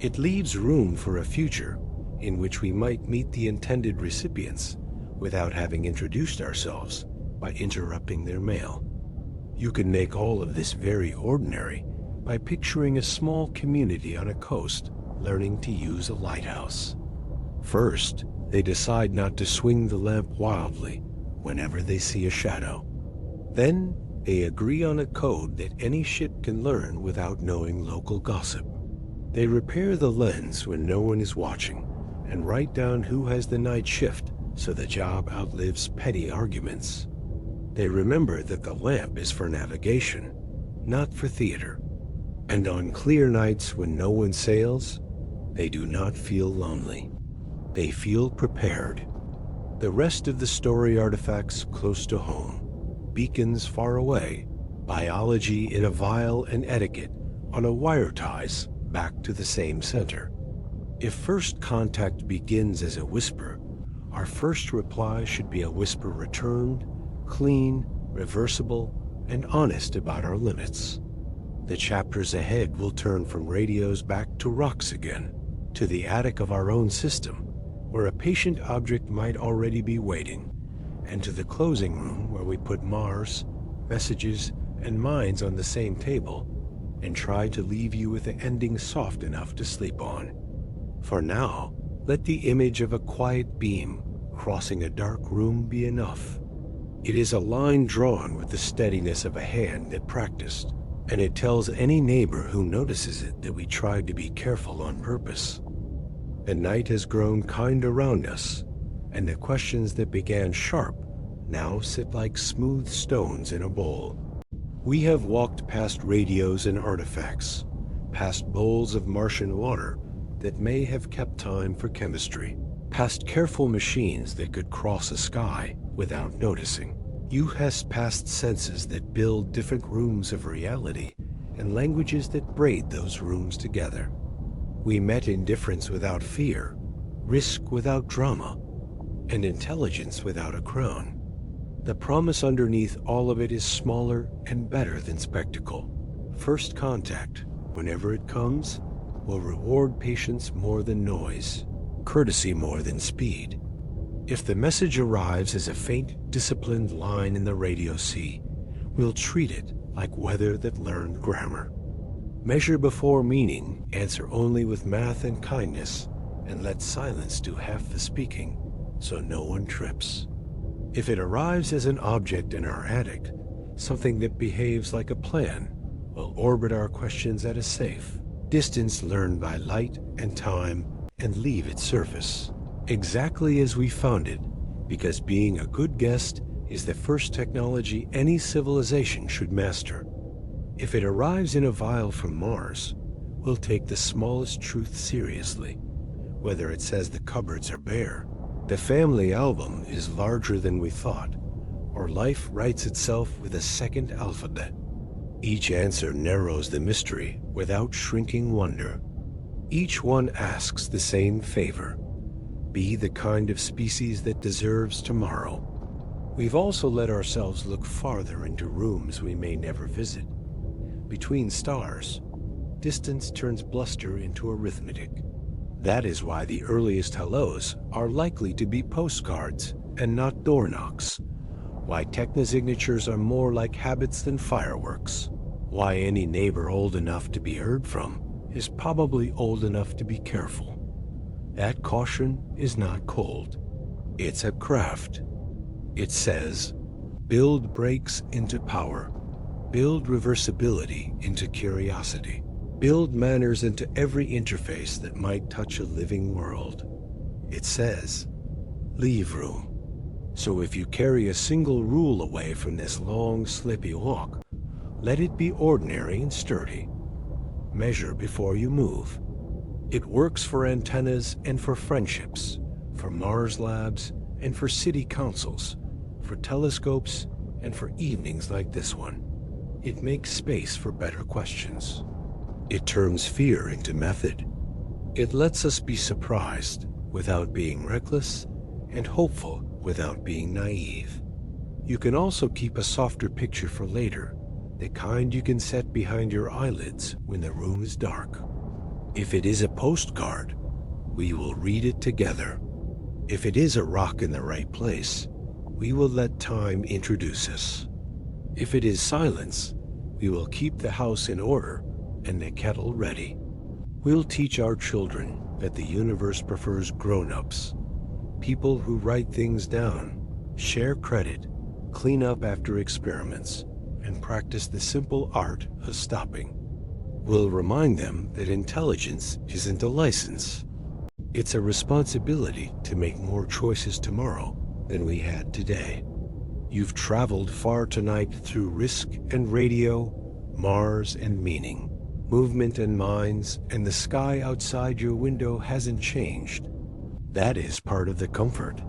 A: It leaves room for a future in which we might meet the intended recipients without having introduced ourselves by interrupting their mail. You can make all of this very ordinary by picturing a small community on a coast learning to use a lighthouse. First, they decide not to swing the lamp wildly whenever they see a shadow. Then, they agree on a code that any ship can learn without knowing local gossip. They repair the lens when no one is watching and write down who has the night shift so the job outlives petty arguments. They remember that the lamp is for navigation, not for theater. And on clear nights when no one sails, they do not feel lonely. They feel prepared. The rest of the story artifacts close to home, beacons far away, biology in a vial, and etiquette on a wire ties back to the same center. If first contact begins as a whisper, our first reply should be a whisper returned, clean, reversible, and honest about our limits. The chapters ahead will turn from radios back to rocks again, to the attic of our own system, where a patient object might already be waiting, and to the closing room where we put Mars, messages, and minds on the same table, and try to leave you with an ending soft enough to sleep on. For now, let the image of a quiet beam crossing a dark room be enough. It is a line drawn with the steadiness of a hand that practiced, and it tells any neighbor who notices it that we tried to be careful on purpose. The night has grown kind around us, and the questions that began sharp now sit like smooth stones in a bowl. We have walked past radios and artifacts, past bowls of Martian water that may have kept time for chemistry, past careful machines that could cross a sky without noticing. You have passed senses that build different rooms of reality and languages that braid those rooms together. We met indifference without fear, risk without drama, and intelligence without a crown. The promise underneath all of it is smaller and better than spectacle. First contact, whenever it comes, will reward patience more than noise, courtesy more than speed. If the message arrives as a faint, disciplined line in the radio sea, we'll treat it like weather that learned grammar. Measure before meaning, answer only with math and kindness, and let silence do half the speaking, so no one trips. If it arrives as an object in our attic, something that behaves like a plan, we'll orbit our questions at a safe distance learned by light and time and leave its surface exactly as we found it, because being a good guest is the first technology any civilization should master. If it arrives in a vial from Mars, we'll take the smallest truth seriously, whether it says the cupboards are bare, the family album is larger than we thought, or life writes itself with a second alphabet. Each answer narrows the mystery without shrinking wonder. Each one asks the same favor. Be the kind of species that deserves tomorrow. We've also let ourselves look farther into rooms we may never visit. Between stars, distance turns bluster into arithmetic. That is why the earliest hellos are likely to be postcards and not door knocks. Why technosignatures are more like habits than fireworks. Why any neighbor old enough to be heard from is probably old enough to be careful. That caution is not cold. It's a craft. It says, build brakes into power. Build reversibility into curiosity. Build manners into every interface that might touch a living world. It says, leave room. So if you carry a single rule away from this long, slippy walk, let it be ordinary and sturdy. Measure before you move. It works for antennas and for friendships, for Mars labs and for city councils, for telescopes and for evenings like this one. It makes space for better questions. It turns fear into method. It lets us be surprised without being reckless and hopeful without being naive. You can also keep a softer picture for later, the kind you can set behind your eyelids when the room is dark. If it is a postcard, we will read it together. If it is a rock in the right place, we will let time introduce us. If it is silence, we will keep the house in order and the kettle ready. We'll teach our children that the universe prefers grown-ups, people who write things down, share credit, clean up after experiments, and practice the simple art of stopping. We'll remind them that intelligence isn't a license. It's a responsibility to make more choices tomorrow than we had today. You've traveled far tonight through risk and radio, Mars and meaning, movement and minds, and the sky outside your window hasn't changed. That is part of the comfort.